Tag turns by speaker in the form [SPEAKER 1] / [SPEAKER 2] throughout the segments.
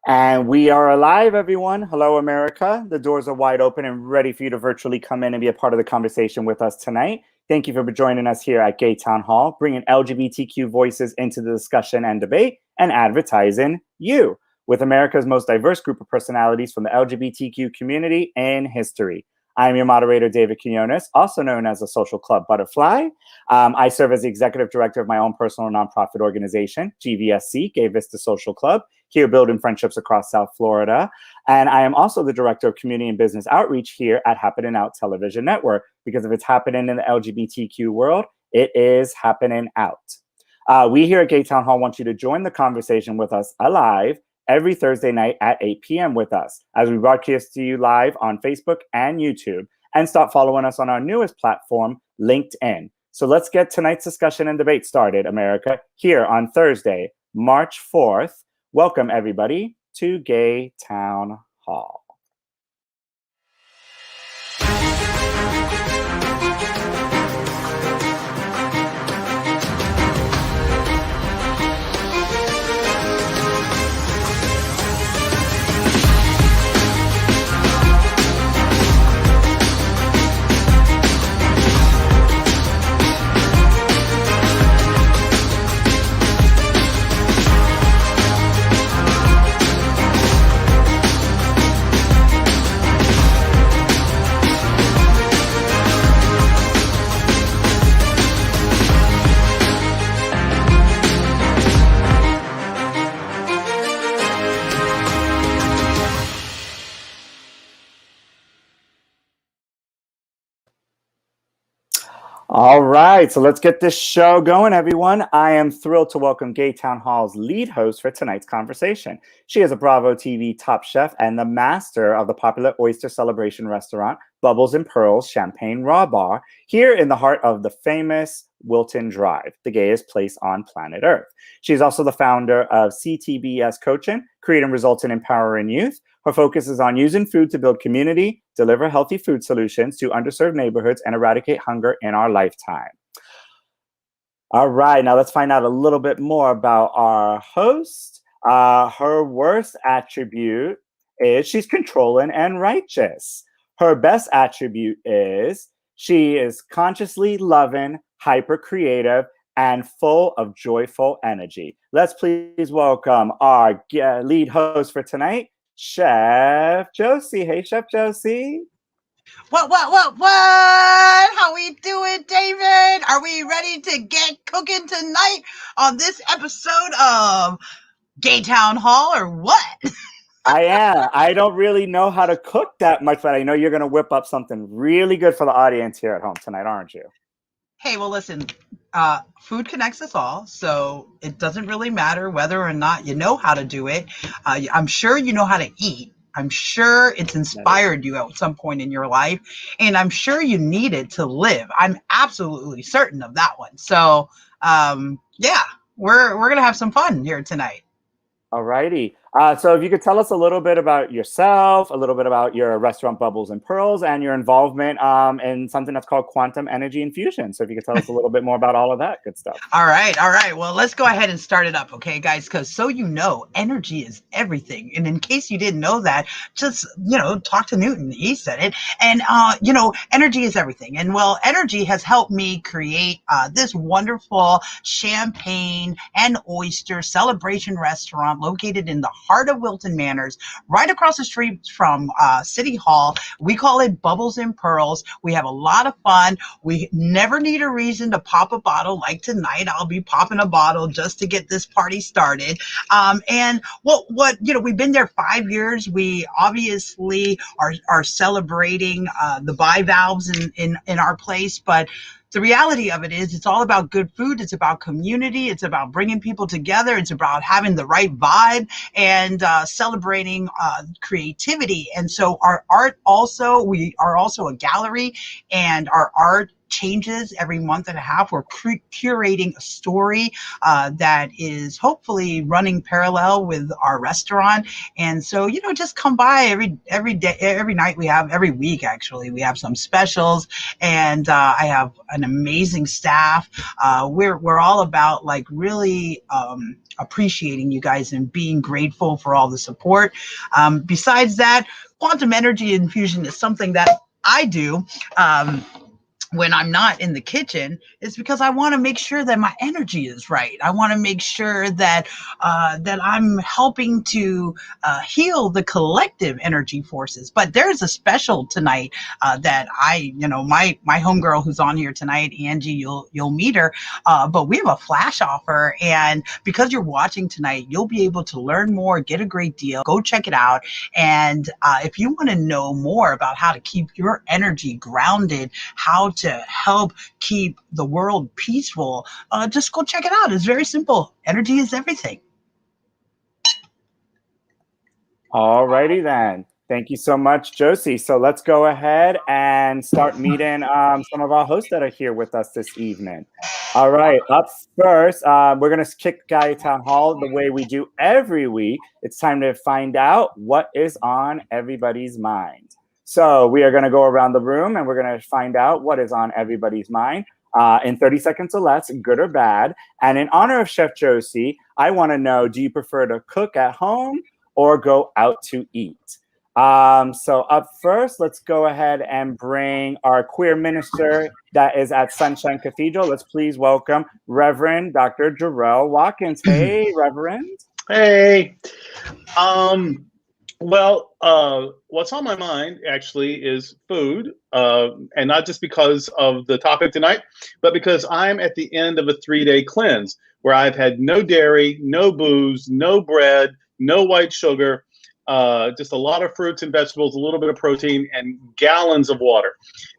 [SPEAKER 1] And we are alive, everyone. Hello, America. The doors are wide open and ready for you to virtually come in and be a part of the conversation with us tonight. Thank you for joining us here at Gay Town Hall, bringing LGBTQ voices into the discussion and debate and advertising you with America's most diverse group of personalities from the LGBTQ community in history. I am your moderator, David Quiñones, also known as the Social Club Butterfly. I serve as the executive director of my own personal nonprofit organization, GVSC, Gay Vista Social Club, here building friendships across South Florida. And I am also the director of community and business outreach here at Happening Out Television Network, because if it's happening in the LGBTQ world, it is happening out. We here at Gay Town Hall want you to join the conversation with us alive every Thursday night at 8 p.m. with us as we broadcast to you live on Facebook and YouTube, and start following us on our newest platform, LinkedIn. So let's get tonight's discussion and debate started, America, here on Thursday, March 4th. Welcome, everybody, to Gay Town Hall. All right, so let's get this show going, everyone. I am thrilled to welcome Gay Town Hall's lead host for tonight's conversation. She is a Bravo TV top chef and the master of the popular oyster celebration restaurant, Bubbles and Pearls Champagne Raw Bar, here in the heart of the famous Wilton Drive, the gayest place on planet Earth. She is also the founder of CTBS Coaching, creating results in empowering youth. Her focus is on using food to build community, deliver healthy food solutions to underserved neighborhoods, and eradicate hunger in our lifetime. All right, now let's find out a little bit more about our host. Her worst attribute is she's controlling and righteous. Her best attribute is she is consciously loving, hyper creative, and full of joyful energy. Let's please welcome our lead host for tonight, Chef Josie. Hey, Chef Josie.
[SPEAKER 2] What? How we doing, David? Are we ready to get cooking tonight on this episode of Gay Town Hall, or what?
[SPEAKER 1] I am. I don't really know how to cook that much, but I know you're going to whip up something really good for the audience here at home tonight, aren't you?
[SPEAKER 2] Hey, well, listen, food connects us all, so it doesn't really matter whether or not you know how to do it. I'm sure you know how to eat. I'm sure it's inspired you at some point in your life, and I'm sure you need it to live. I'm absolutely certain of that one. So, yeah, we're going to have some fun here tonight.
[SPEAKER 1] All righty. So if you could tell us a little bit about yourself, a little bit about your restaurant Bubbles and Pearls, and your involvement in something that's called quantum energy infusion. So if you could tell us a little bit more about all of that good stuff.
[SPEAKER 2] All right. Well, let's go ahead and start it up, okay, guys? Because so you know, energy is everything. And in case you didn't know that, just, talk to Newton. He said it. And, energy is everything. And, well, energy has helped me create this wonderful champagne and oyster celebration restaurant located in the heart of Wilton Manors, right across the street from City Hall. We call it Bubbles and Pearls. We have a lot of fun. We never need a reason to pop a bottle. Like tonight, I'll be popping a bottle just to get this party started. And we've been there 5 years. We obviously are celebrating the bivalves in our place, but the reality of it is it's all about good food. It's about community. It's about bringing people together. It's about having the right vibe and celebrating creativity. And so our art also, we are also a gallery, and our art changes every month and a half. We're curating a story that is hopefully running parallel with our restaurant. And so, just come by every day, every night every week, actually, we have some specials, and I have an amazing staff. We're all about like really appreciating you guys and being grateful for all the support. Besides that, quantum energy infusion is something that I do. When I'm not in the kitchen, is because I want to make sure that my energy is right. I want to make sure that that I'm helping to heal the collective energy forces. But there's a special tonight that my homegirl who's on here tonight, Angie, you'll meet her. But we have a flash offer, and because you're watching tonight, you'll be able to learn more, get a great deal. Go check it out. And if you want to know more about how to keep your energy grounded, how to help keep the world peaceful, just go check it out. It's very simple. Energy is everything.
[SPEAKER 1] All righty then. Thank you so much, Josie. So let's go ahead and start meeting some of our hosts that are here with us this evening. All right, up first, we're going to kick Guy Town Hall the way we do every week. It's time to find out what is on everybody's mind. So we are going to go around the room and we're going to find out what is on everybody's mind in 30 seconds or less, good or bad. And in honor of Chef Josie, I want to know, do you prefer to cook at home or go out to eat? So up first, let's go ahead and bring our queer minister that is at Sunshine Cathedral. Let's please welcome Reverend Dr. Jarrell Watkins. Hey, Reverend.
[SPEAKER 3] Hey. Well, what's on my mind actually is food, and not just because of the topic tonight, but because I'm at the end of a 3-day cleanse where I've had no dairy, no booze, no bread, no white sugar, just a lot of fruits and vegetables, a little bit of protein, and gallons of water.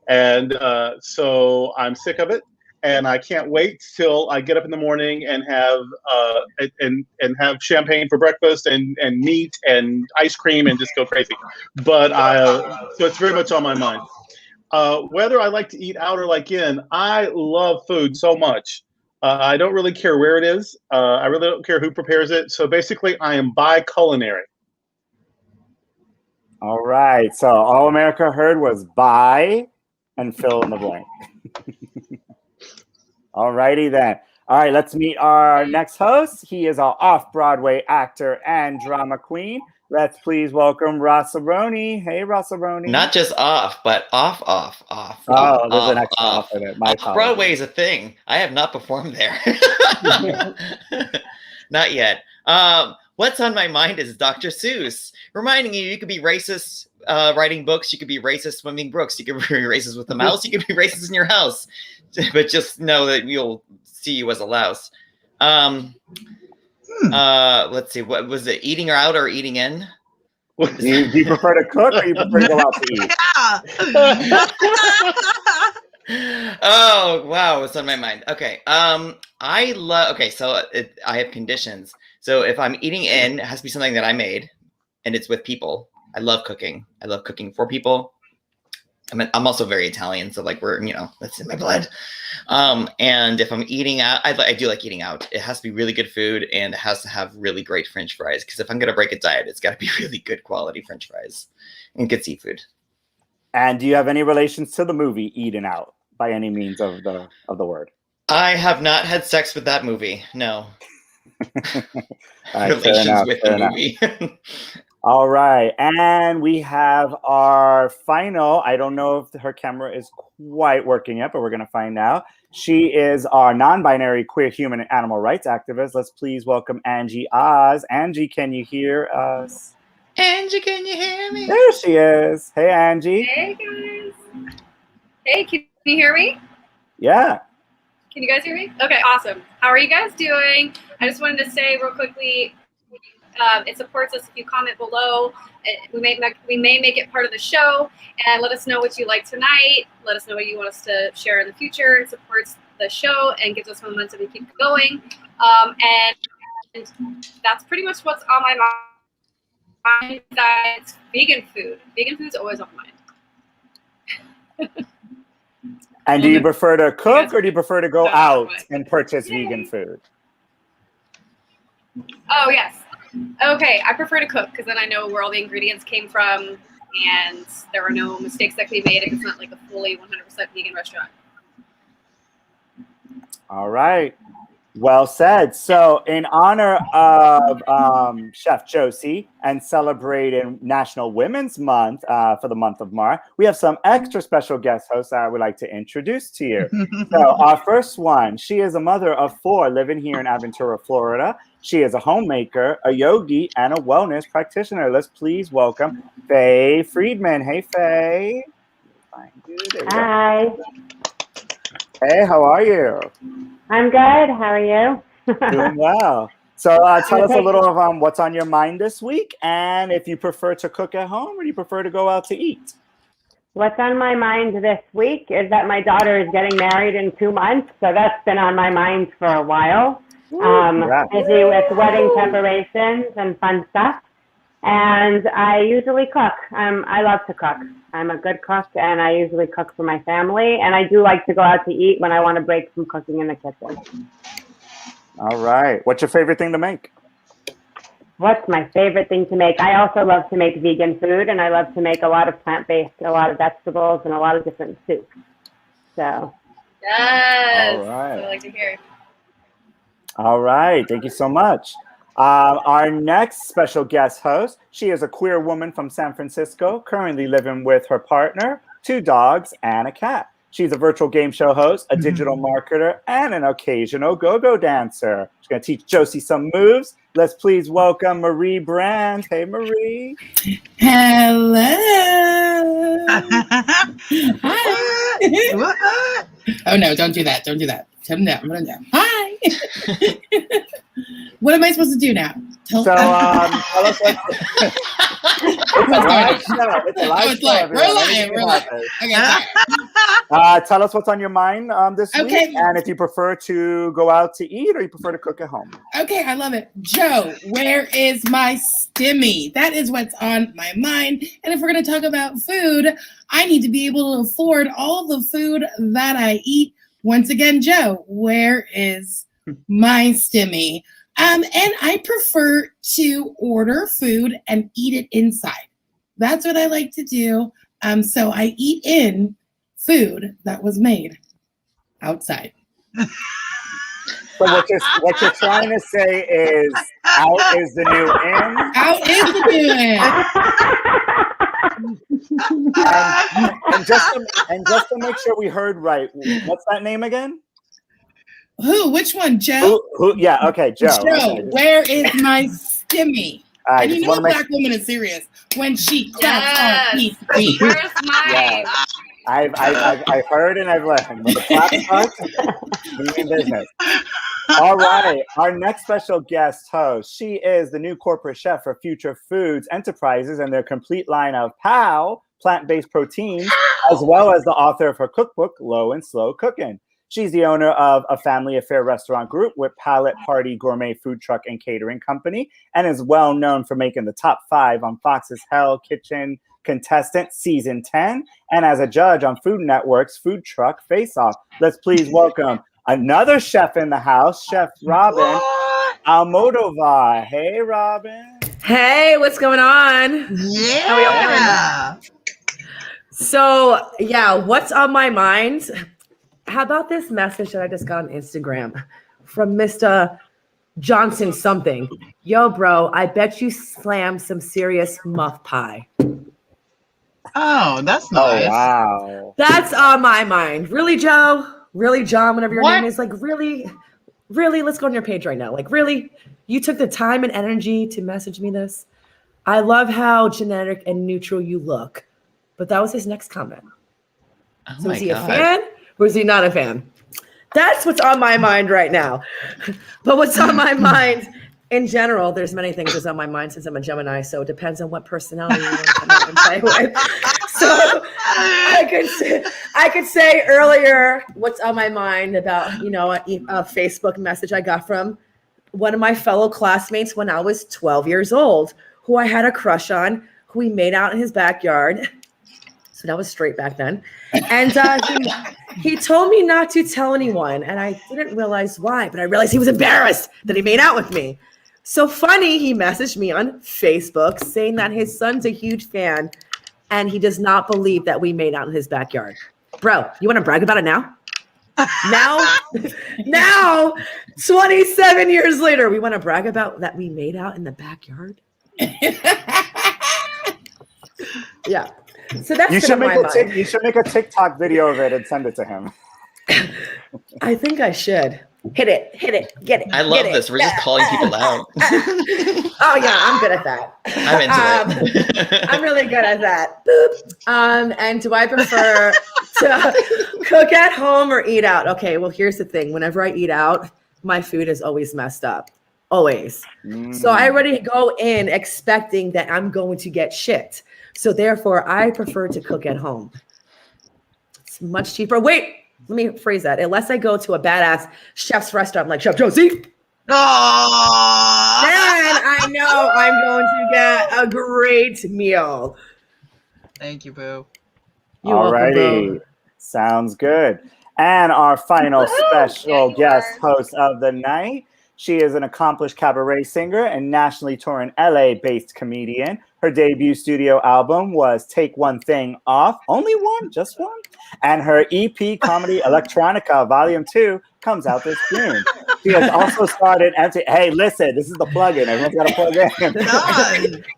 [SPEAKER 3] And so I'm sick of it. And I can't wait till I get up in the morning and have have champagne for breakfast and meat and ice cream and just go crazy. But so it's very much on my mind. Whether I like to eat out or like in, I love food so much. I don't really care where it is. I really don't care who prepares it. So basically, I am bi-culinary.
[SPEAKER 1] All right. So all America heard was bi and fill in the blank. All righty then. All right, let's meet our next host. He is our off-Broadway actor and drama queen. Let's please welcome Rossaroni. Hey, Rossaroni.
[SPEAKER 4] Not just off, but off.
[SPEAKER 1] Oh, there's an extra off in it. My apologies.
[SPEAKER 4] Broadway is a thing. I have not performed there. Not yet. What's on my mind is Dr. Seuss, reminding you could be racist writing books, you could be racist swimming brooks, you could be racist with a mouse, you could be racist in your house, but just know that you'll see you as a louse. Let's see, what was it? Eating out or eating in?
[SPEAKER 1] Do you prefer to cook or you prefer to go out to eat?
[SPEAKER 4] Oh wow, what's on my mind? Okay, I have conditions. So if I'm eating in, it has to be something that I made, and it's with people. I love cooking. I love cooking for people. I'm also very Italian, so like that's in my blood. And if I'm eating out, I do like eating out. It has to be really good food, and it has to have really great French fries. Because if I'm gonna break a diet, it's got to be really good quality French fries and good seafood.
[SPEAKER 1] And do you have any relations to the movie Eatin' Out by any means of the word?
[SPEAKER 4] I have not had sex with that movie. No.
[SPEAKER 1] Right,
[SPEAKER 4] relations with the movie.
[SPEAKER 1] All right, and we have our final, I don't know if her camera is quite working yet, but we're going to find out. She is our non-binary queer human and animal rights activist. Let's please welcome Angie Oz. Angie, can you hear us?
[SPEAKER 4] Angie, can you hear me?
[SPEAKER 1] There she is. Hey, Angie.
[SPEAKER 5] Hey, guys. Hey, can you hear me?
[SPEAKER 1] Yeah.
[SPEAKER 5] Can you guys hear me? Okay, awesome. How are you guys doing? I just wanted to say real quickly, it supports us if you comment below. We may make it part of the show, and let us know what you like tonight. Let us know what you want us to share in the future. It supports the show and gives us momentum to keep going. And that's pretty much what's on my mind. That's vegan food. Vegan food is always on my mind.
[SPEAKER 1] And do you prefer to cook or do you prefer to go
[SPEAKER 5] No,
[SPEAKER 1] out
[SPEAKER 5] what?
[SPEAKER 1] and purchase
[SPEAKER 5] Yay.
[SPEAKER 1] vegan food?
[SPEAKER 5] Oh, yes. Okay, I prefer to cook because then I know where all the ingredients came from and there are no mistakes that can be made. It's not like a fully 100% vegan restaurant.
[SPEAKER 1] All right. Well said. So, in honor of Chef Josie and celebrating National Women's Month for the month of March, we have some extra special guest hosts I would like to introduce to you. So, our first one, she is a mother of 4 living here in Aventura, Florida. She is a homemaker, a yogi, and a wellness practitioner. Let's please welcome Faye Friedman. Hey, Faye. Find you. There you go.
[SPEAKER 6] Hi,
[SPEAKER 1] Hey, how are you?
[SPEAKER 6] I'm good. How are you?
[SPEAKER 1] Doing well. So tell us a little of what's on your mind this week, and if you prefer to cook at home or you prefer to go out to eat.
[SPEAKER 6] What's on my mind this week is that my daughter is getting married in 2 months, so that's been on my mind for a while.
[SPEAKER 1] Congrats.
[SPEAKER 6] Busy with wedding preparations and fun stuff. And I usually cook. I love to cook. I'm a good cook, and I usually cook for my family. And I do like to go out to eat when I want to break from cooking in the kitchen.
[SPEAKER 1] All right. What's your favorite thing to make?
[SPEAKER 6] What's my favorite thing to make? I also love to make vegan food, and I love to make a lot of plant-based, a lot of vegetables, and a lot of different soups. So.
[SPEAKER 5] Yes.
[SPEAKER 1] All right.
[SPEAKER 5] That's what I like to hear.
[SPEAKER 1] All right. Thank you so much. Our next special guest host, she is a queer woman from San Francisco, currently living with her partner, 2 dogs, and a cat. She's a virtual game show host, a digital marketer, and an occasional go-go dancer. She's going to teach Josie some moves. Let's please welcome Marie Brand. Hey, Marie.
[SPEAKER 7] Hello. Hi. Oh no, don't do that. Don't do that. Turn down. Run down. Hi. What am I supposed to do now?
[SPEAKER 1] Tell us what. It's a live show, everyone.
[SPEAKER 7] We're live. Okay, sorry.
[SPEAKER 1] Tell us what's on your mind this week, and if you prefer to go out to eat or you prefer to cook at home.
[SPEAKER 7] Okay, I love it. Joe, where is my stimmy? That is what's on my mind. And if we're going to talk about food, I need to be able to afford all the food that I eat. Once again, Joe, where is my stimmy? And I prefer to order food and eat it inside. That's what I like to do. So I eat in food that was made outside.
[SPEAKER 1] So what you're trying to say is out is the new in?
[SPEAKER 7] Out is the new in.
[SPEAKER 1] And just to make sure we heard right, what's that name again?
[SPEAKER 7] Who? Which one, Joe?
[SPEAKER 1] Who? Yeah, okay, Joe.
[SPEAKER 7] Joe,
[SPEAKER 1] Okay.
[SPEAKER 7] where is my stimmy? And you know a black woman is serious when she claps on piece.
[SPEAKER 5] Where's mine?
[SPEAKER 1] Yeah. I've heard and I've listened. When the clap starts, we mean business. All right, our next special guest host, she is the new corporate chef for Future Foods Enterprises and their complete line of POW, plant-based proteins, as well as the author of her cookbook, Low and Slow Cooking. She's the owner of a family affair restaurant group with Palette Party Gourmet Food Truck and Catering Company, and is well known for making the top 5 on Fox's Hell Kitchen Contestant Season 10, and as a judge on Food Network's Food Truck Face Off. Let's please welcome another chef in the house, Chef Robin Almodovar. Hey, Robin.
[SPEAKER 8] Hey, what's going on?
[SPEAKER 2] Yeah.
[SPEAKER 8] So, yeah, what's on my mind? How about this message that I just got on Instagram from Mr. Johnson something? Yo, bro, I bet you slammed some serious muff pie.
[SPEAKER 2] Oh, that's nice.
[SPEAKER 1] Oh, wow.
[SPEAKER 8] That's on my mind. Really, Joe? Really, John, whatever your name is? Like, really, let's go on your page right now. Like, really? You took the time and energy to message me this? I love how genetic and neutral you look. But that was his next comment.
[SPEAKER 4] Oh
[SPEAKER 8] So
[SPEAKER 4] my
[SPEAKER 8] is he
[SPEAKER 4] God.
[SPEAKER 8] a fan or is he not a fan? That's what's on my mind right now. But what's on my mind in general, there's many things that's on my mind since I'm a Gemini, so it depends on what personality you want to come out and play with. So I could say earlier what's on my mind about, a Facebook message I got from one of my fellow classmates when I was 12 years old, who I had a crush on, who we made out in his backyard. So that was straight back then. And he told me not to tell anyone. And I didn't realize why, but I realized he was embarrassed that he made out with me. So funny, he messaged me on Facebook saying that his son's a huge fan and he does not believe that we made out in his backyard. Bro, you want to brag about it now? Now, 27 years later, we want to brag about that we made out in the backyard? Yeah. So that's
[SPEAKER 1] You should make a TikTok video of it and send it to him.
[SPEAKER 8] I think I should. Hit it, get it.
[SPEAKER 4] I love this. We're just calling people out.
[SPEAKER 8] Oh yeah, I'm good at that.
[SPEAKER 4] I'm into it.
[SPEAKER 8] I'm really good at that. Boop. And do I prefer to cook at home or eat out? Okay, well here's the thing. Whenever I eat out, my food is always messed up. Always. So I already go in expecting that I'm going to get shit. So therefore, I prefer to cook at home. It's much cheaper. Wait, let me phrase that. Unless I go to a badass chef's restaurant like Chef Josie, then I know I'm going to get a great meal.
[SPEAKER 2] Thank you, Boo.
[SPEAKER 8] You're welcome, Boo.
[SPEAKER 1] Sounds good. And our final special guest host of the night. She is an accomplished cabaret singer and nationally touring LA-based comedian. Her debut studio album was Take One Thing Off, only one, just one. And her EP, Comedy Electronica Volume 2, comes out this June. She has also started Hey, listen, this is the plug-in. Everyone's got to plug in.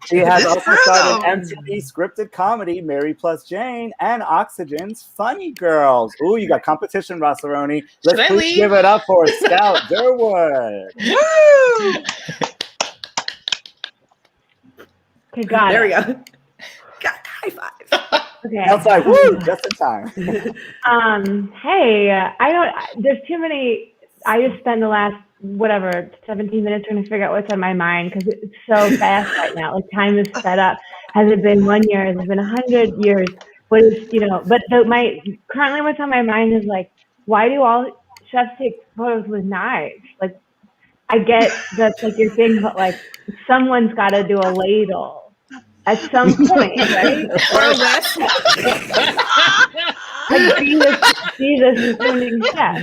[SPEAKER 1] She has also started MTV scripted comedy, Mary Plus Jane, and Oxygen's Funny Girls. Ooh, you got competition, Rossaroni. Let's please give it up for Scout Durwood.
[SPEAKER 2] Woo!
[SPEAKER 6] Okay, got
[SPEAKER 8] There
[SPEAKER 6] it.
[SPEAKER 8] we go. Got high five.
[SPEAKER 6] Okay.
[SPEAKER 1] Outside, woo, just in time.
[SPEAKER 6] Hey, there's too many. I just spent the last, 17 minutes trying to figure out what's on my mind because it's so fast right now. Like time is sped up. Has it been 1 year? Has it been 100 years? What is, but currently what's on my mind is like, why do all chefs take photos with knives? Like, I get that's like your thing, but like someone's got to do a ladle at some point, right?
[SPEAKER 8] Or a whisk.
[SPEAKER 6] Like, be the spooning chef.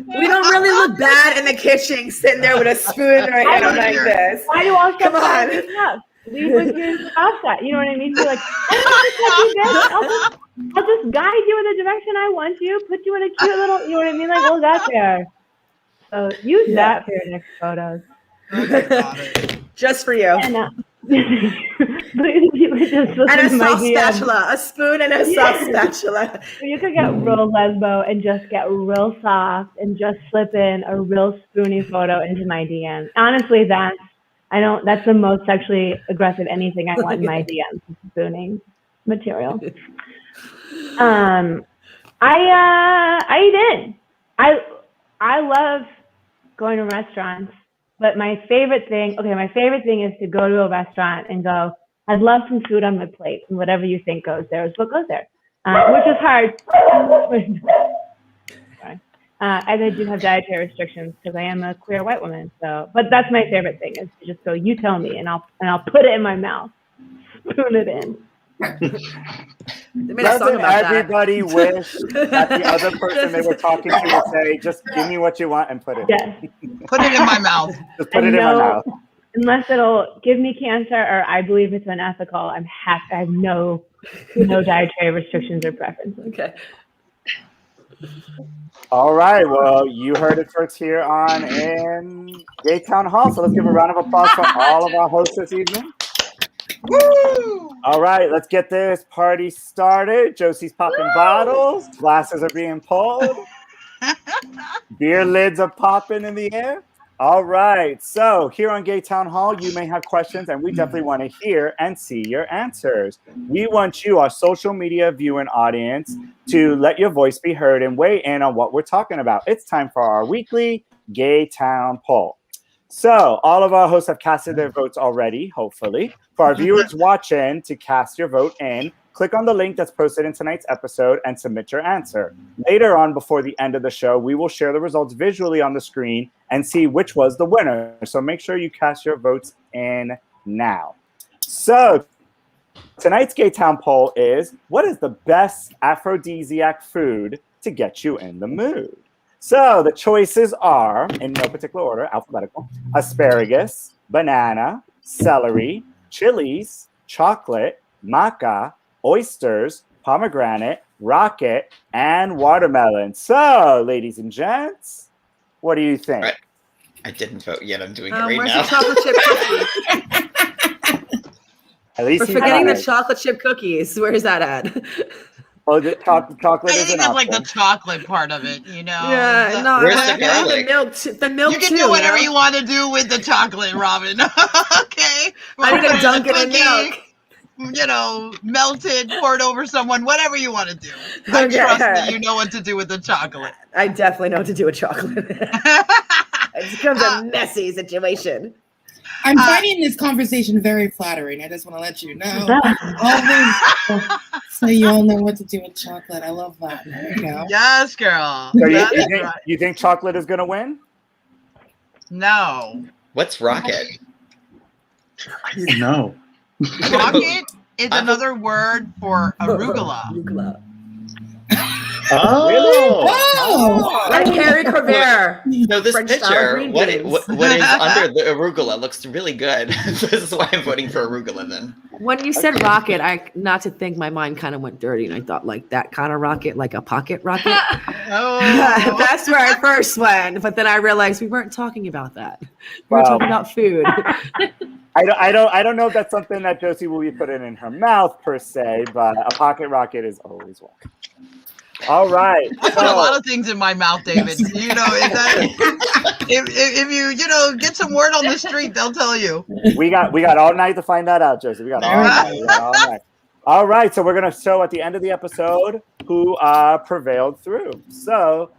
[SPEAKER 8] We don't really look bad in the kitchen sitting there with a spoon in our hand like this.
[SPEAKER 6] Why do all chefs
[SPEAKER 8] Come on.
[SPEAKER 6] make up? Leave with your offset. You know what I mean? Be like, I'll just guide you in the direction I want you. Put you in a cute little. You know what I mean? Like, we'll get there. So use that for your next photos.
[SPEAKER 8] Just for you.
[SPEAKER 6] And,
[SPEAKER 8] and a soft spatula, a spoon and a soft spatula.
[SPEAKER 6] You could get real lesbo and just get real soft and just slip in a real spoony photo into my DMs. Honestly, that's the most sexually aggressive anything I want in my DMs, spooning material. I eat in. I love going to restaurants. But my favorite thing is to go to a restaurant and go, I'd love some food on my plate, and whatever you think goes there is what goes there, which is hard. Sorry. I do have dietary restrictions because I am a queer white woman. So, but that's my favorite thing is to just go, you tell me, and I'll put it in my mouth, spoon it in.
[SPEAKER 1] Doesn't everybody wish that the other person they were talking to would say, just give me what you want and put it in.
[SPEAKER 2] Put it in my mouth.
[SPEAKER 1] Just put it in my mouth.
[SPEAKER 6] Unless it'll give me cancer or I believe it's unethical, I have no dietary restrictions or preferences.
[SPEAKER 8] Okay.
[SPEAKER 1] All right. Well, you heard it first here in Gay Town Hall. So let's give a round of applause for all of our hosts this evening.
[SPEAKER 2] Woo!
[SPEAKER 1] All right, let's get this party started. Josie's popping bottles. Glasses are being pulled. Beer lids are popping in the air. All right, so here on Gay Town Hall, you may have questions, and we definitely want to hear and see your answers. We want you, our social media viewing audience, to let your voice be heard and weigh in on what we're talking about. It's time for our weekly Gay Town poll. So all of our hosts have casted their votes already, hopefully. For our viewers watching, to cast your vote in, click on the link that's posted in tonight's episode and submit your answer. Later on, before the end of the show, we will share the results visually on the screen and see which was the winner. So make sure you cast your votes in now. So Tonight's Gay Town poll is, what is the best aphrodisiac food to get you in the mood? So the choices are, in no particular order, alphabetical: asparagus, banana, celery, chilies, chocolate, maca, oysters, pomegranate, rocket, and watermelon. So, ladies and gents, what do you think?
[SPEAKER 4] Right. I didn't vote yet. I'm doing it right
[SPEAKER 8] Where's
[SPEAKER 4] now.
[SPEAKER 8] the chocolate chip cookies?
[SPEAKER 1] At least
[SPEAKER 8] We're
[SPEAKER 1] he
[SPEAKER 8] forgetting the
[SPEAKER 1] tried.
[SPEAKER 8] chocolate chip cookies. Where's that at?
[SPEAKER 1] Oh, the chocolate
[SPEAKER 2] I
[SPEAKER 1] is
[SPEAKER 2] think
[SPEAKER 1] an
[SPEAKER 2] it's like the
[SPEAKER 1] option.
[SPEAKER 2] chocolate part of it, you know.
[SPEAKER 8] Yeah, no,
[SPEAKER 4] Where's
[SPEAKER 8] I
[SPEAKER 4] the
[SPEAKER 8] want
[SPEAKER 4] garlic?
[SPEAKER 8] the milk. The milk
[SPEAKER 2] You can
[SPEAKER 8] too.
[SPEAKER 2] do whatever
[SPEAKER 8] know?
[SPEAKER 2] you want to do with the chocolate, Robin. Okay.
[SPEAKER 8] I need
[SPEAKER 2] Put
[SPEAKER 8] to dunk it in
[SPEAKER 2] cookie,
[SPEAKER 8] milk.
[SPEAKER 2] You know, melted, poured over someone, whatever you want to do. I
[SPEAKER 8] Okay.
[SPEAKER 2] trust that you know what to do with the chocolate.
[SPEAKER 8] I definitely know what to do with chocolate. It becomes a messy situation.
[SPEAKER 7] I'm finding this conversation very flattering. I just want to let you know. Always, so you all know what to do with chocolate. I love that. There you go.
[SPEAKER 2] Yes, girl.
[SPEAKER 1] So
[SPEAKER 2] That's right.
[SPEAKER 1] you think chocolate is going to win?
[SPEAKER 2] No.
[SPEAKER 4] What's rocket?
[SPEAKER 3] I didn't know.
[SPEAKER 2] Rocket is another word for arugula.
[SPEAKER 8] Arugula.
[SPEAKER 3] Oh.
[SPEAKER 7] Oh,
[SPEAKER 8] Like Harry Crevier.
[SPEAKER 4] So this
[SPEAKER 8] French style
[SPEAKER 4] picture,
[SPEAKER 8] green
[SPEAKER 4] what
[SPEAKER 8] beans.
[SPEAKER 4] is under the arugula looks really good. This is why I'm voting for arugula then.
[SPEAKER 8] When you said rocket, not to think, my mind kind of went dirty, and I thought like that kind of rocket, like a pocket rocket.
[SPEAKER 2] Oh.
[SPEAKER 8] That's where I first went, but then I realized we weren't talking about that. We were
[SPEAKER 1] Wow.
[SPEAKER 8] talking about food.
[SPEAKER 1] I don't know if that's something that Josie will be putting in her mouth per se, but a pocket rocket is always welcome. All right.
[SPEAKER 2] I put a lot of things in my mouth, David. You know, if you get some word on the street, they'll tell you.
[SPEAKER 1] We got all night to find that out, Josie. We got all night. All right. So we're gonna show at the end of the episode who prevailed through. So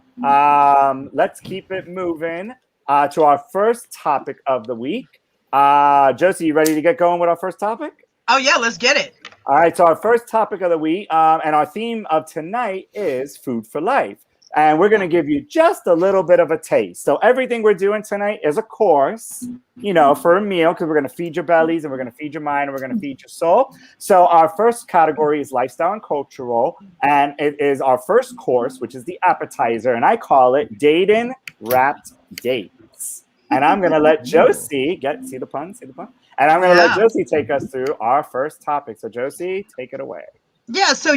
[SPEAKER 1] let's keep it moving to our first topic of the week. Josie, you ready to get going with our first topic?
[SPEAKER 2] Oh yeah, let's get it.
[SPEAKER 1] All right, so our first topic of the week and our theme of tonight is food for life. And we're going to give you just a little bit of a taste. So everything we're doing tonight is a course, for a meal, because we're going to feed your bellies and we're going to feed your mind and we're going to feed your soul. So our first category is lifestyle and cultural. And it is our first course, which is the appetizer. And I call it Dating Wrapped Dates. And I'm going to let Josie see the pun? And I'm going to let Josie take us through our first topic. So Josie, take it away.
[SPEAKER 2] Yeah, so,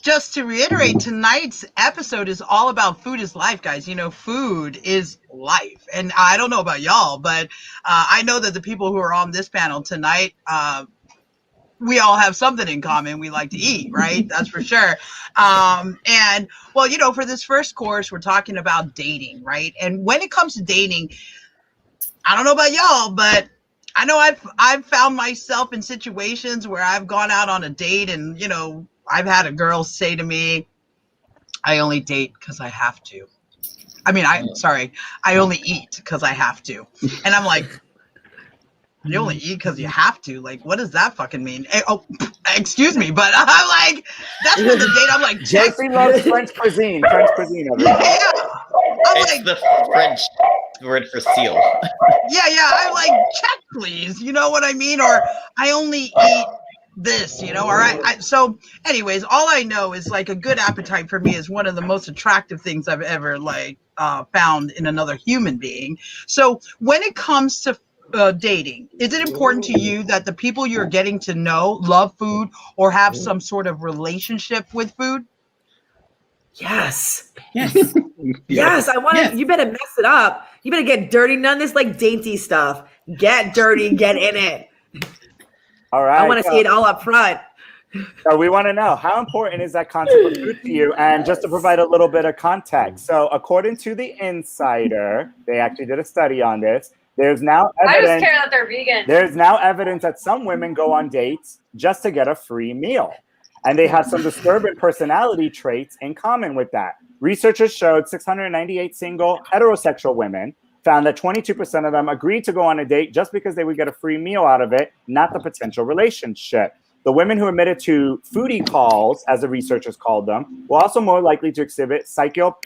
[SPEAKER 2] just to reiterate, tonight's episode is all about food is life, guys. Food is life. And I don't know about y'all, but I know that the people who are on this panel tonight, we all have something in common. We like to eat, right? That's for sure. For this first course, we're talking about dating, right? And when it comes to dating, I don't know about y'all, but I know I've found myself in situations where I've gone out on a date and, I've had a girl say to me, I only date because I have to. I only eat because I have to. And I'm like, you only eat because you have to? Like, what does that fucking mean? Excuse me, but I'm like, that's when the date, I'm like,
[SPEAKER 1] Josie loves French cuisine. Over
[SPEAKER 2] yeah.
[SPEAKER 4] It's the French word for seal.
[SPEAKER 2] Yeah. I'm like, check, please. You know what I mean? Or I only eat this, all right. So anyways, all I know is like a good appetite for me is one of the most attractive things I've ever found in another human being. So when it comes to dating, is it important to you that the people you're getting to know love food or have some sort of relationship with food?
[SPEAKER 8] Yes.
[SPEAKER 7] yes.
[SPEAKER 8] Yes, I want to. You better mess it up. You better get dirty. None of this dainty stuff. Get dirty. Get in it.
[SPEAKER 1] All right.
[SPEAKER 8] I want to see it all up front.
[SPEAKER 1] So we want to know, how important is that concept of food to you? And just to provide a little bit of context. So according to The Insider, they actually did a study on this. There's now evidence.
[SPEAKER 5] I just care that they're vegan.
[SPEAKER 1] There's now evidence that some women go on dates just to get a free meal. And they have some disturbing personality traits in common with that. Researchers showed 698 single heterosexual women found that 22% of them agreed to go on a date just because they would get a free meal out of it, not the potential relationship. The women who admitted to foodie calls, as the researchers called them, were also more likely to exhibit psychopathic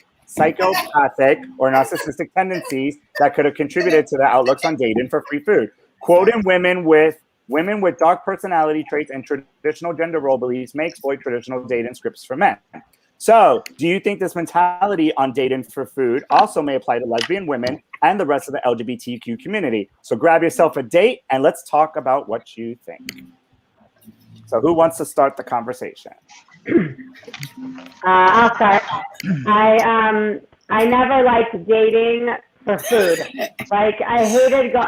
[SPEAKER 1] or narcissistic tendencies that could have contributed to their outlooks on dating for free food. Quoting women with Women with dark personality traits and traditional gender role beliefs may exploit traditional dating scripts for men. So, do you think this mentality on dating for food also may apply to lesbian women and the rest of the LGBTQ community? So grab yourself a date and let's talk about what you think. So who wants to start the conversation?
[SPEAKER 6] I'll start. I never liked dating for food. Like I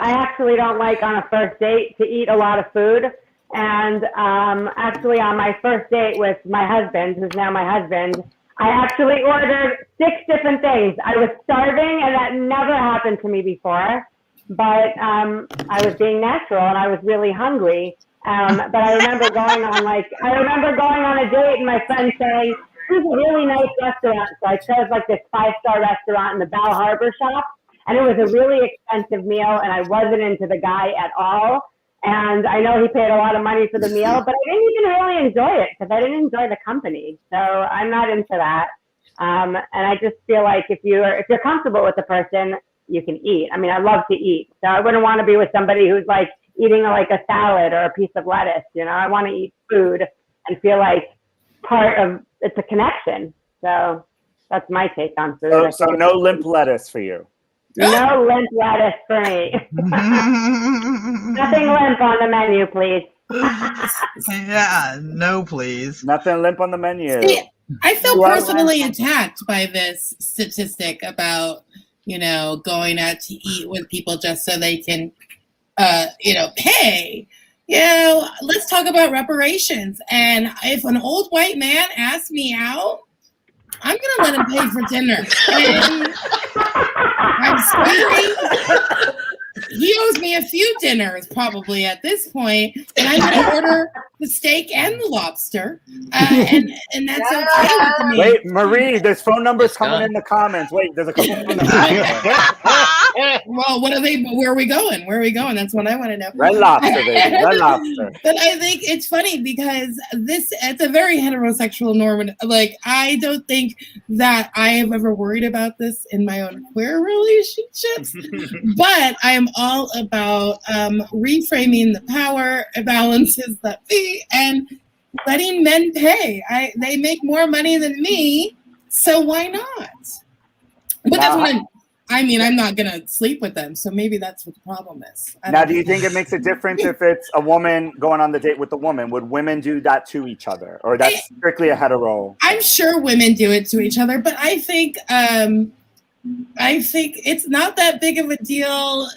[SPEAKER 6] actually don't like on a first date to eat a lot of food. And actually on my first date with my husband, who's now my husband, I actually ordered 6 different things. I was starving and that never happened to me before, but I was being natural and I was really hungry. But I remember going on a date and my friend saying, "This is a really nice restaurant." So I chose like this 5-star restaurant in the Bal Harbor shop. And it was a really expensive meal and I wasn't into the guy at all. And I know he paid a lot of money for the meal, but I didn't even really enjoy it because I didn't enjoy the company. So I'm not into that. And I just feel like if you're comfortable with the person, you can eat. I mean, I love to eat. So I wouldn't want to be with somebody who's like eating like a salad or a piece of lettuce. You know, I want to eat food and feel like it's a connection. So that's my take on food.
[SPEAKER 1] So no limp lettuce for you.
[SPEAKER 6] No limp lettuce for me. Nothing limp on the menu, please.
[SPEAKER 2] Yeah, no, please.
[SPEAKER 1] Nothing limp on the menu.
[SPEAKER 7] See, I feel personally attacked by this statistic about, going out to eat with people just so they can, pay. Let's talk about reparations. And if an old white man asks me out, I'm going to let him pay for dinner. And I'm sorry. He owes me a few dinners probably at this point, and I'm going to order the steak and the lobster, and that's okay with me.
[SPEAKER 1] Wait, Marie, there's phone numbers coming in the comments. Wait, there's a couple phone numbers.
[SPEAKER 7] Well, where are we going? That's what I want to know.
[SPEAKER 1] Red Lobster, baby. Red Lobster.
[SPEAKER 7] But I think it's funny because it's a very heterosexual norm. Like, I don't think that I have ever worried about this in my own queer relationships, but I am all about reframing the power imbalances that be and letting men pay. They make more money than me, so why not? But that's what I'm not going to sleep with them, so maybe that's what the problem is.
[SPEAKER 1] Now, do you think it makes a difference if it's a woman going on the date with a woman? Would women do that to each other? Or that's strictly a hetero?
[SPEAKER 7] I'm sure women do it to each other, but I think it's not that big of a deal.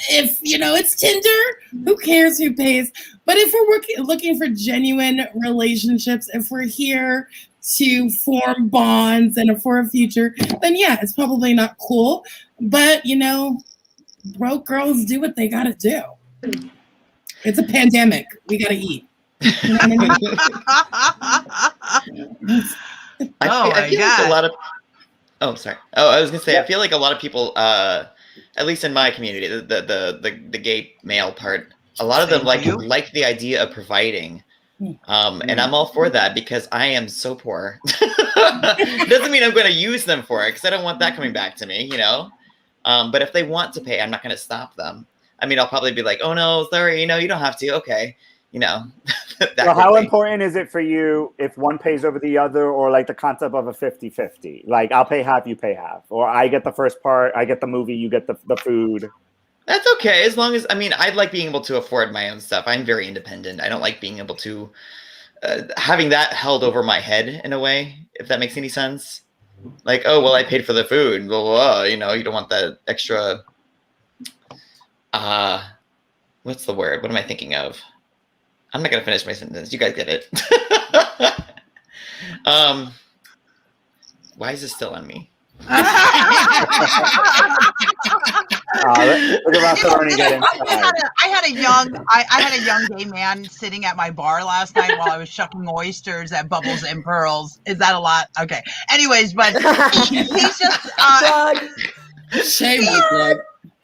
[SPEAKER 7] If, it's Tinder, who cares who pays? But if we're looking for genuine relationships, if we're here to form bonds and for a future, then yeah, it's probably not cool. But, broke girls do what they got to do. It's a pandemic. We got to eat. You know what I mean?
[SPEAKER 4] I feel like a lot of... Oh, sorry. Oh, I was going to say, I feel like a lot of people... at least in my community, the gay male part, a lot of them like the idea of providing, and I'm all for that because I am so poor. It doesn't mean I'm going to use them for it because I don't want that coming back to me, But if they want to pay, I'm not going to stop them. I mean, I'll probably be like, "Oh no, sorry, you don't have to." Okay,
[SPEAKER 1] Well, how important is it for you if one pays over the other, or like the concept of a 50-50? Like, I'll pay half, you pay half. Or I get the first part, I get the movie, you get the food.
[SPEAKER 4] That's okay. As long as, I like being able to afford my own stuff. I'm very independent. I don't like being able to, having that held over my head in a way, if that makes any sense. Like, oh, well, I paid for the food, blah, blah, blah. You don't want that extra, what's the word? What am I thinking of? I'm not gonna finish my sentence. You guys get it. Why is this still on me?
[SPEAKER 1] Look about
[SPEAKER 2] I had a young gay man sitting at my bar last night while I was shucking oysters at Bubbles and Pearls. Is that a lot? Okay. Anyways, but he's just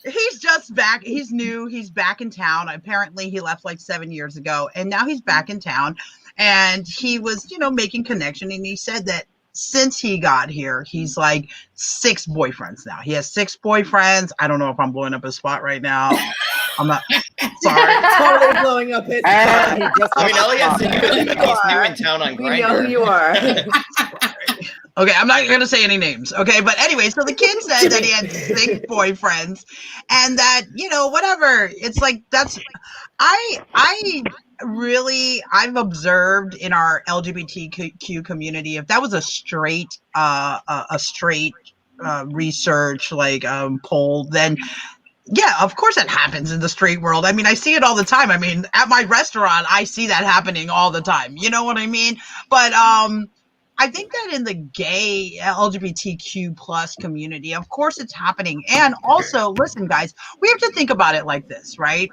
[SPEAKER 2] he's just back. He's new. He's back in town. Apparently he left like 7 years ago and now he's back in town, and he was, making connection, and he said that since he got here, he's like 6 boyfriends now. He has 6 boyfriends. I don't know if I'm blowing up his spot right now. I'm not. Sorry.
[SPEAKER 8] Totally blowing up his
[SPEAKER 1] And he just
[SPEAKER 4] I mean, Elliot's
[SPEAKER 8] You
[SPEAKER 4] he's
[SPEAKER 8] are.
[SPEAKER 4] new in town on
[SPEAKER 8] We know who
[SPEAKER 4] Grindr.
[SPEAKER 8] you are.
[SPEAKER 2] Okay, I'm not going to say any names. Okay, but anyway, so the kid said that he had 6 boyfriends, and that whatever. It's like I've observed in our LGBTQ community, if that was a straight research poll, then yeah, of course it happens in the straight world. I mean, I see it all the time. I mean, at my restaurant, I see that happening all the time. You know what I mean? But I think that in the gay LGBTQ plus community, of course it's happening. And also, listen, guys, we have to think about it like this, right?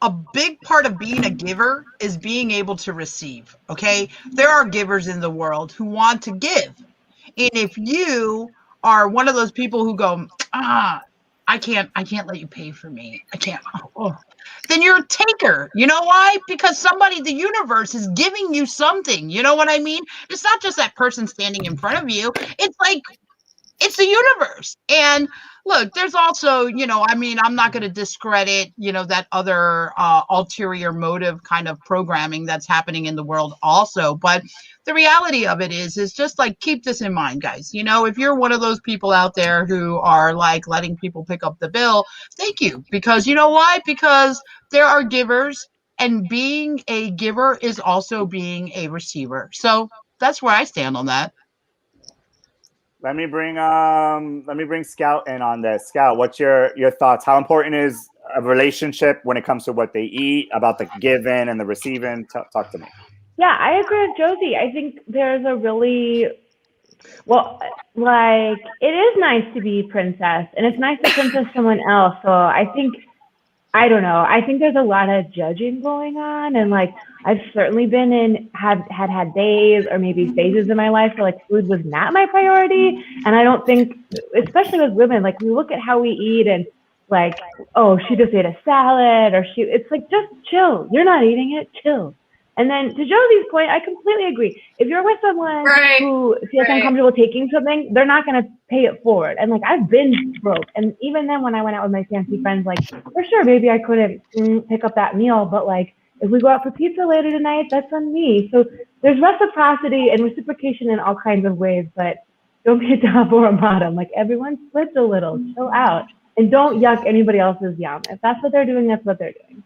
[SPEAKER 2] A big part of being a giver is being able to receive, okay? There are givers in the world who want to give. And if you are one of those people who go, I can't let you pay for me. I can't. Then you're a taker. You know why? Because the universe is giving you something. You know what I mean? It's not just that person standing in front of you. It's like, it's the universe. And look, there's also, I'm not going to discredit, that other ulterior motive kind of programming that's happening in the world also. But the reality of it is just like, keep this in mind, guys. If you're one of those people out there who are like letting people pick up the bill, thank you. Because you know why? Because there are givers, and being a giver is also being a receiver. So that's where I stand on that.
[SPEAKER 1] Let me bring Scout in on this. Scout, what's your thoughts? How important is a relationship when it comes to what they eat, about the giving and the receiving? Talk to me.
[SPEAKER 6] Yeah, I agree with Josie. I think there's a really, it is nice to be princess, and it's nice to princess someone else. So I think there's a lot of judging going on, and like I've certainly been in had days or maybe phases in my life where like food was not my priority, and I don't think, especially with women, like we look at how we eat and like, oh, she just ate a salad, or it's like, just chill. You're not eating it, chill. And then to Josie's point, I completely agree. If you're with someone who feels uncomfortable taking something, they're not going to pay it forward. And like, I've been broke. And even then when I went out with my fancy friends, like, for sure, maybe I couldn't pick up that meal. But like, if we go out for pizza later tonight, that's on me. So there's reciprocity and reciprocation in all kinds of ways, but don't be a top or a bottom. Like, everyone splits a little, chill out. And don't yuck anybody else's yum. If that's what they're doing, that's what they're doing.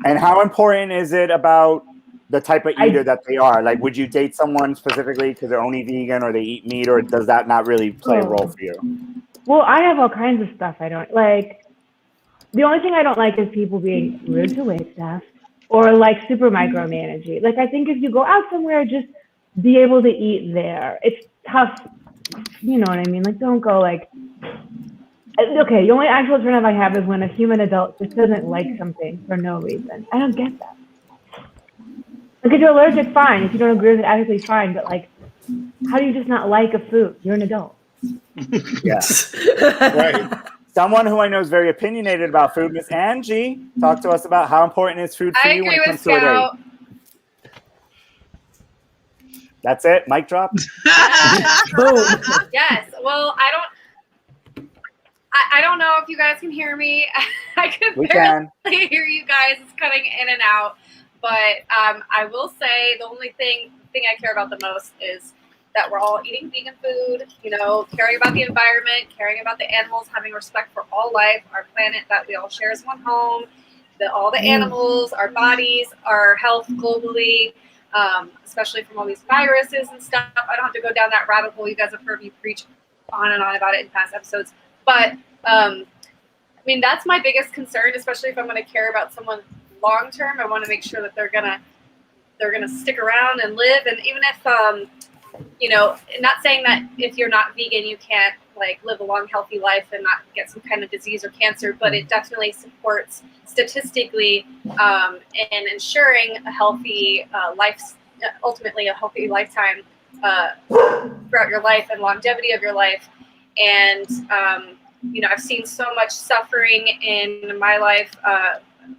[SPEAKER 1] And how important is it about the type of eater that they are? Like, would you date someone specifically because they're only vegan or they eat meat, or does that not really play a role for you?
[SPEAKER 6] Well, I have all kinds of stuff I don't like. The only thing I don't like is people being rude to wait staff or like super micromanaging. Like, I think if you go out somewhere, just be able to eat there. It's tough. You know what I mean? Like, don't go like, okay, the only actual turn off I have is when a human adult just doesn't like something for no reason. I don't get that. Like, if you're allergic, fine. If you don't agree with it, ethically fine. But like, how do you just not like a food? You're an adult.
[SPEAKER 1] Yes. Right. Someone who I know is very opinionated about food, Miss Angie, talk to us about how important is food for you when it comes to a date. That's it. Mic drop.
[SPEAKER 8] Boom.
[SPEAKER 5] Yes. Well, I don't know if you guys can hear me. I can barely hear you guys. It's cutting in and out. But I will say the only thing I care about the most is that we're all eating vegan food, caring about the environment, caring about the animals, having respect for all life, our planet that we all share as one home, all the animals, our bodies, our health globally, especially from all these viruses and stuff. I don't have to go down that rabbit hole. You guys have heard me preach on and on about it in past episodes. But, that's my biggest concern, especially if I'm going to care about someone long term. I want to make sure that they're gonna stick around and live. And even if not saying that if you're not vegan you can't like live a long healthy life and not get some kind of disease or cancer, but it definitely supports statistically in ensuring a healthy ultimately a healthy lifetime throughout your life and longevity of your life. And I've seen so much suffering in my life.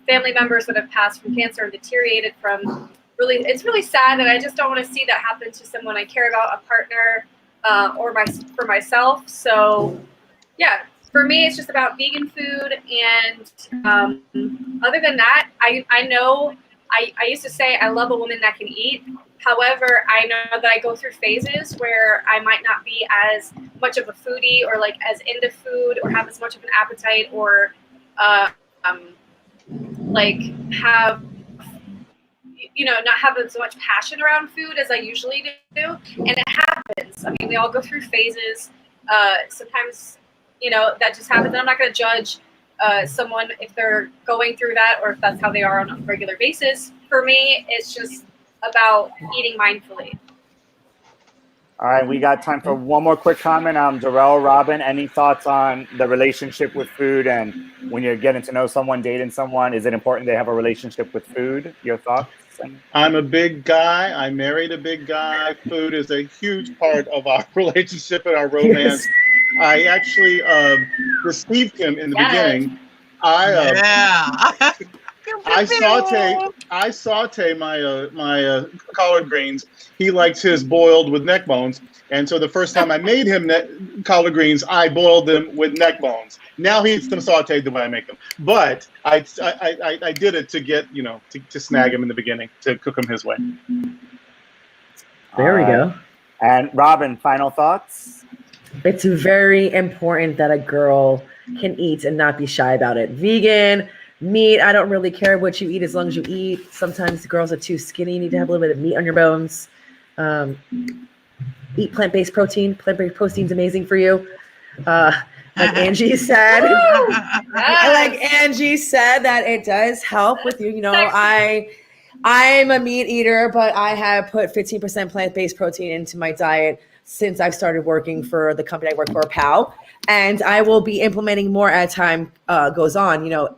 [SPEAKER 5] Family members that have passed from cancer and deteriorated from it's really sad, and I just don't want to see that happen to someone I care about, a partner, or for myself. So yeah, for me, it's just about vegan food. And other than that, I know I used to say I love a woman that can eat. However, I know that I go through phases where I might not be as much of a foodie or like as into food or have as much of an appetite or like have, you know, not have as much passion around food as I usually do. And it happens. I mean, we all go through phases. Sometimes, you know, that just happens. And I'm not going to judge someone if they're going through that or if that's how they are on a regular basis. For me, it's just about eating mindfully.
[SPEAKER 1] All right, we got time for one more quick comment. Darrell, Robin, any thoughts on the relationship with food and when you're getting to know someone, dating someone, is it important they have a relationship with food? Your thoughts?
[SPEAKER 3] I'm a big guy. I married a big guy. Food is a huge part of our relationship and our romance. I actually received him in the beginning. I saute my collard greens. He likes his boiled with neck bones, and so the first time I made him collard greens, I boiled them with neck bones. Now he eats them sautéed the way I make them. But I did it to get, you know, to snag him in the beginning, to cook him his way.
[SPEAKER 8] There we go.
[SPEAKER 1] And Robin, final thoughts?
[SPEAKER 8] It's very important that a girl can eat and not be shy about it. Vegan, meat, I don't really care what you eat as long as you eat. Sometimes girls are too skinny. You need to have a little bit of meat on your bones. Eat plant-based protein. Plant-based protein is amazing for you. Like Angie said, like Angie said that it does help with you. You know, I'm a meat eater, but I have put 15% plant-based protein into my diet since I've started working for the company I work for, POW, and I will be implementing more as time goes on. You know,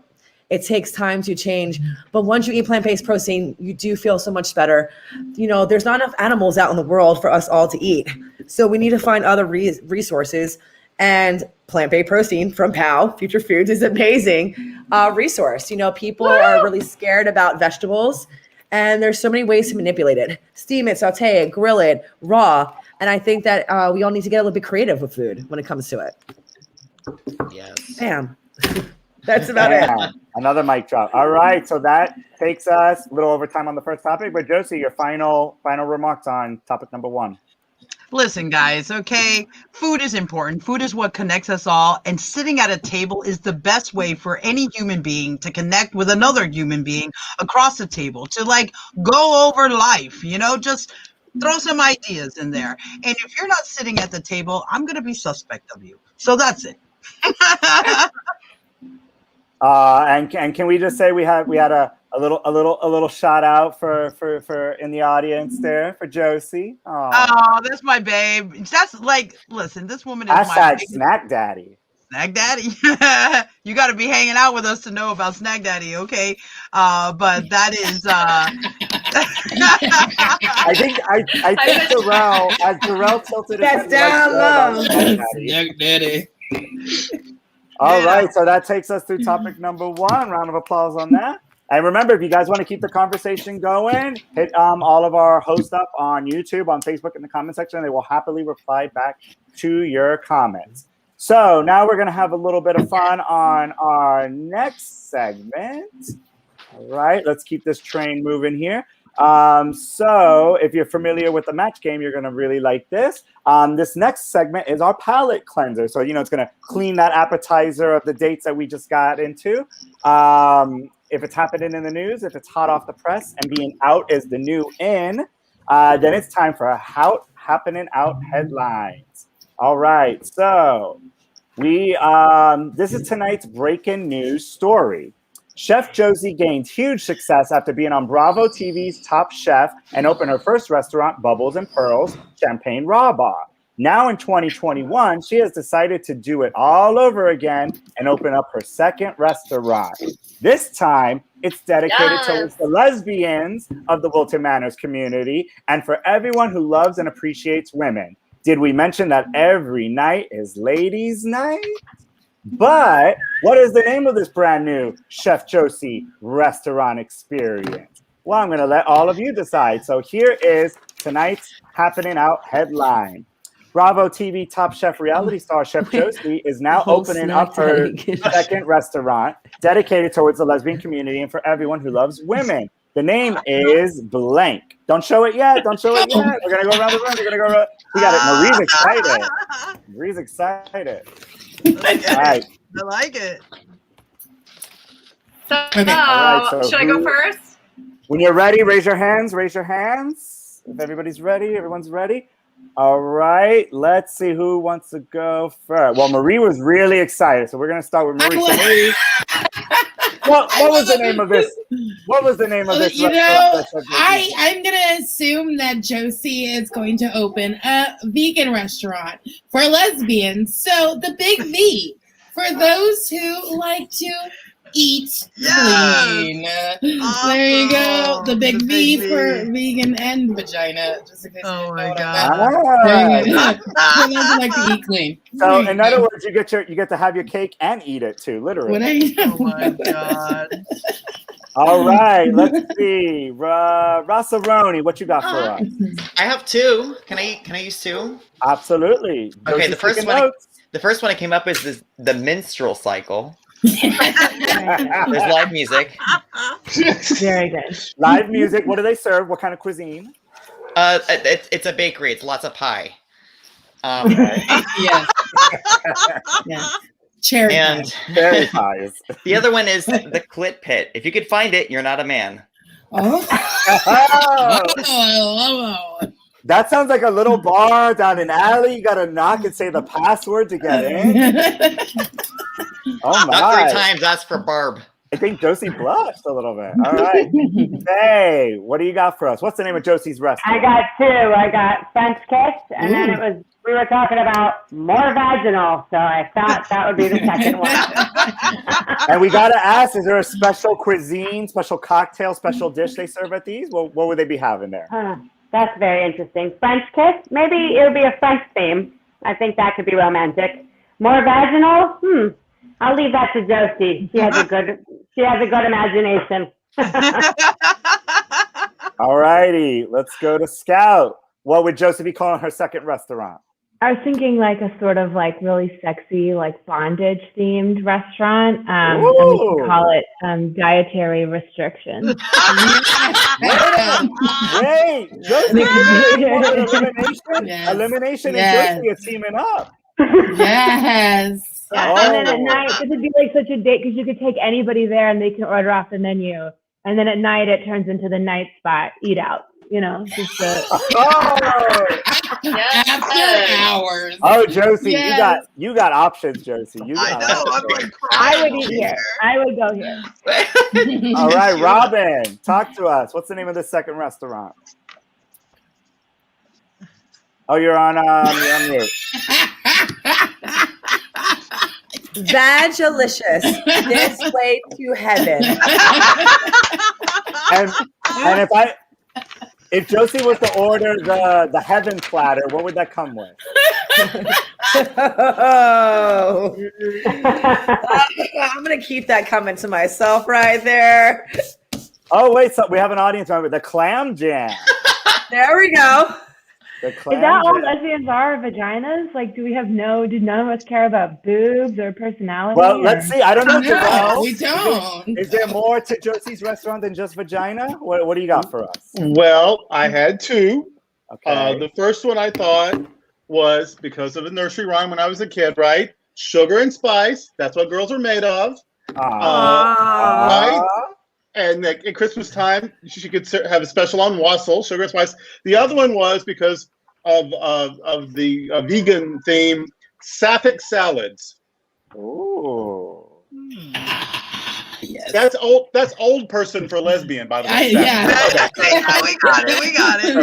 [SPEAKER 8] it takes time to change, but once you eat plant-based protein, you do feel so much better. You know, there's not enough animals out in the world for us all to eat, so we need to find other resources. And plant-based protein from POW, Future Foods, is amazing resource. You know, people are really scared about vegetables, and there's so many ways to manipulate it. Steam it, saute it, grill it, raw. And I think that we all need to get a little bit creative with food when it comes to it.
[SPEAKER 4] Yes.
[SPEAKER 8] Bam. That's about it.
[SPEAKER 1] Another mic drop. All right, so that takes us a little over time on the first topic. But Josie, your final remarks on topic number 1.
[SPEAKER 2] Listen, guys, okay? Food is important. Food is what connects us all. And sitting at a table is the best way for any human being to connect with another human being across the table, to like go over life, you know, just throw some ideas in there. And if you're not sitting at the table, I'm going to be suspect of you. So that's it.
[SPEAKER 1] And can we just say we had a little shout out for in the audience there for Josie.
[SPEAKER 2] Oh, that's my babe. That's like, listen, this woman is my
[SPEAKER 1] snack daddy.
[SPEAKER 2] Snack daddy. You got to be hanging out with us to know about snack daddy, okay? But that is.
[SPEAKER 1] I think Darrell, as Darrell tilted his head,
[SPEAKER 8] down low.
[SPEAKER 9] Snack daddy.
[SPEAKER 1] All right, so that takes us through topic number 1. Round of applause on that. And remember, if you guys want to keep the conversation going, hit all of our hosts up on YouTube, on Facebook in the comment section. They will happily reply back to your comments. So now we're going to have a little bit of fun on our next segment. All right, let's keep this train moving here. So if you're familiar with the match game, you're going to really like this. This next segment is our palate cleanser. So, you know, it's going to clean that appetizer of the dates that we just got into. If it's happening in the news, if it's hot off the press and being out is the new in, then it's time for a happening out headlines. All right. So this is tonight's breaking news story. Chef Josie gained huge success after being on Bravo TV's Top Chef and opened her first restaurant, Bubbles and Pearls Champagne Raw Bar. Now in 2021, she has decided to do it all over again and open up her second restaurant. This time, it's dedicated to the lesbians of the Wilton Manors community and for everyone who loves and appreciates women. Did we mention that every night is ladies' night? But what is the name of this brand new Chef Josie restaurant experience? Well, I'm going to let all of you decide. So here is tonight's happening out headline. Bravo TV Top Chef reality star Chef Josie is now
[SPEAKER 8] Whole
[SPEAKER 1] opening
[SPEAKER 8] snack
[SPEAKER 1] up her
[SPEAKER 8] tank.
[SPEAKER 1] second restaurant dedicated towards the lesbian community and for everyone who loves women. The name is blank. Don't show it yet. Don't show it yet. We're gonna go around the room. We're gonna go around. We got it. Marie's excited. Marie's excited. All right.
[SPEAKER 2] I like it.
[SPEAKER 5] So,
[SPEAKER 7] Okay.
[SPEAKER 1] All right, so
[SPEAKER 5] should I go first?
[SPEAKER 1] When you're ready, raise your hands. Raise your hands. If everybody's ready, everyone's ready. All right. Let's see who wants to go first. Well, Marie was really excited, so we're gonna start with Marie. So Marie, what was the name of this? What was the name of this?
[SPEAKER 7] You know,
[SPEAKER 1] restaurant?
[SPEAKER 7] I'm gonna assume that Josie is going to open a vegan restaurant for lesbians. So the Big V for those who like to eat clean. There you go. The Big V for vegan and vagina. Just in case
[SPEAKER 2] Oh
[SPEAKER 7] you
[SPEAKER 2] my
[SPEAKER 7] know
[SPEAKER 2] God.
[SPEAKER 7] For those who like to eat clean.
[SPEAKER 1] So in other words, you get to have your cake and eat it too, literally.
[SPEAKER 7] What I
[SPEAKER 2] Oh my God.
[SPEAKER 1] All right, let's see. Rossaroni, what you got for us?
[SPEAKER 4] I have two. Can I use two?
[SPEAKER 1] Absolutely.
[SPEAKER 4] Okay,
[SPEAKER 1] Josie's
[SPEAKER 4] the first
[SPEAKER 1] taking
[SPEAKER 4] one.
[SPEAKER 1] notes.
[SPEAKER 4] The first one I came up with is the menstrual cycle. There's live music.
[SPEAKER 6] Very good.
[SPEAKER 1] Live music. What do they serve? What kind of cuisine?
[SPEAKER 4] It's a bakery. It's lots of pie.
[SPEAKER 7] Yes. Yes. Cherry
[SPEAKER 4] And
[SPEAKER 7] pie.
[SPEAKER 1] Very pies.
[SPEAKER 4] the other one is the clit pit. If you could find it, you're not a man.
[SPEAKER 7] Oh.
[SPEAKER 1] Oh,
[SPEAKER 7] Oh.
[SPEAKER 1] that sounds like a little bar down an alley. You got to knock and say the password to get in. Oh
[SPEAKER 4] Not 3
[SPEAKER 1] my!
[SPEAKER 4] times. Ask for Barb.
[SPEAKER 1] I think Josie blushed a little bit. All right. Hey, what do you got for us? What's the name of Josie's
[SPEAKER 6] I
[SPEAKER 1] restaurant?
[SPEAKER 6] got two. I got French kiss, and then we were talking about more vaginal, so I thought that would be the second one.
[SPEAKER 1] And we got to ask, is there a special cuisine, special cocktail, special dish they serve at these? What would they be having there?
[SPEAKER 6] That's very interesting. French kiss? Maybe it'll be a French theme. I think that could be romantic. More vaginal? I'll leave that to Josie. She has a good imagination.
[SPEAKER 1] All righty, let's go to Scout. What would Josie be calling her second restaurant?
[SPEAKER 10] I was thinking like a sort of like really sexy, like bondage themed restaurant. And we
[SPEAKER 1] Ooh.
[SPEAKER 10] can call it dietary restrictions.
[SPEAKER 1] Wait, Josie, elimination?
[SPEAKER 7] Yes.
[SPEAKER 1] Elimination
[SPEAKER 7] Yes.
[SPEAKER 1] and Josie are teaming up.
[SPEAKER 7] Yes.
[SPEAKER 10] Yeah, and then at night, this would be like such a date because you could take anybody there and they can order off the menu. And then at night, it turns into the night spot, eat out. You know, just
[SPEAKER 1] Oh,
[SPEAKER 7] After hours.
[SPEAKER 1] oh, Josie,
[SPEAKER 7] Yes.
[SPEAKER 1] you got options, Josie. You
[SPEAKER 2] I
[SPEAKER 1] got
[SPEAKER 2] know. I'm
[SPEAKER 1] options.
[SPEAKER 2] like
[SPEAKER 10] I
[SPEAKER 2] crying
[SPEAKER 10] would eat
[SPEAKER 2] over
[SPEAKER 10] here. I would go here.
[SPEAKER 1] All right, Robin, talk to us. What's the name of the second restaurant? Oh, you're on mute.
[SPEAKER 8] Vagalicious. This way to heaven.
[SPEAKER 1] And if Josie was to order the heaven platter, what would that come with?
[SPEAKER 8] Oh. I'm gonna keep that coming to myself right there.
[SPEAKER 1] Oh wait, so we have an audience member. The clam jam.
[SPEAKER 8] There we go.
[SPEAKER 1] The
[SPEAKER 10] Is
[SPEAKER 1] clam
[SPEAKER 10] that all
[SPEAKER 1] jam.
[SPEAKER 10] lesbians are vaginas? Like, do none of us care about boobs or personality?
[SPEAKER 1] Well,
[SPEAKER 10] or-
[SPEAKER 1] let's see. I don't know.
[SPEAKER 7] No,
[SPEAKER 1] Jamal.
[SPEAKER 7] we don't.
[SPEAKER 1] Is there more to Josie's restaurant than just vagina? What do you got for us?
[SPEAKER 3] Well, I had two.
[SPEAKER 1] Okay.
[SPEAKER 3] The first one I thought was because of a nursery rhyme when I was a kid, right? Sugar and spice. That's what girls are made of. Right? And at Christmas time, she could have a special on wassail, sugar and spice. The other one was because of the vegan theme, sapphic salads.
[SPEAKER 1] Ooh.
[SPEAKER 7] Yes.
[SPEAKER 3] That's old. That's old person for lesbian, by the way.
[SPEAKER 7] Yeah.
[SPEAKER 2] we got it.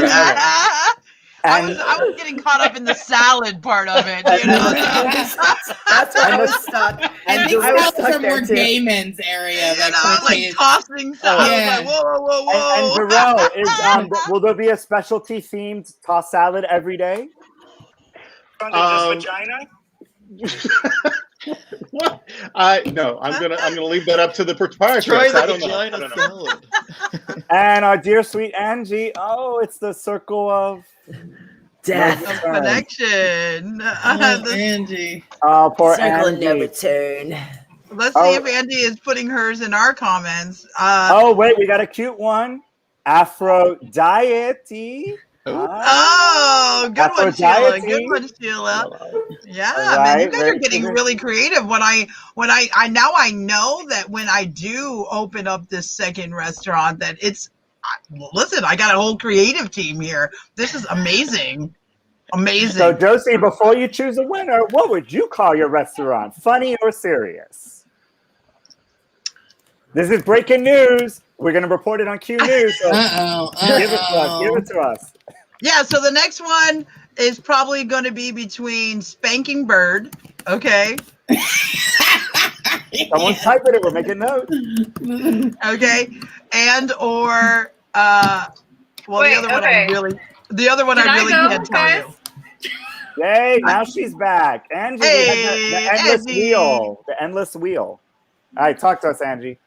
[SPEAKER 1] Okay.
[SPEAKER 2] I was getting caught up in the salad part of it, you know.
[SPEAKER 8] That's where I was stuck.
[SPEAKER 7] I think
[SPEAKER 8] I was
[SPEAKER 7] that was
[SPEAKER 8] stuck
[SPEAKER 7] from
[SPEAKER 8] there
[SPEAKER 7] more
[SPEAKER 8] too.
[SPEAKER 7] gay men's area.
[SPEAKER 2] You know, like tossing salad.
[SPEAKER 7] Yeah.
[SPEAKER 2] Like, whoa.
[SPEAKER 1] And Darrell, will there be a specialty themed tossed salad every day?
[SPEAKER 3] Vagina? What? No, I'm gonna leave that up to the proprietor.
[SPEAKER 4] Try the
[SPEAKER 3] I don't know.
[SPEAKER 4] vagina salad.
[SPEAKER 1] And our dear sweet Angie. Oh, it's the circle of
[SPEAKER 8] Death.
[SPEAKER 2] of connection.
[SPEAKER 7] Oh, Angie.
[SPEAKER 1] Oh, poor
[SPEAKER 8] Circle and no
[SPEAKER 1] Angie.
[SPEAKER 8] return.
[SPEAKER 2] Let's see if Andy is putting hers in our comments.
[SPEAKER 1] Oh, wait, we got a cute one. Aphrodisiac.
[SPEAKER 2] Oh, good one, Sheila. Good one, Sheila. Yeah, man, you guys are getting really creative. I know that when I do open up this second restaurant, that it's listen, I got a whole creative team here. This is amazing. Amazing.
[SPEAKER 1] So, Josie, before you choose a winner, what would you call your restaurant? Funny or serious? This is breaking news. We're going to report it on Q News. So give it to us. Give it to us.
[SPEAKER 2] Yeah, so the next one is probably going to be between Spanking Bird, okay?
[SPEAKER 1] Someone's typing it. We're making notes.
[SPEAKER 2] Okay, and or the other one I really can't tell you.
[SPEAKER 1] Yay! Now she's back. Angie, the endless
[SPEAKER 2] Angie.
[SPEAKER 1] wheel. The endless wheel. All right, talk to us, Angie.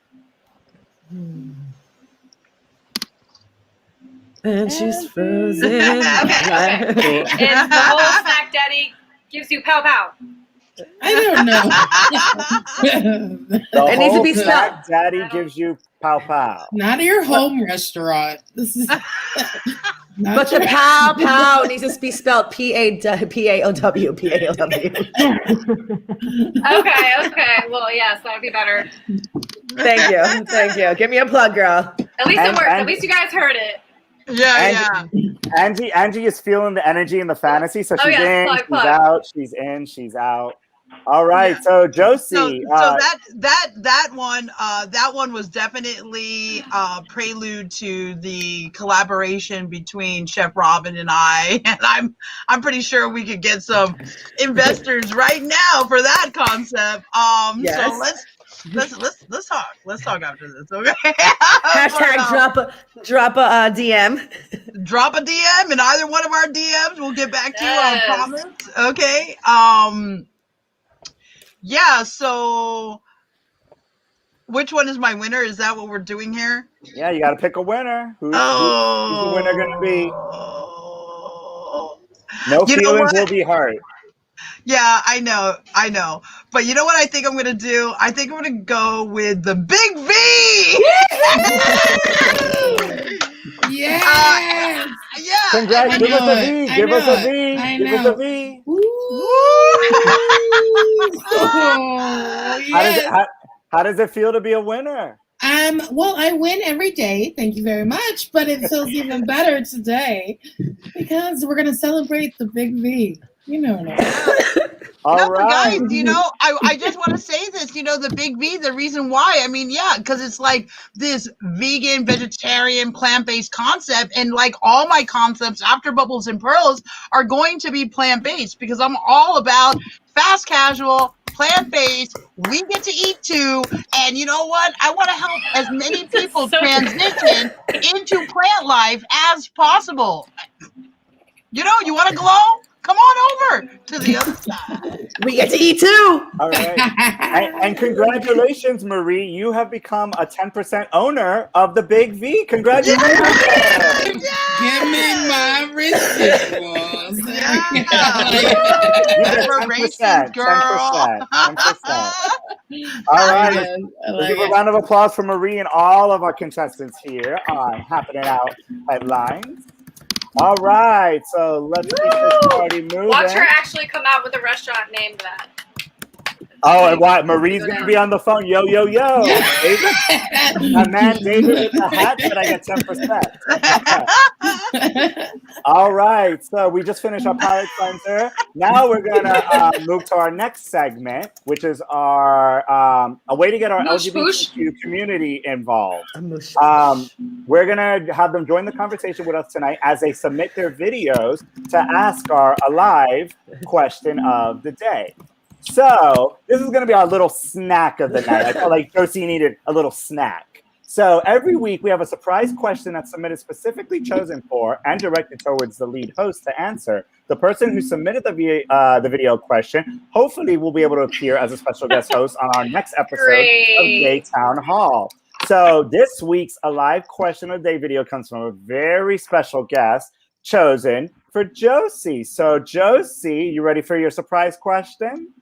[SPEAKER 8] And she's frozen.
[SPEAKER 5] It's the whole snack daddy gives you pow pow.
[SPEAKER 7] I don't know.
[SPEAKER 1] The
[SPEAKER 8] It needs to
[SPEAKER 1] whole
[SPEAKER 8] be
[SPEAKER 1] snack
[SPEAKER 8] spelled.
[SPEAKER 1] Daddy gives you pow pow.
[SPEAKER 7] Not your home restaurant. This is.
[SPEAKER 8] But the pow pow needs to be spelled P-A-O-W.
[SPEAKER 5] Okay. Well, yes, that would be better.
[SPEAKER 8] Thank you. Give me a plug, girl.
[SPEAKER 5] At least it worked. At least you guys heard it.
[SPEAKER 2] Yeah.
[SPEAKER 1] Angie is feeling the energy and the fantasy, so she's in,
[SPEAKER 5] plug,
[SPEAKER 1] she's
[SPEAKER 5] plug.
[SPEAKER 1] out, she's in, she's out. All right, so Josie.
[SPEAKER 2] So that one was definitely prelude to the collaboration between Chef Robin and I, and I'm pretty sure we could get some investors right now for that concept.
[SPEAKER 8] Yes.
[SPEAKER 2] So let's talk. Let's talk after this, okay?
[SPEAKER 8] Hashtag drop a DM.
[SPEAKER 2] Drop a DM in either one of our DMs. We'll get back to you on comments. Okay. Yeah, so which one is my winner? Is that what we're doing here?
[SPEAKER 1] Yeah, you got to pick a winner. Who's the winner going to be? No feelings will be hurt.
[SPEAKER 2] Yeah, I know. But you know what I think I'm going to do? I think I'm going to go with the Big V!
[SPEAKER 7] Yes!
[SPEAKER 2] Yeah.
[SPEAKER 1] Congrats. Give us a V. Give us a V. Give us a V.
[SPEAKER 7] Oh, yes.
[SPEAKER 1] How does it feel to be a winner?
[SPEAKER 7] Well, I win every day. Thank you very much. But it feels even better today because we're going to celebrate the Big V. You know that.
[SPEAKER 1] All right.
[SPEAKER 2] Guys, I just want to say this, the Big V, the reason why, because it's like this vegan, vegetarian, plant-based concept, and like all my concepts after Bubbles and Pearls are going to be plant-based because I'm all about fast casual, plant-based, we get to eat too, and you know what? I want to help as many people transition into plant life as possible. You want to glow? Come on over to the other side.
[SPEAKER 8] We get to eat too.
[SPEAKER 1] All right. And congratulations, Marie. You have become a 10% owner of the Big V. Congratulations.
[SPEAKER 7] Give me my residuals.
[SPEAKER 1] Yeah. 10%, girl. 10%. All right. Let's give a round of applause for Marie and all of our contestants here on Happening Out Headlines. All right, so let's keep this party moving.
[SPEAKER 5] Watch her actually come out with a restaurant named that.
[SPEAKER 1] Oh, and what? Marie's going to be on the phone. Yo. David? My man David with the hat said I get 10%. All right, so we just finished our palate cleanser. Now we're going to move to our next segment, which is our a way to get our LGBTQ community involved. We're going to have them join the conversation with us tonight as they submit their videos to ask our live question of the day. So this is going to be our little snack of the night. I felt like Josie needed a little snack. So every week we have a surprise question that's submitted specifically chosen for and directed towards the lead host to answer. The person who submitted the video question hopefully will be able to appear as a special guest host on our next episode of Gay Town Hall. So this week's A Live Question of the Day video comes from a very special guest, chosen for Josie. So, Josie, you ready for your surprise question?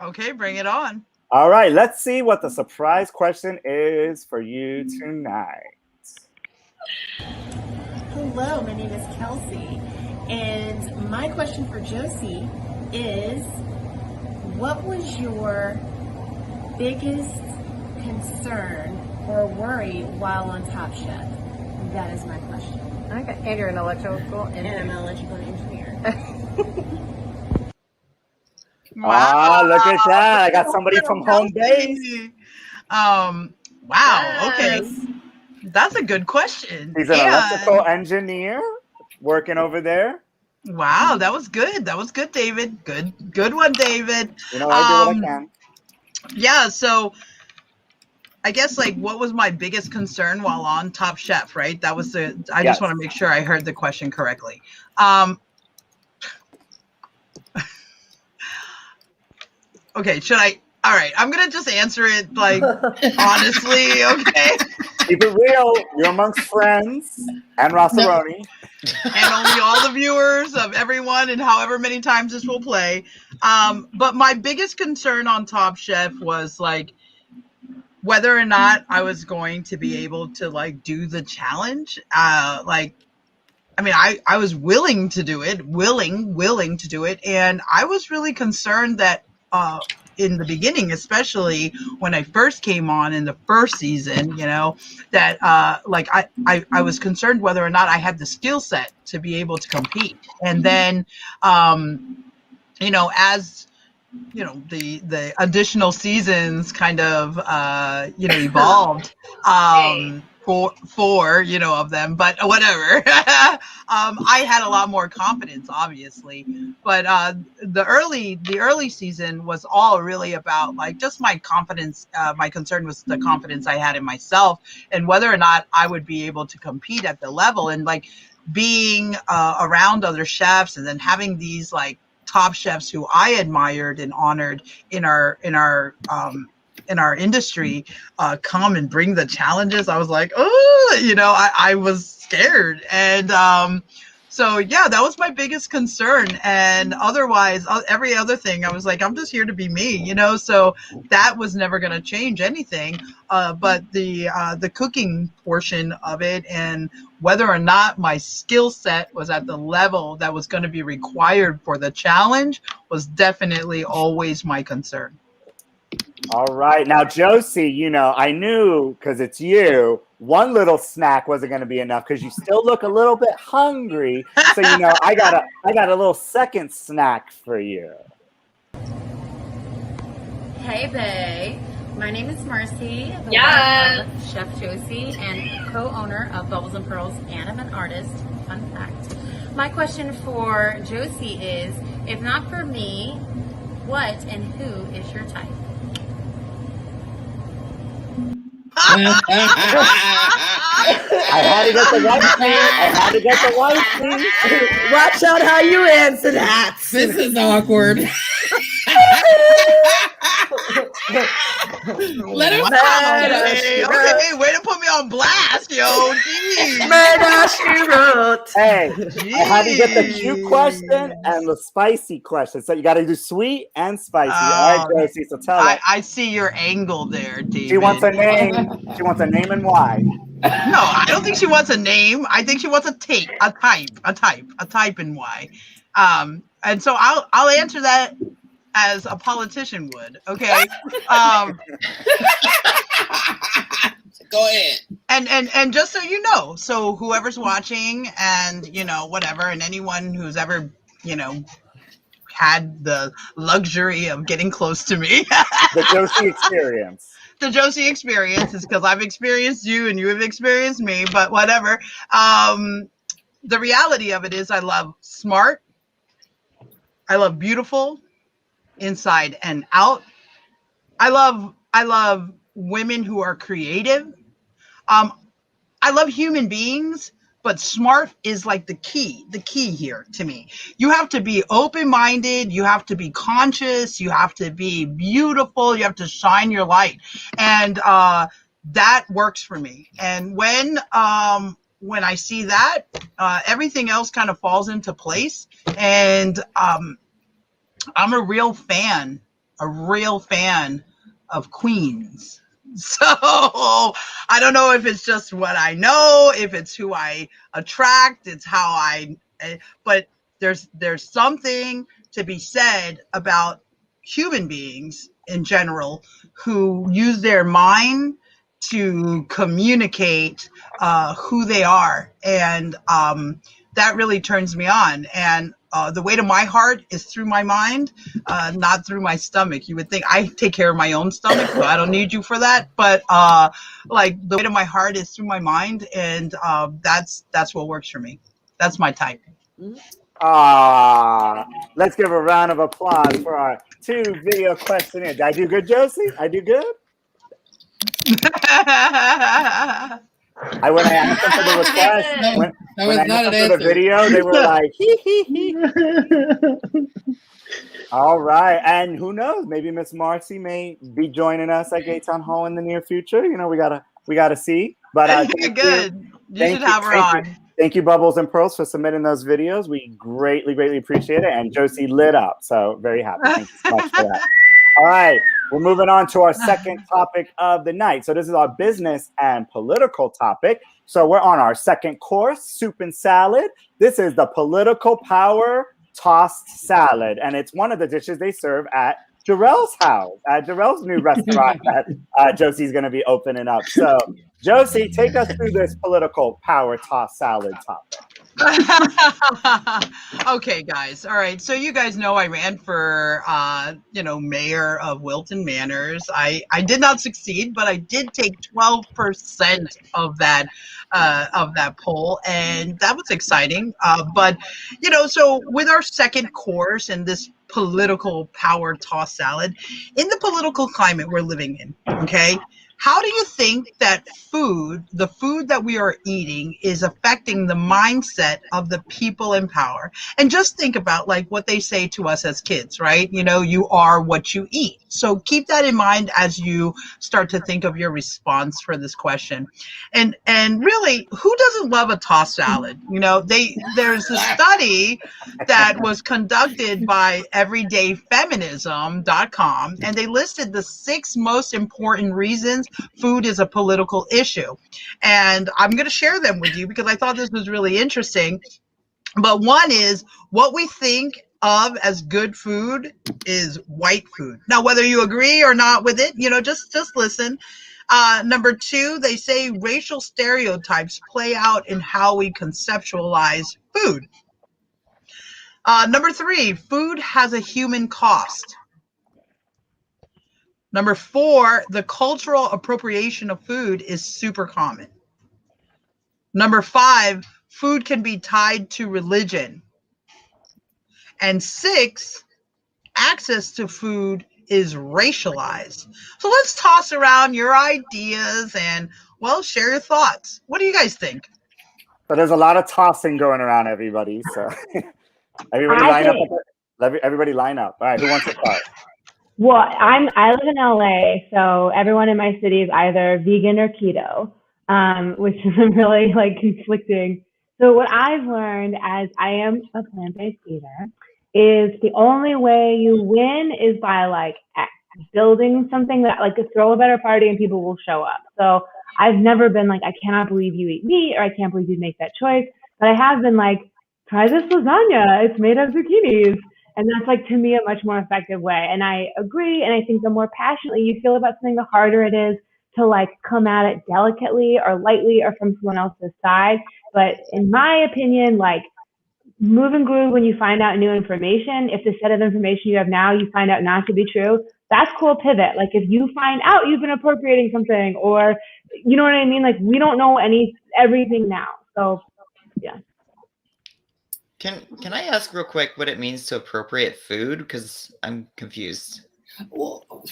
[SPEAKER 2] Okay, bring it on.
[SPEAKER 1] All right, let's see what the surprise question is for you tonight.
[SPEAKER 11] Hello, my name is Kelsey, and my question for Josie is, what was your biggest concern or worry while on Top Chef? That is my question.
[SPEAKER 12] Okay, and you're an electrical engineer.
[SPEAKER 11] And I'm an electrical engineer.
[SPEAKER 1] Wow, look at that. I got somebody from home base.
[SPEAKER 2] Wow, okay. That's a good question.
[SPEAKER 1] He's an electrical engineer working over there.
[SPEAKER 2] Wow, that was good. That was good, David. Good one, David.
[SPEAKER 1] You know, I do what I can.
[SPEAKER 2] Yeah, so I guess like what was my biggest concern while on Top Chef, right? That was I just want to make sure I heard the question correctly. Okay, all right, I'm gonna just answer it like honestly, okay?
[SPEAKER 1] Keep it real. You're amongst friends and Rossaroni.
[SPEAKER 2] And only all the viewers of everyone and however many times this will play. But my biggest concern on Top Chef was like whether or not I was going to be able to like do the challenge. I mean, I was willing to do it, willing to do it. And I was really concerned that in the beginning, especially when I first came on in the first season, you know, that like I was concerned whether or not I had the skill set to be able to compete. And then, you know, as you know, the additional seasons kind of you know, evolved. Four, you know, of them, but whatever. I had a lot more confidence, obviously, but the early season was all really about like just my confidence. My concern was the confidence I had in myself and whether or not I would be able to compete at the level, and like being around other chefs and then having these like top chefs who I admired and honored in our industry come and bring the challenges. I was like, oh, you know, I was scared. And so, yeah, that was my biggest concern. And otherwise, every other thing, I was like, I'm just here to be me, you know, so that was never going to change anything. But the cooking portion of it and whether or not my skill set was at the level that was going to be required for the challenge was definitely always my concern.
[SPEAKER 1] All right. Now, Josie, you know, I knew because it's you, one little snack wasn't going to be enough because you still look a little bit hungry. So, you know, I got a little second snack for you.
[SPEAKER 13] Hey, bae. My name is Mercy, the
[SPEAKER 5] Yes.
[SPEAKER 13] wife of Chef Josie and co-owner of Bubbles and Pearls, and I'm an artist. Fun fact. My question for Josie is, if not for me, what and who is your type?
[SPEAKER 1] I had to get the white thing.
[SPEAKER 8] Watch out how you answer that.
[SPEAKER 9] This is awkward. Let him
[SPEAKER 2] Okay, way to put me on blast, yo. Jeez.
[SPEAKER 1] Hey, I had to get the cute question and the spicy question. So you got to do sweet and spicy. All right, Josie, so tell her.
[SPEAKER 2] I see your angle there, David.
[SPEAKER 1] She wants a name. She wants a name and why.
[SPEAKER 2] No, I don't think she wants a name. I think she wants a type and why. And so I'll answer that as a politician would. Okay.
[SPEAKER 9] Go ahead.
[SPEAKER 2] And just so you know, so whoever's watching and, you know, whatever, and anyone who's ever, you know, had the luxury of getting close to me.
[SPEAKER 1] The Josie experience.
[SPEAKER 2] The Josie experience is because I've experienced you and you have experienced me, but whatever. The reality of it is I love smart. I love beautiful inside and out. I love women who are creative. I love human beings, but smart is like the key here to me. You have to be open-minded. You have to be conscious. You have to be beautiful. You have to shine your light. And that works for me. And when when I see that, everything else kind of falls into place. And I'm a real fan of queens. So I don't know if it's just what I know, if it's who I attract, it's how but there's something to be said about human beings in general who use their mind to communicate who they are. And that really turns me on. And the way to my heart is through my mind, not through my stomach. You would think I take care of my own stomach, so I don't need you for that. But like the way to my heart is through my mind, and that's what works for me. That's my type.
[SPEAKER 1] Let's give a round of applause for our 2 video questionnaires. Did I do good, Josie? I do good? When I asked them for the request, when I asked them for the video, they were like, hee hee hee. All right, and who knows? Maybe Miss Marcy may be joining us at Gay Town Hall in the near future. You know, we gotta see. But
[SPEAKER 2] good. You should have her on.
[SPEAKER 1] Thank you, Bubbles and Pearls, for submitting those videos. We greatly, greatly appreciate it. And Josie lit up, so very happy. Thank you so much for that. All right, we're moving on to our second topic of the night. So this is our business and political topic. So we're on our second course, soup and salad. This is the political power tossed salad, and it's one of the dishes they serve at Jarrell's house, at Jarrell's new restaurant that Josie's going to be opening up. So, Josie, take us through this political power toss salad topic.
[SPEAKER 2] Okay, guys. All right. So you guys know I ran for, mayor of Wilton Manors. I did not succeed, but I did take 12% of that poll, and that was exciting. But so with our second course and this political power toss salad, in the political climate we're living in, okay, how do you think that the food that we are eating, is affecting the mindset of the people in power? And just think about like what they say to us as kids, right? You are what you eat. So keep that in mind as you start to think of your response for this question. And really, who doesn't love a tossed salad? There's a study that was conducted by everydayfeminism.com, and they listed the 6 most important reasons food is a political issue. And I'm going to share them with you because I thought this was really interesting. But one is, what we think of as good food is white food. Now, whether you agree or not with it, just listen. Number 2, they say racial stereotypes play out in how we conceptualize food. Number 3, food has a human cost. Number 4, the cultural appropriation of food is super common. Number 5, food can be tied to religion. And 6, access to food is racialized. So let's toss around your ideas and, share your thoughts. What do you guys think?
[SPEAKER 1] So there's a lot of tossing going around, everybody. So everybody line up. All right, who wants to start?
[SPEAKER 10] Well, I live in LA, so everyone in my city is either vegan or keto, which is really conflicting. So what I've learned, as I am a plant-based eater, is the only way you win is by building something that throw a better party and people will show up. So I've never been I cannot believe you eat meat, or I can't believe you make that choice. But I have been try this lasagna. It's made of zucchinis. And that's to me a much more effective way. And I agree. And I think the more passionately you feel about something, the harder it is to come at it delicately or lightly or from someone else's side. But in my opinion, move and groove when you find out new information. If the set of information you have now, you find out not to be true, that's cool. Pivot. If you find out you've been appropriating something, or you know what I mean? We don't know everything now. So yeah.
[SPEAKER 4] Can I ask real quick what it means to appropriate food? Because I'm confused.
[SPEAKER 9] Well,
[SPEAKER 1] all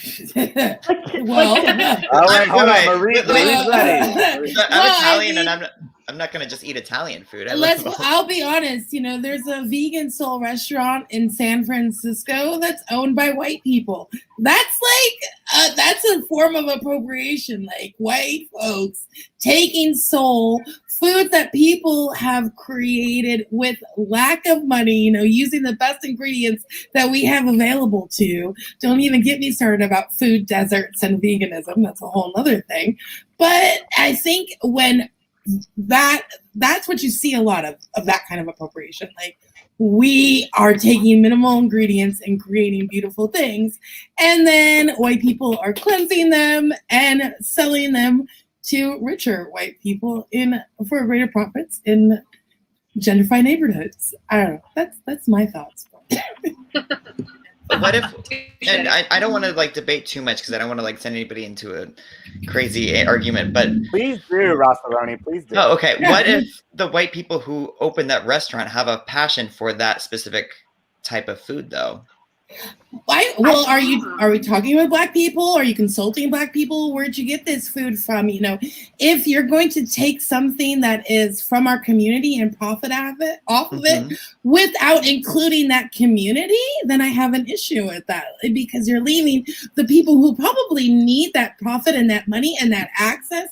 [SPEAKER 1] right, hold on. Marie's ready.
[SPEAKER 4] I'm Italian, and I'm I'm not gonna just eat Italian food.
[SPEAKER 7] I'll be honest, you know, there's a vegan soul restaurant in San Francisco that's owned by white people. That's like, that's a form of appropriation, like white folks taking soul food that people have created with lack of money, you know, using the best ingredients that we have available to. Don't even get me started about food deserts and veganism. That's a whole other thing. But I think when that's what you see a lot of that kind of appropriation. Like, we are taking minimal ingredients and creating beautiful things, and then white people are cleansing them and selling them to richer white people for greater profits in gentrified neighborhoods. I don't know. That's my thoughts.
[SPEAKER 4] But what if, and I don't want to like debate too much because I don't want to like send anybody into a crazy argument, but
[SPEAKER 1] please do, Rossaroni, please do.
[SPEAKER 4] Oh, okay. What if the white people who open that restaurant have a passion for that specific type of food though?
[SPEAKER 7] Well, are we talking with black people? Are you consulting black people? Where'd you get this food from? You know, if you're going to take something that is from our community and profit off of it without including that community, then I have an issue with that, because you're leaving the people who probably need that profit and that money and that access.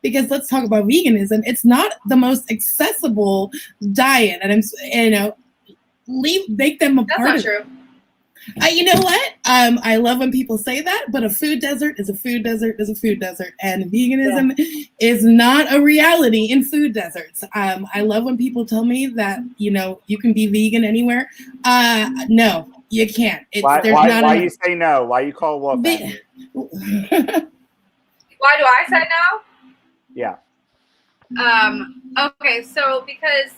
[SPEAKER 7] Because let's talk about veganism. It's not the most accessible diet, and make them a part of it.
[SPEAKER 5] That's not true.
[SPEAKER 7] You know what? I love when people say that, but a food desert is a food desert is a food desert, and veganism is not a reality in food deserts. I love when people tell me that, you know, you can be vegan anywhere. No, you can't.
[SPEAKER 1] Why you say no? Why you call wolf?
[SPEAKER 5] Why do I say no?
[SPEAKER 1] Yeah.
[SPEAKER 5] Okay, so because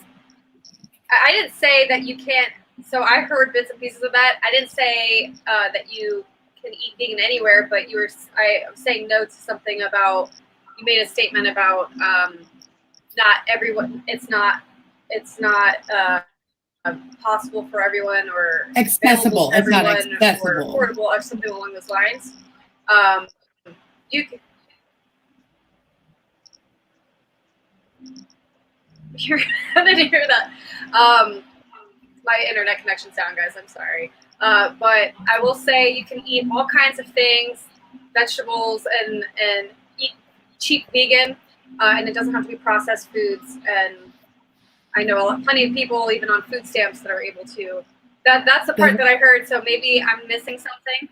[SPEAKER 5] I didn't say that you can't. So I heard bits and pieces of that. I didn't say that you can eat vegan anywhere, but I was saying no to something about, you made a statement about not everyone. It's not possible for everyone or
[SPEAKER 7] accessible. It's not accessible
[SPEAKER 5] or affordable or something along those lines. You can. I didn't hear that. My internet connection sound, guys. I'm sorry. But I will say you can eat all kinds of things, vegetables, and eat cheap vegan, and it doesn't have to be processed foods. And I know plenty of people, even on food stamps, that are able to. That's the part that I heard. So maybe I'm missing something.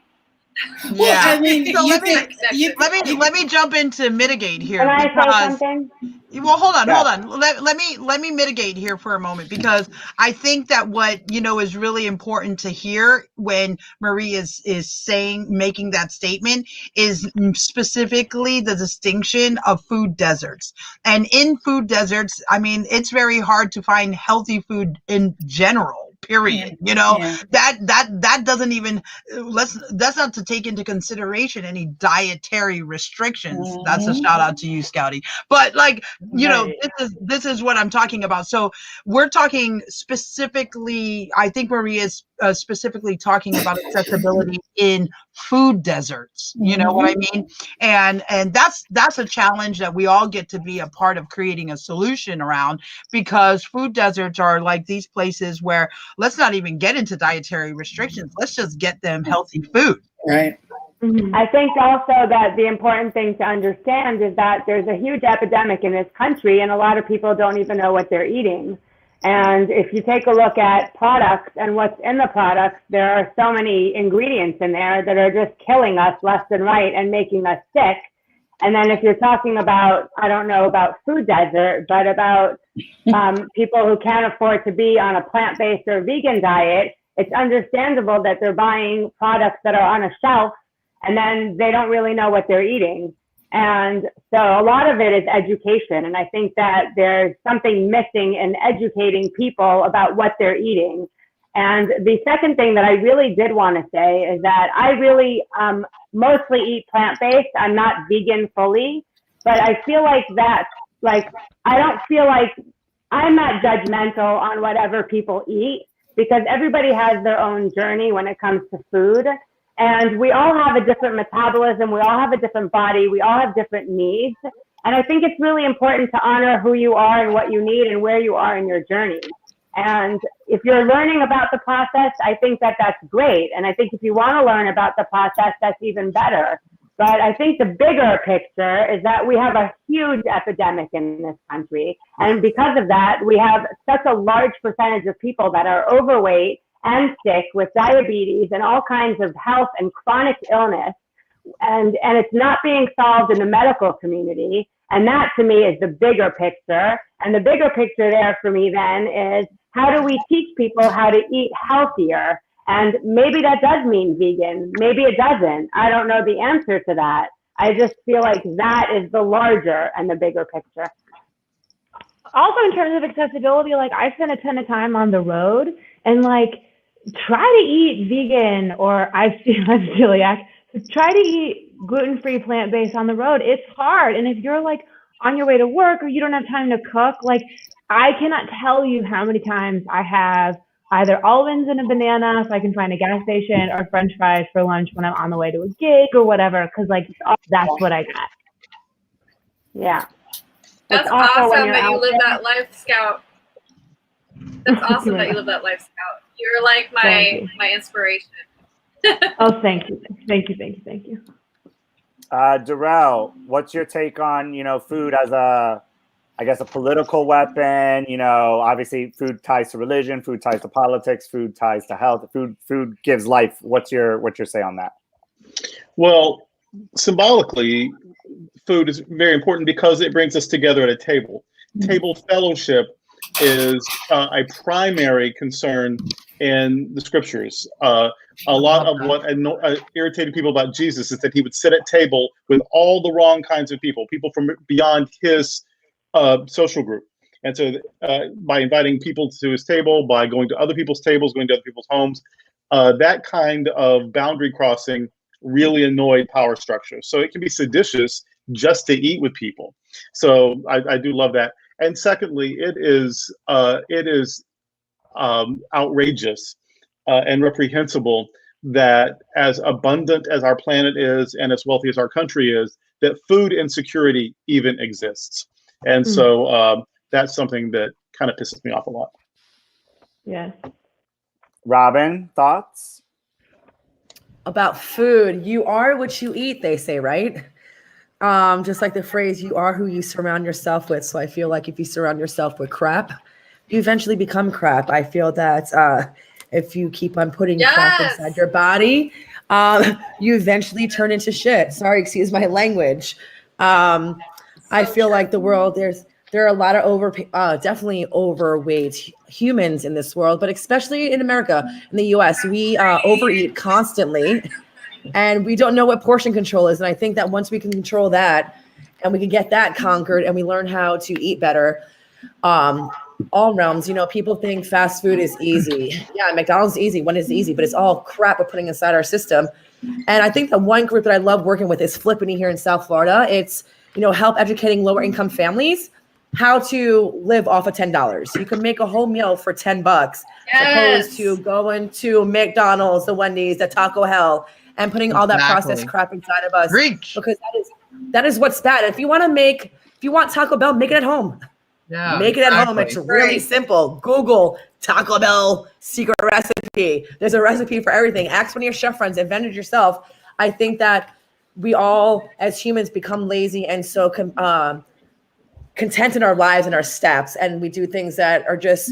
[SPEAKER 2] Yeah.
[SPEAKER 7] I mean,
[SPEAKER 2] so let me jump in to mitigate here.
[SPEAKER 6] Can I say something?
[SPEAKER 2] Well, hold on. Let me mitigate here for a moment, because I think that what is really important to hear when Marie is making that statement is specifically the distinction of food deserts. And in food deserts, I mean, it's very hard to find healthy food in general. Period. That doesn't even that's not to take into consideration any dietary restrictions. That's a shout out to you, Scouty. But this is what I'm talking about. So we're talking specifically, I think Marie is specifically talking about accessibility in food deserts. You know what I mean? And that's a challenge that we all get to be a part of creating a solution around, because food deserts are like these places where let's not even get into dietary restrictions. Let's just get them healthy food.
[SPEAKER 7] Right.
[SPEAKER 6] I think also that the important thing to understand is that there's a huge epidemic in this country, and a lot of people don't even know what they're eating. And if you take a look at products and what's in the products, there are so many ingredients in there that are just killing us left and right and making us sick. And then if you're talking about, I don't know about food desert, but about people who can't afford to be on a plant-based or vegan diet, it's understandable that they're buying products that are on a shelf and then they don't really know what they're eating. And so a lot of it is education. And I think that there's something missing in educating people about what they're eating. And the second thing that I really did want to say is that I really mostly eat plant-based. I'm not vegan fully, but I feel like that's like, I don't feel like I'm not judgmental on whatever people eat, because everybody has their own journey when it comes to food. And we all have a different metabolism. We all have a different body. We all have different needs. And I think it's really important to honor who you are and what you need and where you are in your journey. And if you're learning about the process, I think that that's great. And I think if you want to learn about the process, that's even better. But I think the bigger picture is that we have a huge epidemic in this country. And because of that, we have such a large percentage of people that are overweight and sick with diabetes and all kinds of health and chronic illness. And it's not being solved in the medical community. And that to me is the bigger picture. And the bigger picture there for me then is, how do we teach people how to eat healthier? And maybe that does mean vegan. Maybe it doesn't. I don't know the answer to that. I just feel like that is the larger and the bigger picture.
[SPEAKER 10] Also, in terms of accessibility, like I spend a ton of time on the road, and like try to eat vegan, or I'm celiac. Try to eat gluten-free, plant-based on the road. It's hard. And if you're like on your way to work or you don't have time to cook, like I cannot tell you how many times I have either almonds and a banana if I can find a gas station, or French fries for lunch when I'm on the way to a gig or whatever, because like that's what I got. Yeah.
[SPEAKER 5] That's awesome that you live that life, Scout. That's awesome that you live that life, Scout. You're like my inspiration.
[SPEAKER 10] Oh, thank you. Thank you. Thank you. Thank you.
[SPEAKER 1] Darrell, what's your take on, food as a political weapon? Obviously food ties to religion, food ties to politics, food ties to health, food gives life. What's your say on that?
[SPEAKER 3] Well, symbolically, food is very important because it brings us together at a table. Table fellowship is a primary concern in the scriptures. A lot of what irritated people about Jesus is that he would sit at table with all the wrong kinds of people from beyond his social group. And so by inviting people to his table, by going to other people's tables, going to other people's homes, that kind of boundary crossing really annoyed power structures. So it can be seditious just to eat with people. So I do love that. And secondly, it is outrageous and reprehensible that as abundant as our planet is and as wealthy as our country is, that food insecurity even exists. And so that's something that kind of pisses me off a lot.
[SPEAKER 10] Yeah.
[SPEAKER 1] Robin, thoughts?
[SPEAKER 8] About food, you are what you eat, they say, right? Just like the phrase, you are who you surround yourself with. So I feel like if you surround yourself with crap, you eventually become crap. I feel that if you keep on putting crap inside your body, you eventually turn into shit. Sorry, excuse my language. I feel like the world, there are a lot of definitely overweight humans in this world, but especially in America, in the US, we overeat constantly. And we don't know what portion control is. And I think that once we can control that and we can get that conquered and we learn how to eat better, all realms, people think fast food is easy. Yeah, McDonald's is easy when it's easy, but it's all crap we're putting inside our system. And I think the one group that I love working with is Flippity here in South Florida. It's, help educating lower income families how to live off of $10. You can make a whole meal for $10 opposed to going to McDonald's, the Wendy's, the Taco Hell, and putting all that processed crap inside of us. Because that is what's bad. If you want Taco Bell, make it at home.
[SPEAKER 2] Yeah,
[SPEAKER 8] make it at home. It's really simple. Google Taco Bell secret recipe. There's a recipe for everything. Ask one of your chef friends, invent it yourself. I think that we all as humans become lazy and so content in our lives and our steps. And we do things that are just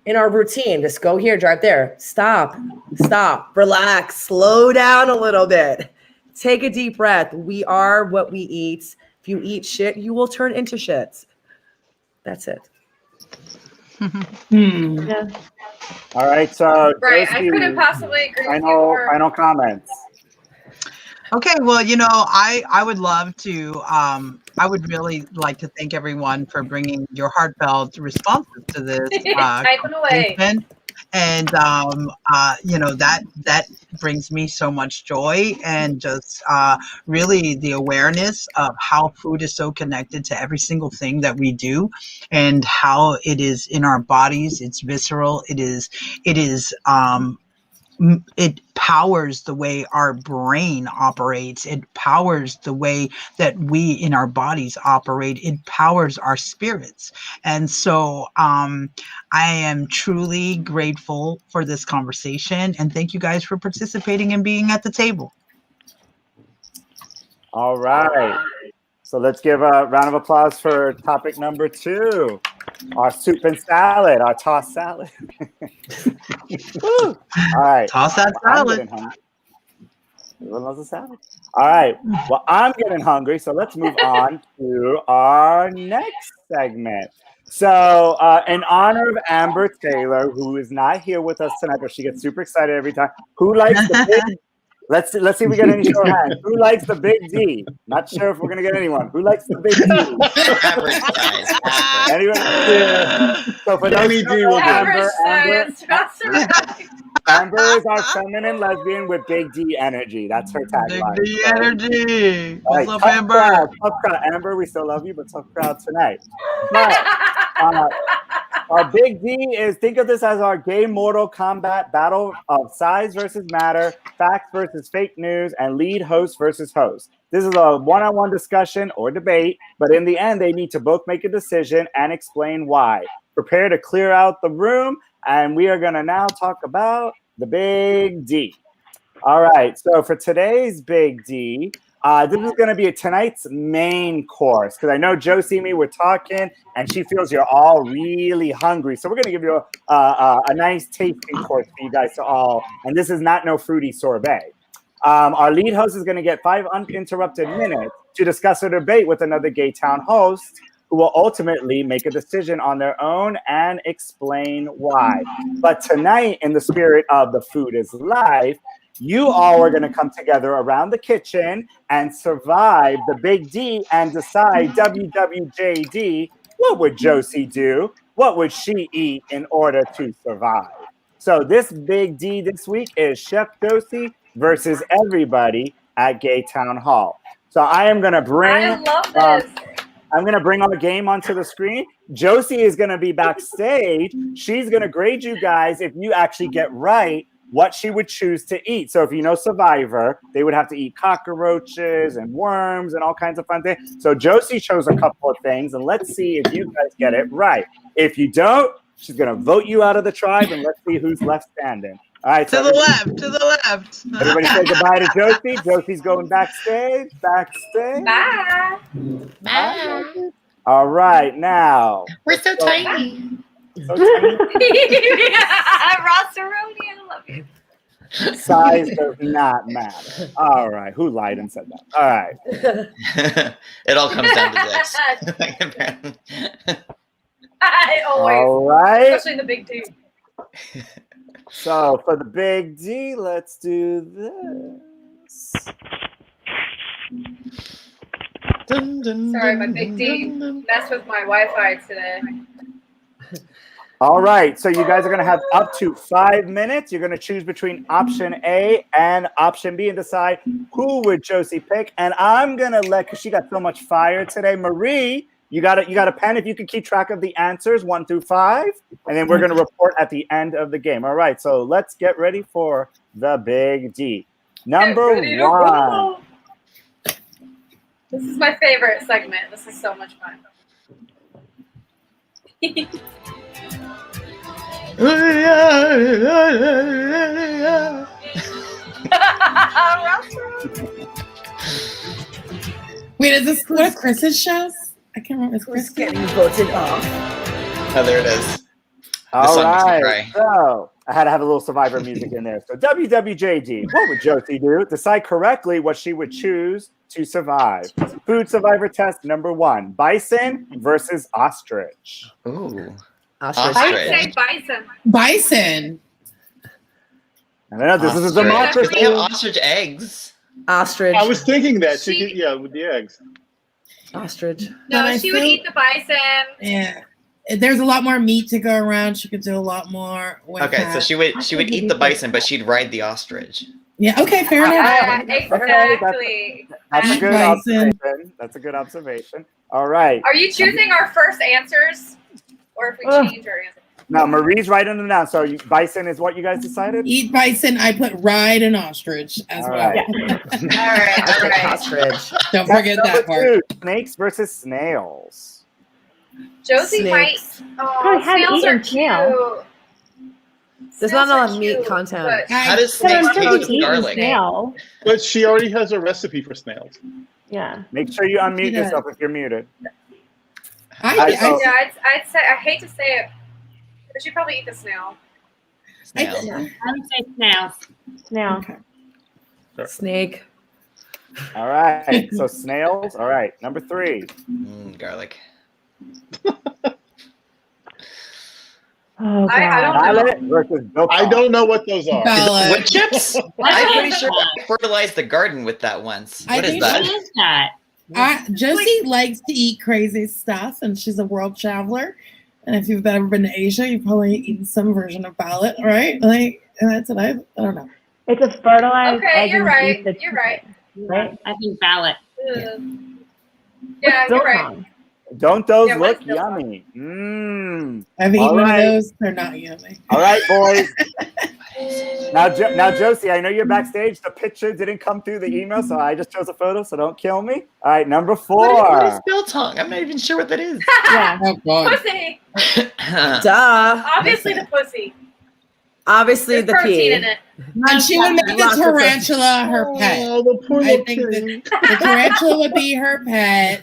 [SPEAKER 8] in our routine. Just go here, drive there. Stop, relax, slow down a little bit. Take a deep breath. We are what we eat. If you eat shit, you will turn into shit. That's it.
[SPEAKER 10] Yeah.
[SPEAKER 1] All right. So
[SPEAKER 5] right.
[SPEAKER 1] Josie,
[SPEAKER 5] I couldn't possibly agree with you
[SPEAKER 1] more. Final comments.
[SPEAKER 2] Okay, well, I would love to, I would really like to thank everyone for bringing your heartfelt responses to this
[SPEAKER 5] typing away.
[SPEAKER 2] And, that brings me so much joy, and just really the awareness of how food is so connected to every single thing that we do, and how it is in our bodies. It's visceral. It is it powers the way our brain operates. It powers the way that we in our bodies operate. It powers our spirits. And so I am truly grateful for this conversation. And thank you guys for participating and being at the table.
[SPEAKER 1] All right. So let's give a round of applause for topic number 2. Our soup and salad, our tossed salad. All right.
[SPEAKER 2] Toss that salad.
[SPEAKER 1] Everyone loves a salad. All right. Well, I'm getting hungry, so let's move on to our next segment. So, in honor of Amber Taylor, who is not here with us tonight, but she gets super excited every time. Who likes the big? Let's see if we get any show of hands. Who likes the big D? Not sure if we're gonna get anyone. Who likes the big D?
[SPEAKER 4] Average size. Average.
[SPEAKER 1] Anyone? Yeah. So for those
[SPEAKER 3] Any D will do.
[SPEAKER 1] Amber is our feminine lesbian with big D energy. That's her tagline.
[SPEAKER 2] Big D energy.
[SPEAKER 1] All right,
[SPEAKER 2] What's up,
[SPEAKER 1] tough
[SPEAKER 2] Amber?
[SPEAKER 1] crowd, tough crowd. Amber, we still love you, but tough crowd tonight. But, our big D is, think of this as our gay Mortal Kombat battle of size versus matter, facts versus fake news, and lead host versus host. This is a one-on-one discussion or debate, but in the end, they need to both make a decision and explain why. Prepare to clear out the room, and we are going to now talk about the big D. All right, so for today's big D, this is going to be tonight's main course, because I know Josie and me were talking, and she feels you're all really hungry. So we're going to give you a nice tasting course for you guys to all, and this is not no fruity sorbet. Our lead host is going to get 5 uninterrupted minutes to discuss a debate with another Gay Town host, who will ultimately make a decision on their own and explain why. But tonight, in the spirit of the food is life, you all are going to come together around the kitchen and survive the big D and decide, WWJD, what would Josie do? What would she eat in order to survive? So this big D this week is Chef Josie versus everybody at Gay Town Hall. So I am going to bring...
[SPEAKER 5] I love this.
[SPEAKER 1] I'm going to bring our game onto the screen. Josie is going to be backstage. She's going to grade you guys if you actually get right what she would choose to eat. So if you know Survivor, they would have to eat cockroaches and worms and all kinds of fun things. So Josie chose a couple of things, and let's see if you guys get it right. If you don't, she's going to vote you out of the tribe, and let's see who's left standing. All right.
[SPEAKER 2] To the left.
[SPEAKER 1] Everybody say goodbye to Josie. Josie's going backstage.
[SPEAKER 5] Bye.
[SPEAKER 13] Bye.
[SPEAKER 1] All right, now.
[SPEAKER 13] We're so tiny.
[SPEAKER 1] So tiny.
[SPEAKER 5] Rossaroni, I love you.
[SPEAKER 1] Size does not matter. All right. Who lied and said that? All right.
[SPEAKER 4] It all comes down to dicks.
[SPEAKER 5] I always.
[SPEAKER 1] All right.
[SPEAKER 5] Especially the big D.
[SPEAKER 1] So for the big D, let's do this.
[SPEAKER 5] Sorry, my big D messed with my Wi-Fi today.
[SPEAKER 1] All right, so you guys are going to have up to 5 minutes. You're going to choose between option A and option B and decide who would Josie pick. And I'm going to let, because she got so much fire today, Marie, you got a pen if you can keep track of the answers 1 through 5, and then we're going to report at the end of the game. All right, so let's get ready for the big D. Number 1.
[SPEAKER 5] This is my favorite segment. This is so much fun.
[SPEAKER 7] Wait, is this one of Chris's shows? I can't remember. Is Chris
[SPEAKER 8] getting voted off?
[SPEAKER 4] Oh, there it is.
[SPEAKER 1] All right, so I had to have a little Survivor music in there. So WWJD, what would Josie do? Decide correctly what she would choose to survive. Food Survivor test number 1, bison versus ostrich.
[SPEAKER 4] Ooh.
[SPEAKER 5] I say bison.
[SPEAKER 7] Bison.
[SPEAKER 1] I don't know, this is a
[SPEAKER 4] Ostrich.
[SPEAKER 1] democracy.
[SPEAKER 4] They have ostrich eggs.
[SPEAKER 8] Ostrich.
[SPEAKER 3] I was thinking that. Yeah, with the eggs.
[SPEAKER 8] Ostrich.
[SPEAKER 5] No, she would eat the bison.
[SPEAKER 7] Yeah. There's a lot more meat to go around. She could do a lot more with
[SPEAKER 4] Okay,
[SPEAKER 7] that.
[SPEAKER 4] so she would eat the bison, but she'd ride the ostrich.
[SPEAKER 7] Yeah, okay, fair enough.
[SPEAKER 5] Exactly.
[SPEAKER 1] That's a good observation. That's a good observation. All right.
[SPEAKER 5] Are you choosing our first answers? Or if we change our answers?
[SPEAKER 1] Now, Marie's writing them down. So bison is what you guys decided?
[SPEAKER 7] Eat bison. I put ride an ostrich as
[SPEAKER 1] All
[SPEAKER 7] well.
[SPEAKER 1] right.
[SPEAKER 8] I think ostrich.
[SPEAKER 7] Don't forget
[SPEAKER 1] Number
[SPEAKER 7] that part.
[SPEAKER 1] 2, snakes versus snails.
[SPEAKER 5] Josie might.
[SPEAKER 8] Snakes.
[SPEAKER 5] Oh,
[SPEAKER 10] haven't
[SPEAKER 5] snails are
[SPEAKER 10] eaten snail.
[SPEAKER 5] cute.
[SPEAKER 8] There's not
[SPEAKER 5] Snails are
[SPEAKER 8] enough meat
[SPEAKER 5] cute,
[SPEAKER 8] content.
[SPEAKER 5] but-
[SPEAKER 4] How does
[SPEAKER 10] But I'm
[SPEAKER 4] snakes
[SPEAKER 10] sure
[SPEAKER 4] taste
[SPEAKER 10] you've eaten
[SPEAKER 4] garlic?
[SPEAKER 10] snail.
[SPEAKER 3] But she already has a recipe for snails.
[SPEAKER 10] Yeah.
[SPEAKER 1] Make sure you unmute
[SPEAKER 7] Yeah.
[SPEAKER 1] yourself if you're muted.
[SPEAKER 7] I
[SPEAKER 5] I'd say I hate to say it, but you probably eat the snail.
[SPEAKER 4] Snail.
[SPEAKER 12] I would say snails.
[SPEAKER 10] Snail.
[SPEAKER 8] Snake.
[SPEAKER 1] All right. So snails. All right. Number 3.
[SPEAKER 4] Garlic.
[SPEAKER 10] Oh, God.
[SPEAKER 5] I don't know.
[SPEAKER 1] Violet versus biltong.
[SPEAKER 3] I don't know what those are.
[SPEAKER 7] Bella.
[SPEAKER 4] Wood chips? I'm pretty sure I fertilized the garden with that once.
[SPEAKER 7] I
[SPEAKER 4] What is
[SPEAKER 7] think
[SPEAKER 4] that?
[SPEAKER 12] What is that?
[SPEAKER 7] Josie likes to eat crazy stuff, and she's a world traveler. And if you've ever been to Asia, you've probably eaten some version of ballot, right? Like, and that's what I don't know.
[SPEAKER 10] It's a fertilized
[SPEAKER 5] Okay,
[SPEAKER 10] egg
[SPEAKER 5] you're
[SPEAKER 10] and
[SPEAKER 5] right.
[SPEAKER 10] beef
[SPEAKER 5] You're right.
[SPEAKER 10] right?
[SPEAKER 12] I think ballot.
[SPEAKER 5] Yeah, you're right.
[SPEAKER 10] Biltong.
[SPEAKER 1] Don't those
[SPEAKER 5] Yeah,
[SPEAKER 1] look
[SPEAKER 5] what's biltong?
[SPEAKER 1] yummy? Mmm.
[SPEAKER 7] I've eaten
[SPEAKER 1] All
[SPEAKER 7] one
[SPEAKER 1] right.
[SPEAKER 7] of those. They're not yummy.
[SPEAKER 1] All right, boys. Now, Josie, I know you're backstage. The picture didn't come through the email, so I just chose a photo, so don't kill me. All right, number 4.
[SPEAKER 4] What is biltong? I'm not even sure what that is.
[SPEAKER 10] Yeah.
[SPEAKER 7] Oh, God.
[SPEAKER 5] Pussy.
[SPEAKER 8] Duh.
[SPEAKER 5] Obviously the pussy.
[SPEAKER 8] Obviously
[SPEAKER 5] There's
[SPEAKER 8] the
[SPEAKER 5] protein
[SPEAKER 8] pea.
[SPEAKER 5] in it.
[SPEAKER 7] And she would make the
[SPEAKER 8] Lots of
[SPEAKER 7] tarantula her pet.
[SPEAKER 3] Oh, the poor
[SPEAKER 7] I
[SPEAKER 3] little
[SPEAKER 7] think
[SPEAKER 3] kitty.
[SPEAKER 7] the tarantula would be her pet.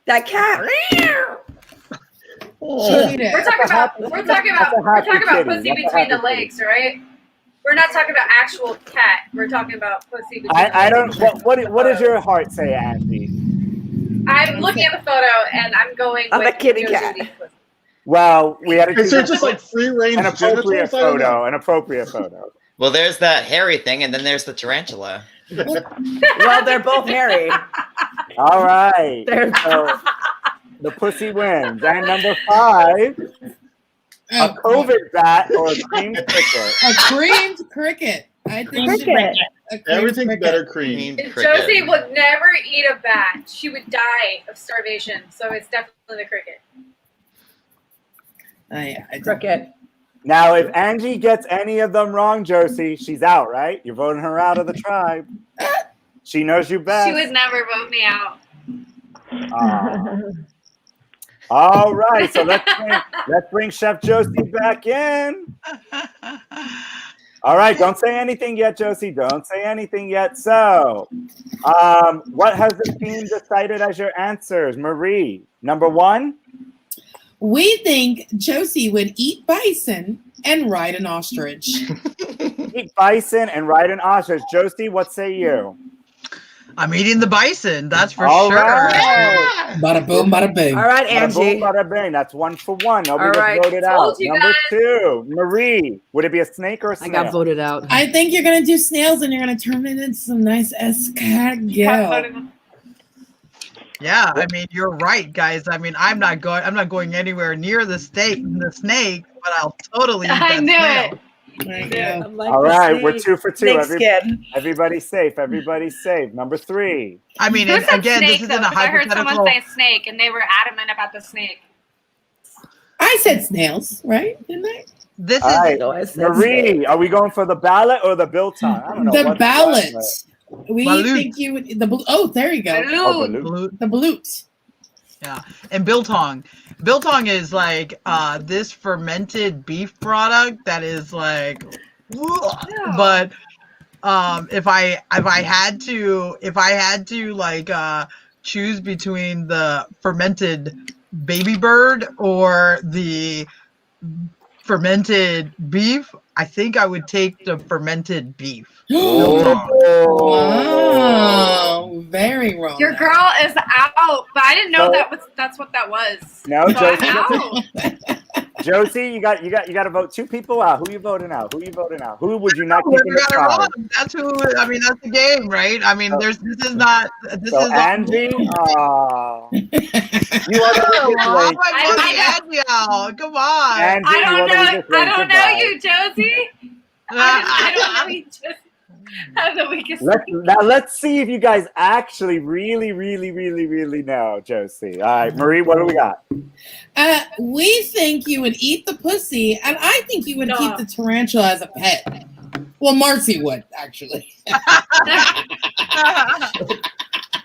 [SPEAKER 8] That cat.
[SPEAKER 7] She'll eat it.
[SPEAKER 5] We're talking about pussy
[SPEAKER 1] That's a
[SPEAKER 5] between the
[SPEAKER 1] happy
[SPEAKER 5] legs, right? We're not talking about actual cat. We're talking about pussy between the
[SPEAKER 1] I
[SPEAKER 5] legs.
[SPEAKER 1] don't. What does your heart say, Andy?
[SPEAKER 5] I'm looking at the photo and I'm going
[SPEAKER 8] I'm
[SPEAKER 5] with
[SPEAKER 8] a kitty
[SPEAKER 5] Josie
[SPEAKER 8] cat.
[SPEAKER 5] being pussy.
[SPEAKER 1] Well, we had to
[SPEAKER 3] Is
[SPEAKER 1] choose
[SPEAKER 3] there just like free range
[SPEAKER 1] an appropriate
[SPEAKER 3] genitals? I don't know.
[SPEAKER 1] photo. An appropriate photo.
[SPEAKER 4] Well, there's that hairy thing, and then there's the tarantula.
[SPEAKER 8] Well, they're both hairy.
[SPEAKER 1] All right.
[SPEAKER 8] They're-
[SPEAKER 1] So the pussy wins. And number 5, a
[SPEAKER 7] Oh,
[SPEAKER 1] COVID bat or a cream cricket.
[SPEAKER 7] a creamed cricket. I think she
[SPEAKER 10] Cricket.
[SPEAKER 7] a creamed
[SPEAKER 3] Everything's
[SPEAKER 7] cricket.
[SPEAKER 3] better cream.
[SPEAKER 5] And Josie would never eat a bat. She would die of starvation. So it's definitely the cricket.
[SPEAKER 7] I don't-
[SPEAKER 8] Cricket.
[SPEAKER 1] Now, if Angie gets any of them wrong, Josie, she's out, right? You're voting her out of the tribe. She knows you best.
[SPEAKER 5] She would never vote me out.
[SPEAKER 1] All right, so let's bring Chef Josie back in. All right, don't say anything yet, Josie. Don't say anything yet. So, what has the team decided as your answers? Marie, number 1.
[SPEAKER 7] We think Josie would eat bison and ride an ostrich.
[SPEAKER 1] Eat bison and ride an ostrich. Josie, what say you?
[SPEAKER 2] I'm eating the bison. That's for
[SPEAKER 1] All
[SPEAKER 2] sure.
[SPEAKER 1] right.
[SPEAKER 7] Bada boom, bada bing.
[SPEAKER 8] All right,
[SPEAKER 1] Bada boom,
[SPEAKER 8] Angie.
[SPEAKER 1] bada bing. That's 1 for 1. Nobody
[SPEAKER 8] All
[SPEAKER 1] was
[SPEAKER 8] right.
[SPEAKER 1] voted
[SPEAKER 5] Told
[SPEAKER 1] out.
[SPEAKER 5] you
[SPEAKER 1] Number
[SPEAKER 5] guys.
[SPEAKER 1] 2, Marie, would it be a snake or a
[SPEAKER 8] I
[SPEAKER 1] snail?
[SPEAKER 8] got voted out.
[SPEAKER 7] I think you're gonna do snails and you're gonna turn it into some nice escargot.
[SPEAKER 2] Yeah, I mean you're right, guys. I mean I'm not going anywhere near the snake, but I'll totally eat
[SPEAKER 5] I
[SPEAKER 2] that
[SPEAKER 5] knew
[SPEAKER 2] snail.
[SPEAKER 5] it.
[SPEAKER 7] Yeah.
[SPEAKER 1] All right, we're 2 for 2.
[SPEAKER 8] Snake skin.
[SPEAKER 1] Everybody's safe. Everybody's safe. Number 3.
[SPEAKER 2] I mean,
[SPEAKER 5] Who
[SPEAKER 2] and
[SPEAKER 5] said
[SPEAKER 2] again,
[SPEAKER 5] snake,
[SPEAKER 2] this is
[SPEAKER 5] though?
[SPEAKER 2] in a
[SPEAKER 5] 'Cause I heard someone
[SPEAKER 2] hypothetical.
[SPEAKER 5] say snake, and they were adamant about the snake.
[SPEAKER 7] I said snails, right? Didn't I?
[SPEAKER 2] This
[SPEAKER 1] All
[SPEAKER 2] is
[SPEAKER 1] right,
[SPEAKER 8] No, I said
[SPEAKER 1] Marie,
[SPEAKER 8] snake.
[SPEAKER 1] are we going for the ballot or the biltong? I don't know.
[SPEAKER 7] The
[SPEAKER 1] what's
[SPEAKER 7] ballot.
[SPEAKER 1] what.
[SPEAKER 7] We
[SPEAKER 2] Balut.
[SPEAKER 7] think you would oh, there you go.
[SPEAKER 1] Oh,
[SPEAKER 5] Balut.
[SPEAKER 1] balut.
[SPEAKER 7] The balut.
[SPEAKER 2] Yeah, and biltong. Biltong is like this fermented beef product that is like,
[SPEAKER 5] Yeah.
[SPEAKER 2] but if I had to like choose between the fermented baby bird or the fermented beef, I think I would take the fermented beef.
[SPEAKER 7] Wow, very wrong.
[SPEAKER 5] Your girl is out, but I didn't know that's what that was.
[SPEAKER 1] No,
[SPEAKER 5] So
[SPEAKER 1] Josie.
[SPEAKER 5] I'm out.
[SPEAKER 1] Josie, you got to vote 2 people out. Who you voting out? Who would you not keep in
[SPEAKER 2] You
[SPEAKER 1] the
[SPEAKER 2] got it
[SPEAKER 1] tribe?
[SPEAKER 2] wrong. That's who. I mean, that's the game, right? I mean, this is not. This
[SPEAKER 1] So
[SPEAKER 2] is not.
[SPEAKER 1] Angie, you are the
[SPEAKER 2] Oh,
[SPEAKER 1] way.
[SPEAKER 2] am I voting Angie out? Come on.
[SPEAKER 1] Angie,
[SPEAKER 5] I don't
[SPEAKER 1] you
[SPEAKER 5] know.
[SPEAKER 1] already just
[SPEAKER 5] I
[SPEAKER 1] raised
[SPEAKER 5] don't
[SPEAKER 1] your
[SPEAKER 5] know
[SPEAKER 1] voice.
[SPEAKER 5] you, Josie. I don't know you, Josie. Have the weakest.
[SPEAKER 1] Let's see if you guys actually really know, Josie. All right, Marie, what do we got?
[SPEAKER 7] We think you would eat the pussy, and I think you would keep the tarantula as a pet. Well, Marcy would, actually.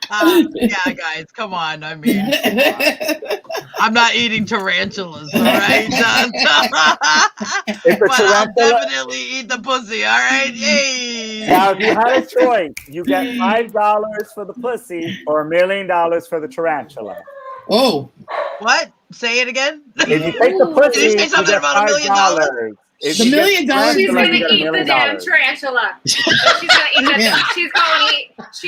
[SPEAKER 2] Yeah, guys, come on. I mean, I'm not eating tarantulas, all right? But I'll definitely eat the pussy, all right? Yay!
[SPEAKER 1] Now, if you had a choice, you get $5 for the pussy or $1 million for the tarantula.
[SPEAKER 7] Oh.
[SPEAKER 2] What? Say it again?
[SPEAKER 1] If you take the pussy,
[SPEAKER 2] did you say something about $1 million?
[SPEAKER 1] If
[SPEAKER 7] the $1 million,
[SPEAKER 5] she's gonna eat the damn tarantula. She's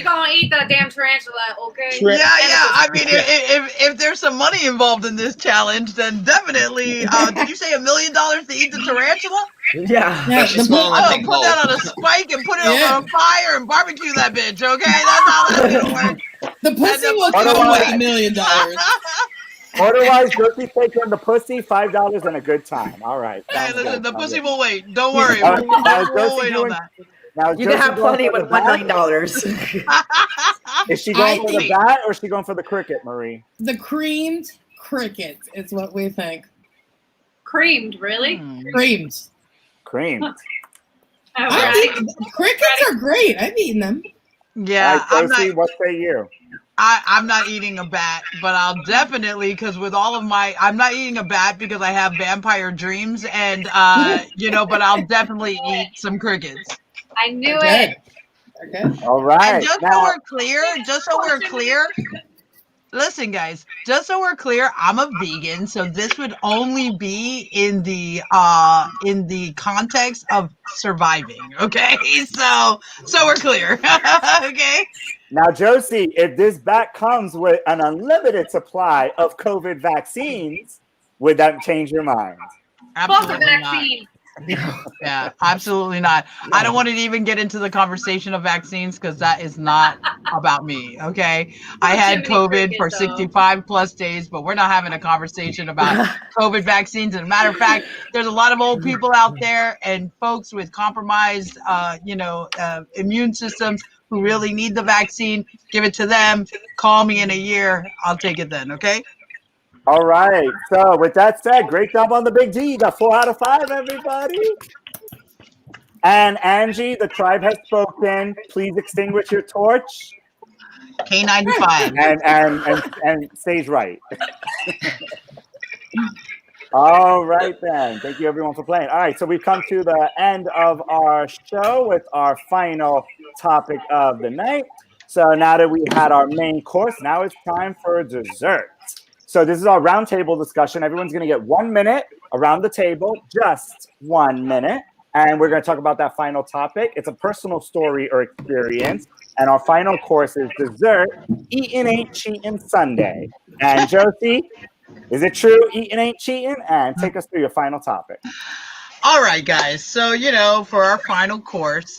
[SPEAKER 5] gonna eat the damn tarantula. Okay.
[SPEAKER 2] Yeah. I mean, if there's some money involved in this challenge, then definitely. Did you say $1 million to eat the tarantula?
[SPEAKER 8] Yeah.
[SPEAKER 2] I'm gonna put that on a spike and put it on a fire and barbecue that bitch. Okay, that's how that's gonna work.
[SPEAKER 7] The pussy will come with $1 million.
[SPEAKER 1] Otherwise, Josie taking the pussy, $5 and a good time. All right.
[SPEAKER 2] Hey, listen, the pussy will wait. Don't worry.
[SPEAKER 1] All right,
[SPEAKER 2] We'll wait on that.
[SPEAKER 1] Now,
[SPEAKER 8] you can have plenty with $1 million.
[SPEAKER 1] Is she going for the bat or is she going for the cricket, Marie?
[SPEAKER 7] The creamed cricket is what we think.
[SPEAKER 5] Creamed, really?
[SPEAKER 7] Creamed. Crickets are great. I've eaten them.
[SPEAKER 2] Yeah,
[SPEAKER 1] Josie, what say you?
[SPEAKER 2] I'm not eating a bat, but I'll definitely, because with all of I'm not eating a bat because I have vampire dreams, and but I'll definitely eat some crickets.
[SPEAKER 5] I knew it.
[SPEAKER 7] Okay.
[SPEAKER 1] All right.
[SPEAKER 2] And just so we're clear, listen, guys, just so we're clear, I'm a vegan, so this would only be in the context of surviving. Okay, so we're clear. Okay.
[SPEAKER 1] Now, Josie, if this bat comes with an unlimited supply of COVID vaccines, would that change your mind?
[SPEAKER 2] Absolutely not. Yeah, absolutely not. I don't want to even get into the conversation of vaccines because that is not about me. Okay, I had COVID for 65 plus days, but we're not having a conversation about COVID vaccines. As a matter of fact, there's a lot of old people out there and folks with compromised, immune systems who really need the vaccine. Give it to them. Call me in a year. I'll take it then. Okay.
[SPEAKER 1] All right. So with that said, great job on the Big D. You got 4 out of 5, everybody. And Angie, the tribe has spoken. Please extinguish your torch.
[SPEAKER 2] K95.
[SPEAKER 1] And stage right. All right then. Thank you everyone for playing. All right, so we've come to the end of our show with our final topic of the night. So now that we had our main course, now it's time for dessert. So this is our roundtable discussion. Everyone's going to get 1 minute around the table, just 1 minute. And we're going to talk about that final topic. It's a personal story or experience. And our final course is dessert, Eatin' Ain't Cheatin' Sundae. And Josie, is it true eating ain't cheating? And take us through your final topic.
[SPEAKER 2] All right, guys. So, for our final course,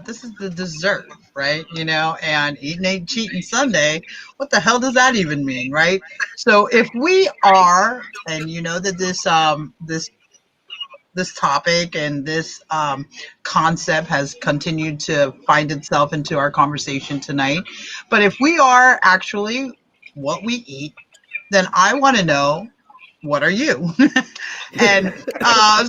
[SPEAKER 2] this is the dessert, right? And eating ain't cheating Sunday. What the hell does that even mean, right? So if we are, and you know that this topic and this concept has continued to find itself into our conversation tonight. But if we are actually what we eat, then I want to know, what are you? And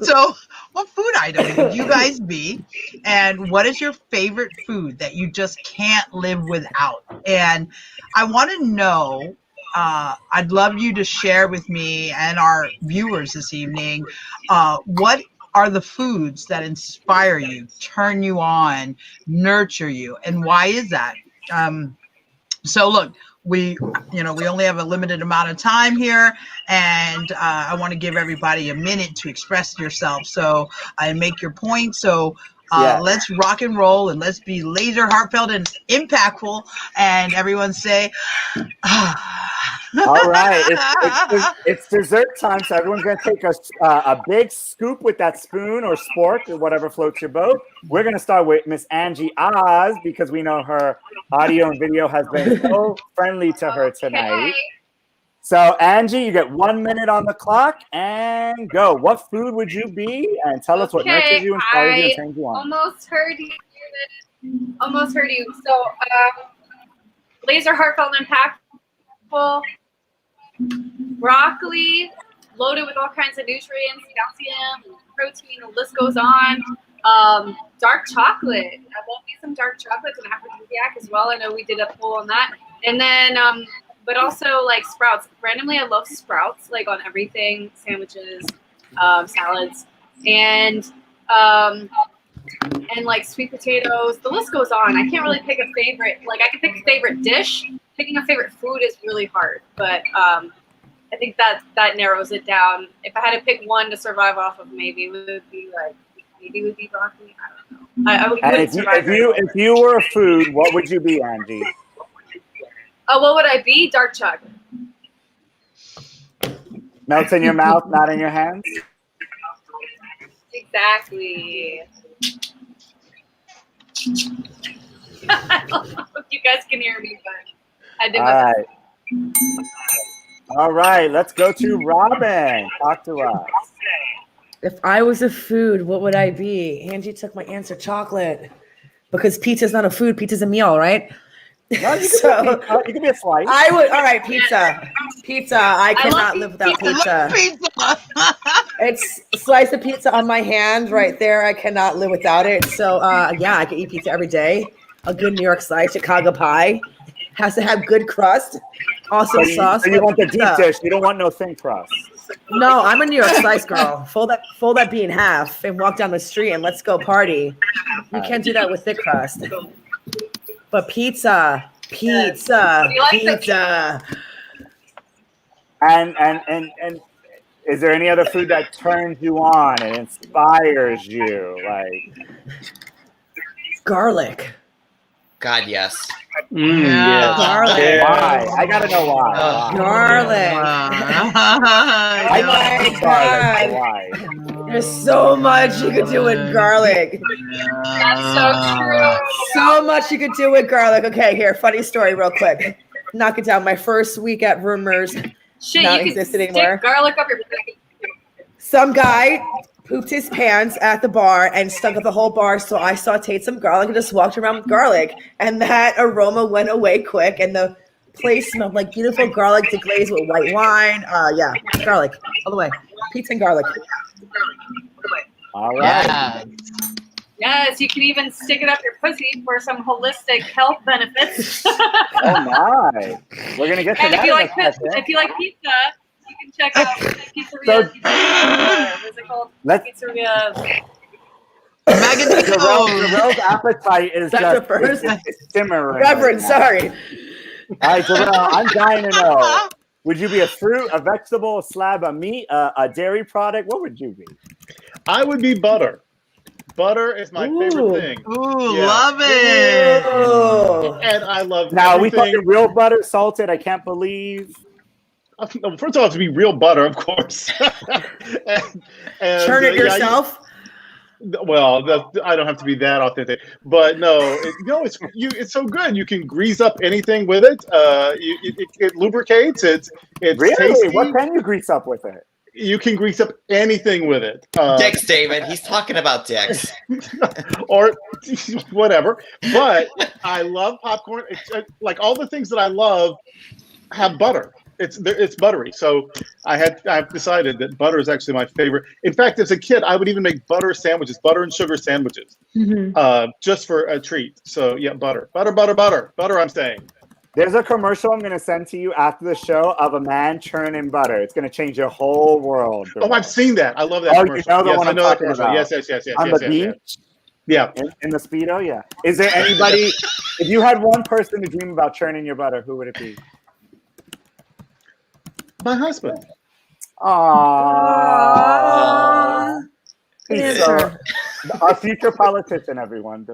[SPEAKER 2] so what food item would you guys be? And what is your favorite food that you just can't live without? And I want to know, I'd love you to share with me and our viewers this evening, what are the foods that inspire you, turn you on, nurture you, and why is that? So look, we only have a limited amount of time here, and I want to give everybody a minute to express yourself. So make your point. So let's rock and roll, and let's be laser heartfelt and impactful. And everyone say,
[SPEAKER 1] all right, it's dessert time, so everyone's going to take a big scoop with that spoon or spork or whatever floats your boat. We're going to start with Miss Angie Oz because we know her audio and video has been so friendly to her tonight. So, Angie, you get 1 minute on the clock and go. What food would you be? And tell us what nurtures you, inspires you, and turns you on.
[SPEAKER 5] Almost heard you. So, laser heartfelt and impactful. Broccoli, loaded with all kinds of nutrients, calcium, protein, the list goes on. Dark chocolate. I love me some dark chocolate and Aphrodisiac as well. I know we did a poll on that. And then, but also like sprouts. Randomly, I love sprouts, like on everything, sandwiches, salads, and like sweet potatoes. The list goes on. I can't really pick a favorite. Like I can pick a favorite dish. Picking a favorite food is really hard, but I think that narrows it down. If I had to pick one to survive off of, maybe it would be broccoli. I don't know. I would
[SPEAKER 1] and if you were a food, what would you be, Angie?
[SPEAKER 5] Oh, what would I be? Dark chocolate.
[SPEAKER 1] Melts in your mouth, not in your hands.
[SPEAKER 5] Exactly. I don't know if you guys can hear me, but I did my best.
[SPEAKER 1] All right, let's go to Robin. Talk to us.
[SPEAKER 8] If I was a food, what would I be? Angie took my answer, chocolate. Because pizza's not a food, pizza's a meal, right?
[SPEAKER 1] No, you can be a slice.
[SPEAKER 8] I would, all right, pizza. Pizza, I cannot live without pizza. It's a slice of pizza on my hand right there. I cannot live without it. So, yeah, I can eat pizza every day. A good New York slice, Chicago pie. Has to have good crust. Also sauce.
[SPEAKER 1] So you want the deep dish. You don't want no thin crust.
[SPEAKER 8] No, I'm a New York slice girl. Fold that bee in half and walk down the street and let's go party. You can't do that with thick crust. But pizza.
[SPEAKER 1] And is there any other food that turns you on and inspires you? Like
[SPEAKER 8] garlic.
[SPEAKER 4] God, yes.
[SPEAKER 1] Yeah.
[SPEAKER 8] Garlic.
[SPEAKER 1] Why? I gotta know why.
[SPEAKER 8] Garlic.
[SPEAKER 1] I like garlic. Why?
[SPEAKER 8] There's so much you could do with garlic.
[SPEAKER 5] That's so true.
[SPEAKER 8] So much you could do with garlic. Okay, here, funny story real quick. Knock it down. My first week at Rumors,
[SPEAKER 5] Shit,
[SPEAKER 8] not
[SPEAKER 5] you
[SPEAKER 8] exist
[SPEAKER 5] can
[SPEAKER 8] anymore.
[SPEAKER 5] stick garlic up your pussy.
[SPEAKER 8] Some guy pooped his pants at the bar and stunk up the whole bar, so I sauteed some garlic and just walked around with garlic. And that aroma went away quick, and the place smelled like beautiful garlic deglazed with white wine. Yeah, garlic all the way. Pizza and garlic.
[SPEAKER 1] All right.
[SPEAKER 4] Yeah.
[SPEAKER 5] Yes, you can even stick it up your pussy for some holistic health benefits.
[SPEAKER 1] Oh my! We're gonna get to
[SPEAKER 5] And
[SPEAKER 1] that.
[SPEAKER 5] if you like pizza, you can check out Pizzeria. What's it called? Pizzeria.
[SPEAKER 1] Jarrell's appetite is
[SPEAKER 8] That's
[SPEAKER 1] just simmering.
[SPEAKER 8] Reverend,
[SPEAKER 1] right now.
[SPEAKER 8] sorry.
[SPEAKER 1] All right, Jarrell, I'm dying to know. Would you be a fruit, a vegetable, a slab of meat, a dairy product? What would you be?
[SPEAKER 3] I would be butter. Butter is my favorite thing.
[SPEAKER 2] Ooh, love it.
[SPEAKER 8] Ooh.
[SPEAKER 3] And I love
[SPEAKER 1] Now, we
[SPEAKER 3] everything.
[SPEAKER 1] talking real butter, salted? I can't believe.
[SPEAKER 3] First of all, to be real butter, of course. and,
[SPEAKER 8] Churn it yourself?
[SPEAKER 3] Well, I don't have to be that authentic, but no, it's so good. You can grease up anything with it. It lubricates. It's
[SPEAKER 1] Really?
[SPEAKER 3] tasty.
[SPEAKER 1] What can you grease up with it?
[SPEAKER 3] You can grease up anything with it.
[SPEAKER 4] Dicks, David. He's talking about dicks.
[SPEAKER 3] Or whatever. But I love popcorn. It's like all the things that I love have butter. It's buttery. So I've decided that butter is actually my favorite. In fact, as a kid, I would even make butter sandwiches, butter and sugar sandwiches, just for a treat. So yeah, butter, I'm saying.
[SPEAKER 1] There's a commercial I'm going to send to you after the show of a man churning butter. It's going to change your whole world.
[SPEAKER 3] Oh, I've seen that. I love that commercial.
[SPEAKER 1] You know the
[SPEAKER 3] yes,
[SPEAKER 1] one
[SPEAKER 3] I
[SPEAKER 1] I'm
[SPEAKER 3] know that
[SPEAKER 1] talking
[SPEAKER 3] commercial.
[SPEAKER 1] about.
[SPEAKER 3] Yes.
[SPEAKER 1] On the beach?
[SPEAKER 3] Yeah.
[SPEAKER 1] In the Speedo? Yeah. Is there anybody, if you had one person to dream about churning your butter, who would it be?
[SPEAKER 3] My husband.
[SPEAKER 1] Aww. So, our future politician, everyone.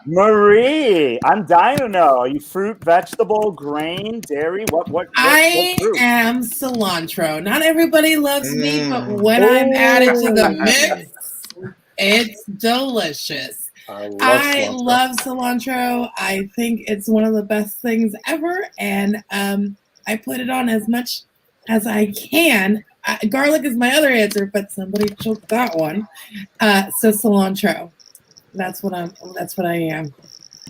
[SPEAKER 1] Marie, I'm dying to know. Are you fruit, vegetable, grain, dairy? What
[SPEAKER 7] I
[SPEAKER 1] fruit?
[SPEAKER 7] am cilantro. Not everybody loves me, but when I'm added to the mix, it's delicious. I love cilantro. I think it's one of the best things ever. And I put it on as much as I can. Garlic is my other answer, but somebody choked that one. So cilantro. That's what I am.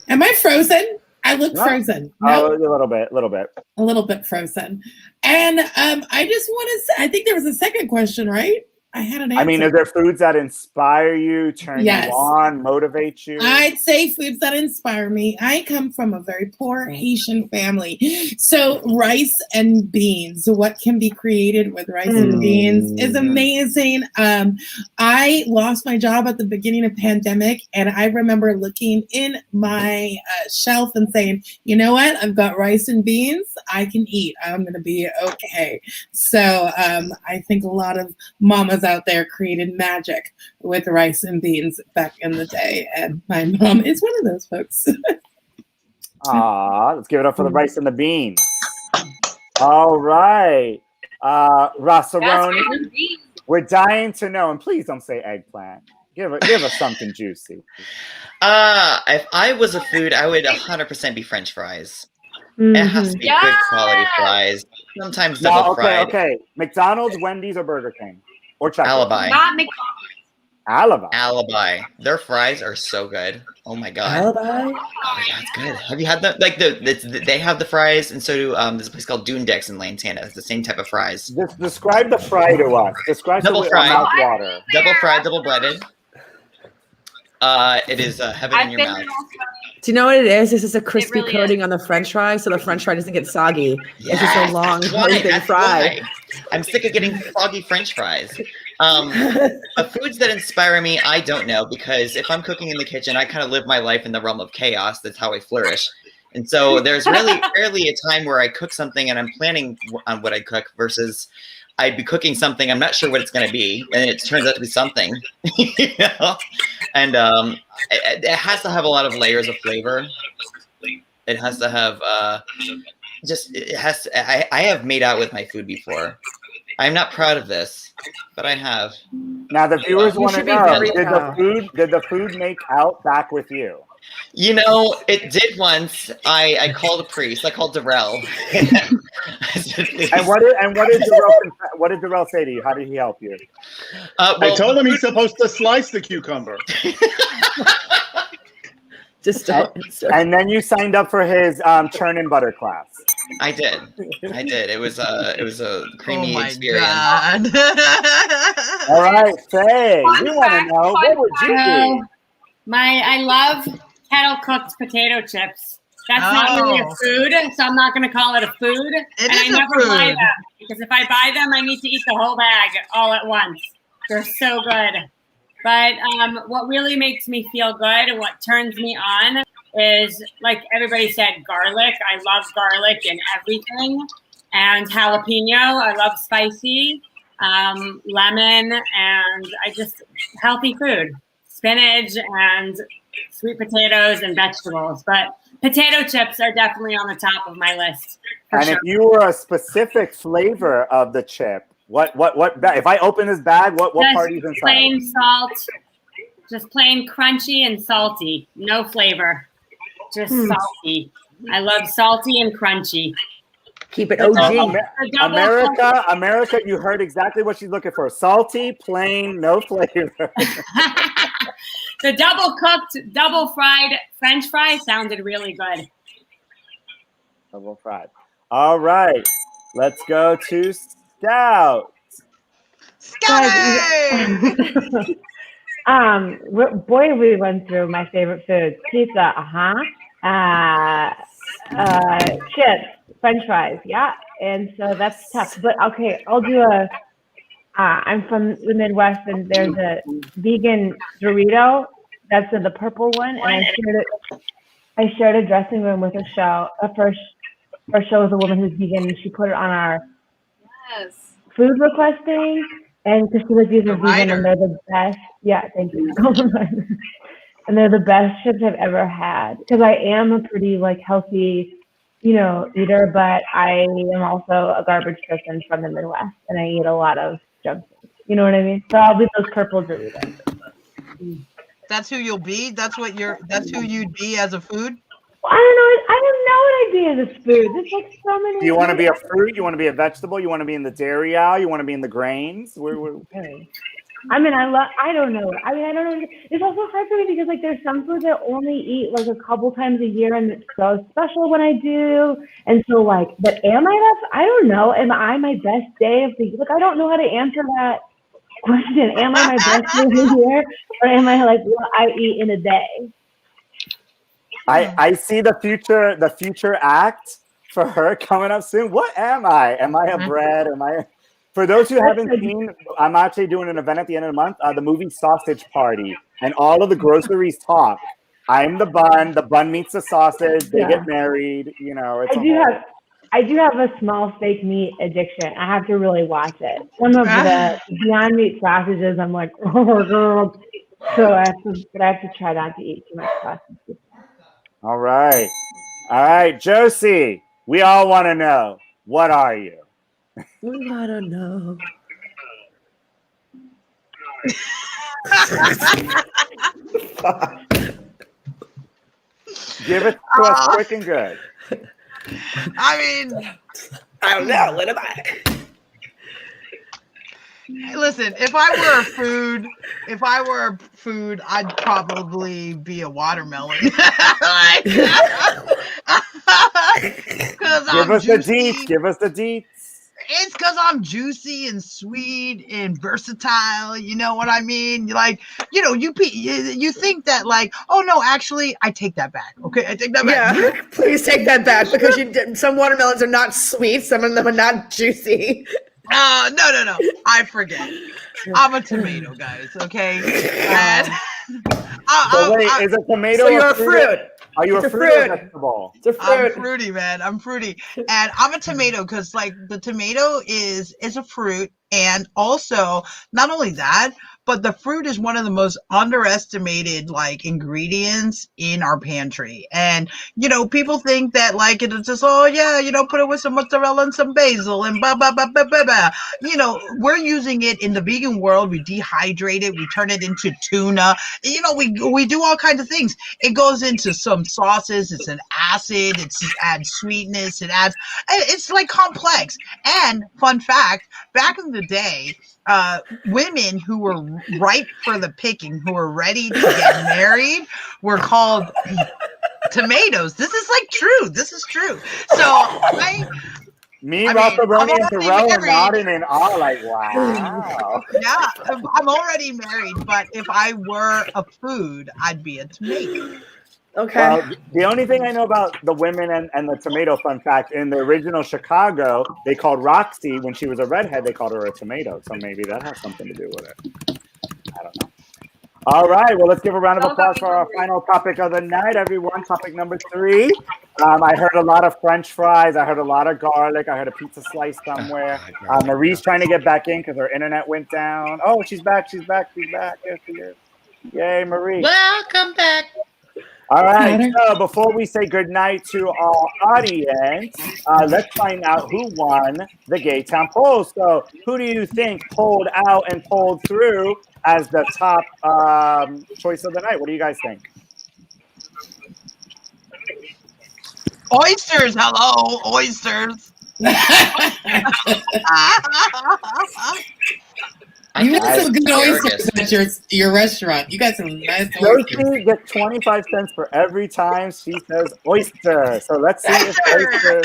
[SPEAKER 7] Am I frozen? I look frozen.
[SPEAKER 1] No, a little bit.
[SPEAKER 7] A little bit frozen. And I just want to say, I think there was a second question, right? I had an answer.
[SPEAKER 1] I mean, are there foods that inspire you, turn
[SPEAKER 7] Yes.
[SPEAKER 1] you on, motivate you?
[SPEAKER 7] I'd say foods that inspire me. I come from a very poor Haitian family. So rice and beans, what can be created with rice and beans is amazing. I lost my job at the beginning of pandemic, and I remember looking in my shelf and saying, you know what? I've got rice and beans. I can eat. I'm going to be okay. So I think a lot of mamas out there created magic with rice and beans back in the day, and my mom is one of those folks.
[SPEAKER 1] Let's give it up for the rice and the beans. All right, Rossaroni, we're dying to know, and please don't say eggplant. Give us something juicy.
[SPEAKER 4] If I was a food, I would 100% be French fries. It has to be good quality fries. Sometimes double fried.
[SPEAKER 1] Okay. McDonald's, Wendy's, or Burger King, or Chuck.
[SPEAKER 4] Alibi.
[SPEAKER 5] Not McDonald's.
[SPEAKER 4] Alibi. Their fries are so good. Oh my god.
[SPEAKER 8] Alibi?
[SPEAKER 4] Oh yeah, it's good. Have you had them? Like they have the fries, and so do there's a place called Dune Decks in Lantana. It's the same type of fries.
[SPEAKER 1] Describe the fry to us. Describe
[SPEAKER 4] double
[SPEAKER 1] the
[SPEAKER 4] fried,
[SPEAKER 1] mouth water.
[SPEAKER 4] double fried, double breaded. It is heaven in your mouth.
[SPEAKER 8] Do you know what it is? This is a crispy
[SPEAKER 5] really
[SPEAKER 8] coating on the French fry, so the French fry doesn't get soggy. It's just a long, thin fry.
[SPEAKER 4] Why. I'm sick of getting foggy French fries. Foods that inspire me, I don't know, because if I'm cooking in the kitchen, I kind of live my life in the realm of chaos. That's how I flourish. And so there's really rarely a time where I cook something and I'm planning on what I cook versus I'd be cooking something, I'm not sure what it's going to be, and it turns out to be something, you know? And it has to have a lot of layers of flavor. It has to have I have made out with my food before. I'm not proud of this, but I have.
[SPEAKER 1] Now the viewers want to know, did the food make out back with you?
[SPEAKER 4] You know, it did once. I called a priest. I called Darrell.
[SPEAKER 1] And what did Darrell say to you? How did he help you?
[SPEAKER 3] I told him he's supposed to slice the cucumber.
[SPEAKER 1] And then you signed up for his churn and butter class.
[SPEAKER 4] I did. It was a creamy experience.
[SPEAKER 2] God.
[SPEAKER 1] All right, Faye, you want to know, what would you do?
[SPEAKER 12] I love kettle cooked potato chips. That's not really a food, so I'm not going to call it a food. I never buy them because if I buy them, I need to eat the whole bag all at once. They're so good. But what really makes me feel good and what turns me on is, like everybody said, garlic. I love garlic in everything. And jalapeno. I love spicy. Lemon. And healthy food. Spinach and sweet potatoes and vegetables. But potato chips are definitely on the top of my list.
[SPEAKER 1] And if you were a specific flavor of the chip, what if I open this bag, what part is inside?
[SPEAKER 12] Plain salt, just plain crunchy and salty, no flavor, just salty. I love salty and crunchy.
[SPEAKER 8] Keep it OG.
[SPEAKER 1] America, you heard exactly what she's looking for. Salty, plain, no flavor.
[SPEAKER 12] The double cooked, double fried French fry sounded really good.
[SPEAKER 1] Double fried. All right, let's go to Scout.
[SPEAKER 10] Boy, we went through my favorite foods. Pizza, chips, French fries, yeah. And so that's tough. But okay, I'll do I'm from the Midwest, and there's a vegan Dorito. That's the purple one, and I shared a dressing room with a show. First show was a woman who's vegan, and she put it on our food request thing. And because she was using vegan, and they're the best. Yeah, thank you. And they're the best chips I've ever had. Because I am a pretty healthy, eater, but I am also a garbage person from the Midwest, and I eat a lot of junk food. You know what I mean? So I'll be those purple Doritos.
[SPEAKER 2] That's who you'll be? That's who you'd be as a food?
[SPEAKER 10] Well, I don't know. don't know what I'd be in this food. There's like so many.
[SPEAKER 1] Do you want to be a fruit? You want to be a vegetable? You want to be in the dairy aisle? You want to be in the grains?
[SPEAKER 10] I mean, I don't know. I mean, I don't know. It's also hard for me because like there's some foods I only eat like a couple times a year, and it's so special when I do. And so like, but am I that? I don't know. Am I my best day of the year? Like, I don't know how to answer that question. Am I my best day of the year, or am I like what I eat in a day?
[SPEAKER 1] I see the future act for her coming up soon. What am I? Am I a bread? Am I? For those who haven't seen, I'm actually doing an event at the end of the month, the movie Sausage Party, and all of the groceries talk. I'm the bun meets the sausage, they get married, you know. It's
[SPEAKER 10] I do have a small fake meat addiction. I have to really watch it. Some of the Beyond Meat sausages, I'm like, oh god. So I have to try not to eat too much sausage.
[SPEAKER 1] All right, Josie, we all want to know, what are you?
[SPEAKER 8] We gotta know.
[SPEAKER 1] Give it to us quick and good.
[SPEAKER 2] I mean,
[SPEAKER 8] I don't know. What am I?
[SPEAKER 2] Listen, if I were a food, I'd probably be a watermelon.
[SPEAKER 1] Give us the deets.
[SPEAKER 2] It's because I'm juicy and sweet and versatile. You know what I mean? Like, you think that like, oh no, actually, I take that back. Okay, I take that back.
[SPEAKER 8] Yeah, please take that back because some watermelons are not sweet. Some of them are not juicy.
[SPEAKER 2] No. I forget. I'm a tomato, guys. Okay.
[SPEAKER 1] So wait, is a tomato?
[SPEAKER 8] So you're a fruit.
[SPEAKER 1] Are you a fruit or vegetable?
[SPEAKER 8] It's a fruit.
[SPEAKER 2] I'm fruity, man. I'm fruity. And I'm a tomato because like the tomato is a fruit. And also not only that, but the fruit is one of the most underestimated like ingredients in our pantry. And, people think that like it's just, oh yeah, put it with some mozzarella and some basil and blah, blah, blah, blah, blah, blah. We're using it in the vegan world. We dehydrate it. We turn it into tuna. We do all kinds of things. It goes into some sauces. It's an acid. It adds sweetness. It's like complex. And fun fact, back in the day, women who were ripe for the picking, who were ready to get married, were called tomatoes. This is like true. This is true. So
[SPEAKER 1] Russell, Bernie, and Terrell are nodding and all like, wow.
[SPEAKER 2] Yeah, I'm already married, but if I were a food, I'd be a tomato.
[SPEAKER 8] Okay.
[SPEAKER 1] Well, the only thing I know about the women and the tomato, fun fact, in the original Chicago, they called Roxy, when she was a redhead, they called her a tomato. So maybe that has something to do with it. I don't know. All right. Well, let's give a round of applause for our final topic of the night, everyone. Topic number 3. I heard a lot of French fries. I heard a lot of garlic. I heard a pizza slice somewhere. Marie's trying to get back in because her internet went down. Oh, she's back. She's back. Yes, she is. Yay, Marie.
[SPEAKER 4] Welcome back.
[SPEAKER 1] All right, so before we say goodnight to our audience, let's find out who won the Gay Town poll. So who do you think pulled out and pulled through as the top choice of the night? What do you guys think?
[SPEAKER 2] Oysters, hello, oysters.
[SPEAKER 9] You got some good oysters at your restaurant. You got some nice oysters.
[SPEAKER 1] Josie gets 25 cents for every time she says oyster. So let's see if oyster.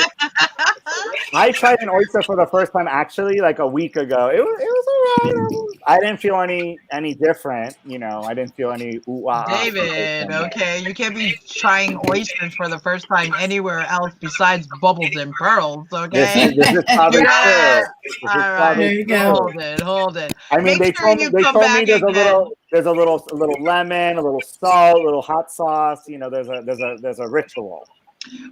[SPEAKER 1] I tried an oyster for the first time actually like a week ago. It was all right. I didn't feel any different. I didn't feel any ooh-ah.
[SPEAKER 2] David, okay, you can't be trying oysters for the first time anywhere else besides Bubbles and Pearls. Okay,
[SPEAKER 1] this is probably true.
[SPEAKER 2] All right, there you go. Hold it.
[SPEAKER 1] I mean, they told me there's a little lemon, a little salt, a little hot sauce. There's a ritual.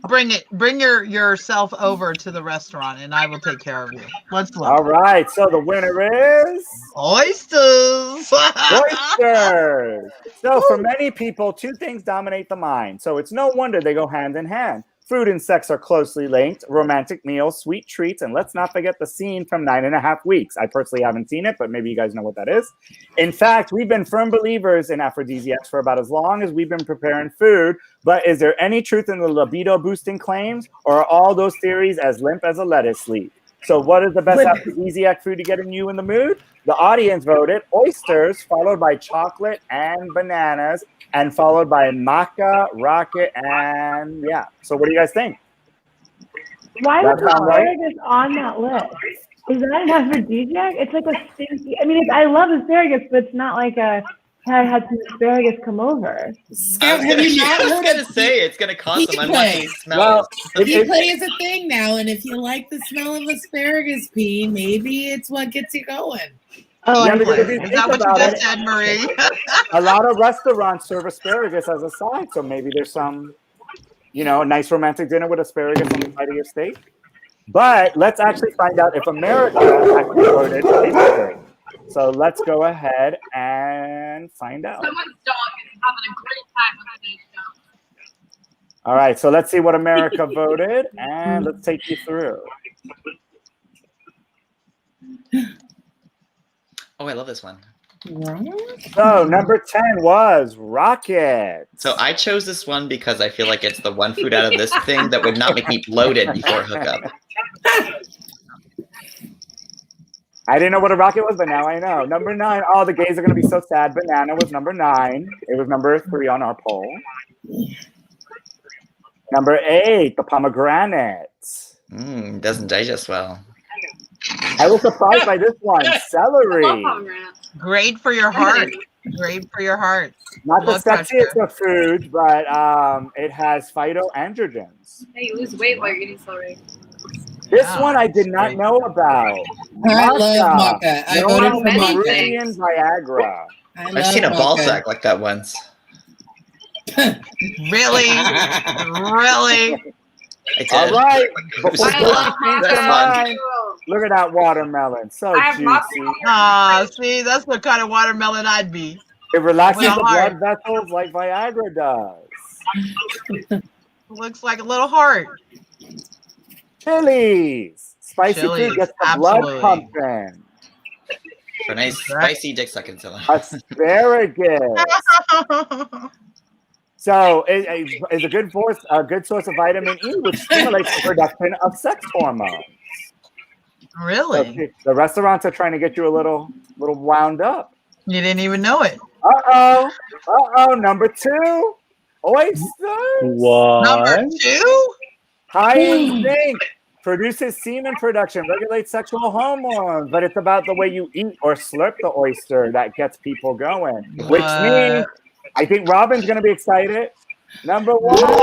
[SPEAKER 2] Bring it. Bring yourself over to the restaurant, and I will take care of you. Let's look.
[SPEAKER 1] All right. So the winner is
[SPEAKER 2] oysters.
[SPEAKER 1] Oysters. So for many people, 2 things dominate the mind. So it's no wonder they go hand in hand: Food and sex are closely linked. Romantic meals, sweet treats, and let's not forget the scene from 9.5 Weeks. I personally haven't seen it, but maybe you guys know what that is. In fact, we've been firm believers in aphrodisiacs for about as long as we've been preparing food. But is there any truth in the libido-boosting claims, or are all those theories as limp as a lettuce leaf? So what is the best aphrodisiac food to get you in the mood? The audience voted oysters, followed by chocolate and bananas, and followed by maca, rocket, and yeah. So what do you guys think?
[SPEAKER 10] Why was asparagus on that list? Is that an aphrodisiac? It's like a stinky. I mean, I love asparagus, but it's not like a had some asparagus come over.
[SPEAKER 7] Scout, have you not heard
[SPEAKER 4] gonna say it's gonna cost them. I'm not gonna smell
[SPEAKER 7] Well,
[SPEAKER 4] it.
[SPEAKER 7] play is a thing now, and if you like the smell of asparagus pea, maybe it's what gets you going.
[SPEAKER 2] Oh,
[SPEAKER 1] Yeah,
[SPEAKER 2] is
[SPEAKER 1] because if you
[SPEAKER 2] that
[SPEAKER 1] think
[SPEAKER 2] what you
[SPEAKER 1] about
[SPEAKER 2] just
[SPEAKER 1] it,
[SPEAKER 2] said, Marie?
[SPEAKER 1] a lot of restaurants serve asparagus as a side, so maybe there's some, a nice romantic dinner with asparagus on the side of your steak. But let's actually find out if America actually voted anything. So let's go ahead and find out.
[SPEAKER 5] Someone's dog is having a great time with the dog.
[SPEAKER 1] All right, so let's see what America voted, and let's take you through.
[SPEAKER 4] Oh, I love this one.
[SPEAKER 1] So number 10 was rocket.
[SPEAKER 4] So I chose this one because I feel like it's the one food out of this thing that would not make me bloated before hookup.
[SPEAKER 1] I didn't know what a rocket was, but now I know. Number 9, oh, the gays are going to be so sad. Banana was number 9. It was number 3 on our poll. Number 8, the pomegranate.
[SPEAKER 4] Doesn't digest well.
[SPEAKER 1] I was surprised by this one, celery.
[SPEAKER 2] Great for your heart. Great for your heart.
[SPEAKER 1] Not the
[SPEAKER 2] Blood pressure.
[SPEAKER 1] sexiest of foods, but it has phytoandrogens.
[SPEAKER 5] Hey, you lose weight while you're eating celery.
[SPEAKER 1] This one I did not know about.
[SPEAKER 7] I love maca. I voted for maca.
[SPEAKER 1] Peruvian Viagra.
[SPEAKER 4] I've seen a ball sack like that once.
[SPEAKER 2] Really? Really?
[SPEAKER 1] All right.
[SPEAKER 5] I love maca.
[SPEAKER 1] Look at that watermelon. So
[SPEAKER 5] I have
[SPEAKER 1] juicy.
[SPEAKER 2] See, that's the kind of watermelon I'd be.
[SPEAKER 1] It relaxes
[SPEAKER 2] With a
[SPEAKER 1] the
[SPEAKER 2] heart.
[SPEAKER 1] blood vessels like Viagra does.
[SPEAKER 2] Looks like a little heart.
[SPEAKER 1] Chilies. Spicy
[SPEAKER 2] Chilies,
[SPEAKER 1] food gets the
[SPEAKER 2] absolutely.
[SPEAKER 1] blood pumping.
[SPEAKER 4] For nice spicy dick sucking salad.
[SPEAKER 1] Asparagus. So it's a good source of vitamin E, which stimulates the production of sex hormones.
[SPEAKER 2] Really?
[SPEAKER 1] So the restaurants are trying to get you a little wound up.
[SPEAKER 2] You didn't even know it.
[SPEAKER 1] Uh-oh. Number 2, oysters.
[SPEAKER 3] What?
[SPEAKER 2] Number 2?
[SPEAKER 1] High in zinc. Produces semen production, regulates sexual hormones, but it's about the way you eat or slurp the oyster that gets people going. Which means I think Robin's going to be excited. Number 1, chocolate.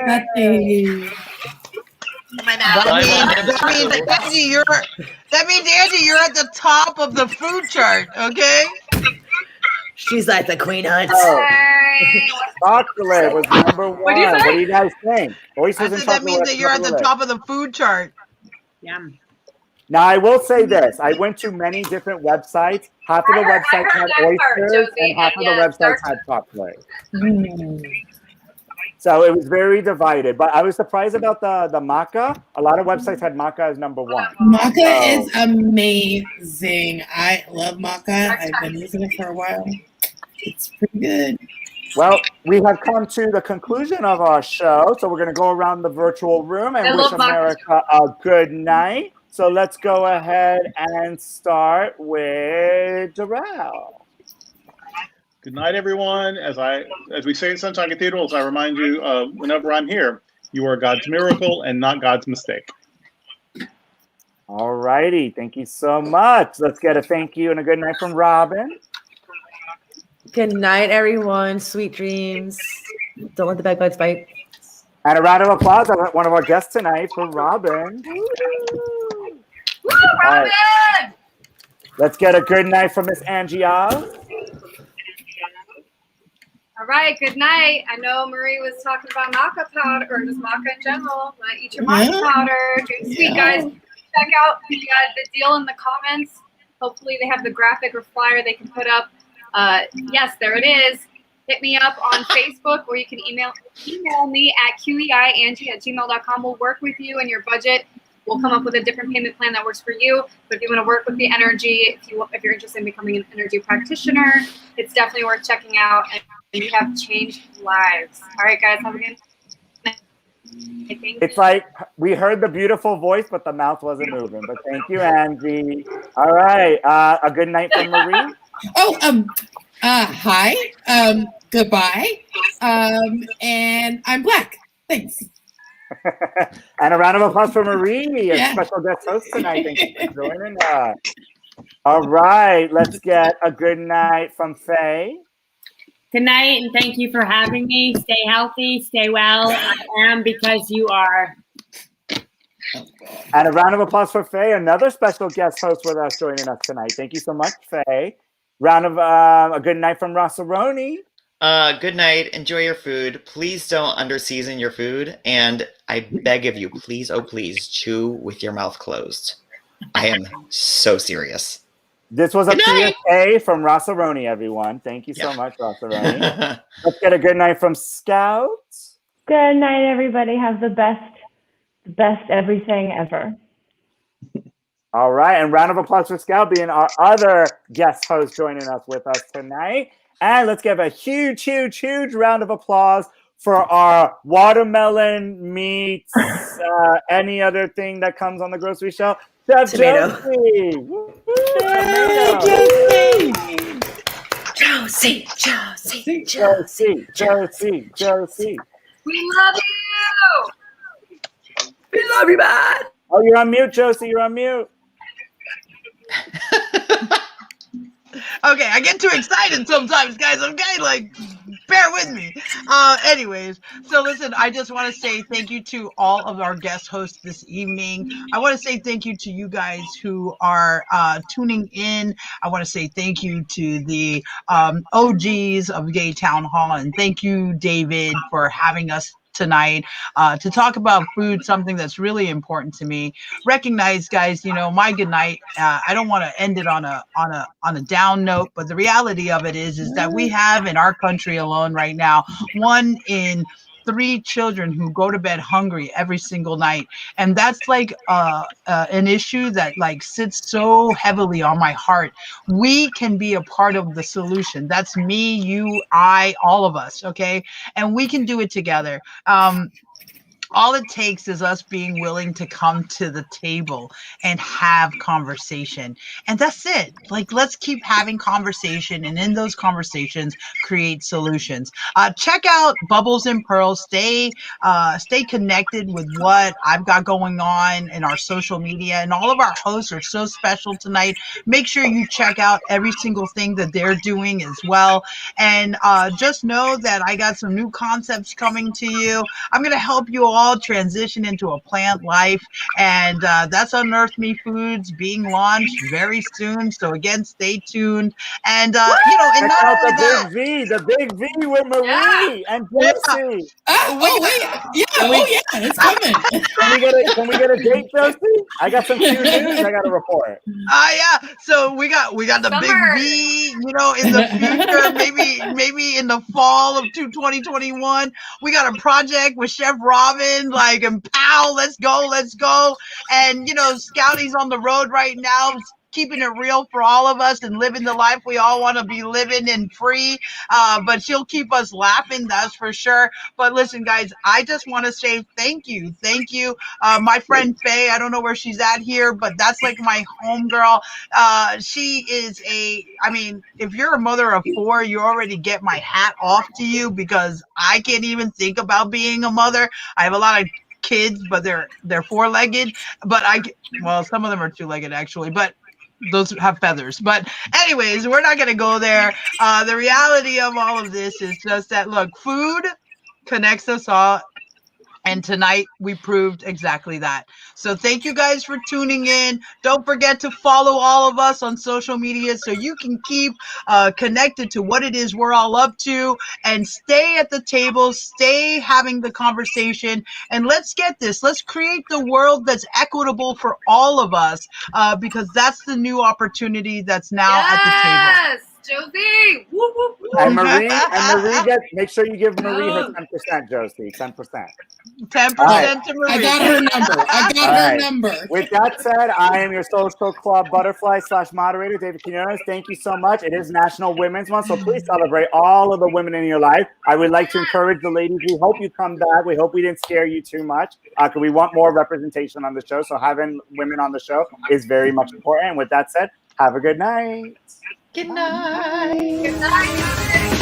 [SPEAKER 2] That means Angie, you're at the top of the food chart, okay?
[SPEAKER 8] She's like the Queen Hunt.
[SPEAKER 1] Chocolate was number 1. What do you guys think? Oysters and chocolate.
[SPEAKER 2] That means that you're at the top of the food chart.
[SPEAKER 12] Yum.
[SPEAKER 1] Now, I will say this. I went to many different websites. Half of the websites had oysters and half of the websites had chocolate. So it was very divided. But I was surprised about the maca. A lot of websites had maca as number 1.
[SPEAKER 7] Maca is amazing. I love maca. I've been using it for a while. It's pretty good.
[SPEAKER 1] Well, we have come to the conclusion of our show. So we're going to go around the virtual room and wish America a good night. So let's go ahead and start with Darrell.
[SPEAKER 3] Good night, everyone. As we say in Sunshine Cathedrals, I remind you, whenever I'm here, you are God's miracle and not God's mistake.
[SPEAKER 1] All righty. Thank you so much. Let's get a thank you and a good night from Robin.
[SPEAKER 8] Good night, everyone. Sweet dreams. Don't let the bad bugs bite.
[SPEAKER 1] And a round of applause on one of our guests tonight for Robin.
[SPEAKER 5] Woo, Robin!
[SPEAKER 1] Right. Let's get a good night from Miss Angie Oz.
[SPEAKER 5] All right, good night. I know Marie was talking about maca powder, or just maca in general. Eat your maca powder. Drink sweet, guys. Check out the deal in the comments. Hopefully they have the graphic or flyer they can put up. Yes, there it is. hit me up on Facebook, or you can email me at qeiangie@gmail.com. We'll work with you and your budget. We'll come up with a different payment plan that works for you. But if you want to work with the energy, if you're interested in becoming an energy practitioner, it's definitely worth checking out. And you have changed lives. All right, guys, have a good night.
[SPEAKER 1] It's like we heard the beautiful voice, but the mouth wasn't moving. But thank you, Angie. All right, a good night from Marie.
[SPEAKER 7] Hi, goodbye, and I'm Black. Thanks.
[SPEAKER 1] And a round of applause for Marie, a special guest host tonight. Thank you for joining us. All right, let's get a good night from Faye.
[SPEAKER 12] Good night, and thank you for having me. Stay healthy, stay well. I am because you are.
[SPEAKER 1] And a round of applause for Faye, another special guest host with us joining us tonight. Thank you so much, Faye. Round of a good night from Rossaroni.
[SPEAKER 4] Good night. Enjoy your food. Please don't underseason your food. And I beg of you, please, oh please, chew with your mouth closed. I am so serious.
[SPEAKER 1] This was a PSA from Rossaroni, everyone. Thank you so much, Rossaroni. Let's get a good night from Scout.
[SPEAKER 10] Good night, everybody. Have the best everything ever.
[SPEAKER 1] All right, and round of applause for Scout being our other guest host joining us with us tonight. And let's give a huge, huge, huge round of applause for our watermelon meats, any other thing that comes on the grocery shelf. Chef Josie. Josie.
[SPEAKER 5] We love you.
[SPEAKER 8] We love you, man.
[SPEAKER 1] Oh, you're on mute, Josie. You're on mute.
[SPEAKER 2] Okay, I get too excited sometimes, guys. Okay, like, bear with me. Anyways, so listen, I just want to say thank you to all of our guest hosts this evening. I want to say thank you to you guys who are tuning in. I want to say thank you to the OGs of Gay Town Hall, and thank you, David, for having us tonight to talk about food, something that's really important to me. Recognize, guys, you know, my good night. I don't want to end it on a down note, but the reality of it is that we have in our country alone right now 1 in 3 children who go to bed hungry every single night, and that's like an issue that like sits so heavily on my heart. We can be a part of the solution. That's me, you, I, all of us, okay? And we can do it together. All it takes is us being willing to come to the table and have conversation. And that's it. Like, let's keep having conversation, and in those conversations, create solutions. Check out Bubbles and Pearls. Stay connected with what I've got going on in our social media. And all of our hosts are so special tonight. Make sure you check out every single thing that they're doing as well. And just know that I got some new concepts coming to you. I'm going to help you all transition into a plant life, and that's Unearth Me Foods being launched very soon. So again, stay tuned. And you know, and not only that,
[SPEAKER 1] the big V with Marie and Josie.
[SPEAKER 7] It's coming.
[SPEAKER 1] Can we get a date, Josie? I got some cute news I got to report.
[SPEAKER 2] Yeah. So we got the big V. You know, in the future, maybe in the fall of 2021, we got a project with Chef Robin. Like, and pow, let's go. And, you know, Scouty's on the road right now, keeping it real for all of us and living the life we all want to be living and free. But she'll keep us laughing, that's for sure. But listen, guys, I just want to say thank you. My friend Faye, I don't know where she's at here, but that's like my homegirl. She is if you're a mother of 4, you already get my hat off to you, because I can't even think about being a mother. I have a lot of kids, but they're 4-legged, but some of them are 2-legged actually, but those have feathers. But anyways, we're not going to go there. The reality of all of this is just that, look, food connects us all. And tonight we proved exactly that. So thank you guys for tuning in. Don't forget to follow all of us on social media so you can keep connected to what it is we're all up to, and stay at the table, stay having the conversation, and let's get this. Let's create the world that's equitable for all of us, because that's the new opportunity that's now at the table.
[SPEAKER 5] Josie. Woo, woo, woo.
[SPEAKER 1] And Marie gets. Make sure you give Marie her 10%, Josie. 10%.
[SPEAKER 2] 10%
[SPEAKER 1] Right.
[SPEAKER 2] to Marie.
[SPEAKER 9] I got her number. I got her number.
[SPEAKER 1] With that said, I am your Social Club Butterfly / moderator, David Quiñones. Thank you so much. It is National Women's Month, so please celebrate all of the women in your life. I would like to encourage the ladies. We hope you come back. We hope we didn't scare you too much. Because we want more representation on the show. So having women on the show is very much important. And with that said, have a good night.
[SPEAKER 4] Good night.
[SPEAKER 5] Good night.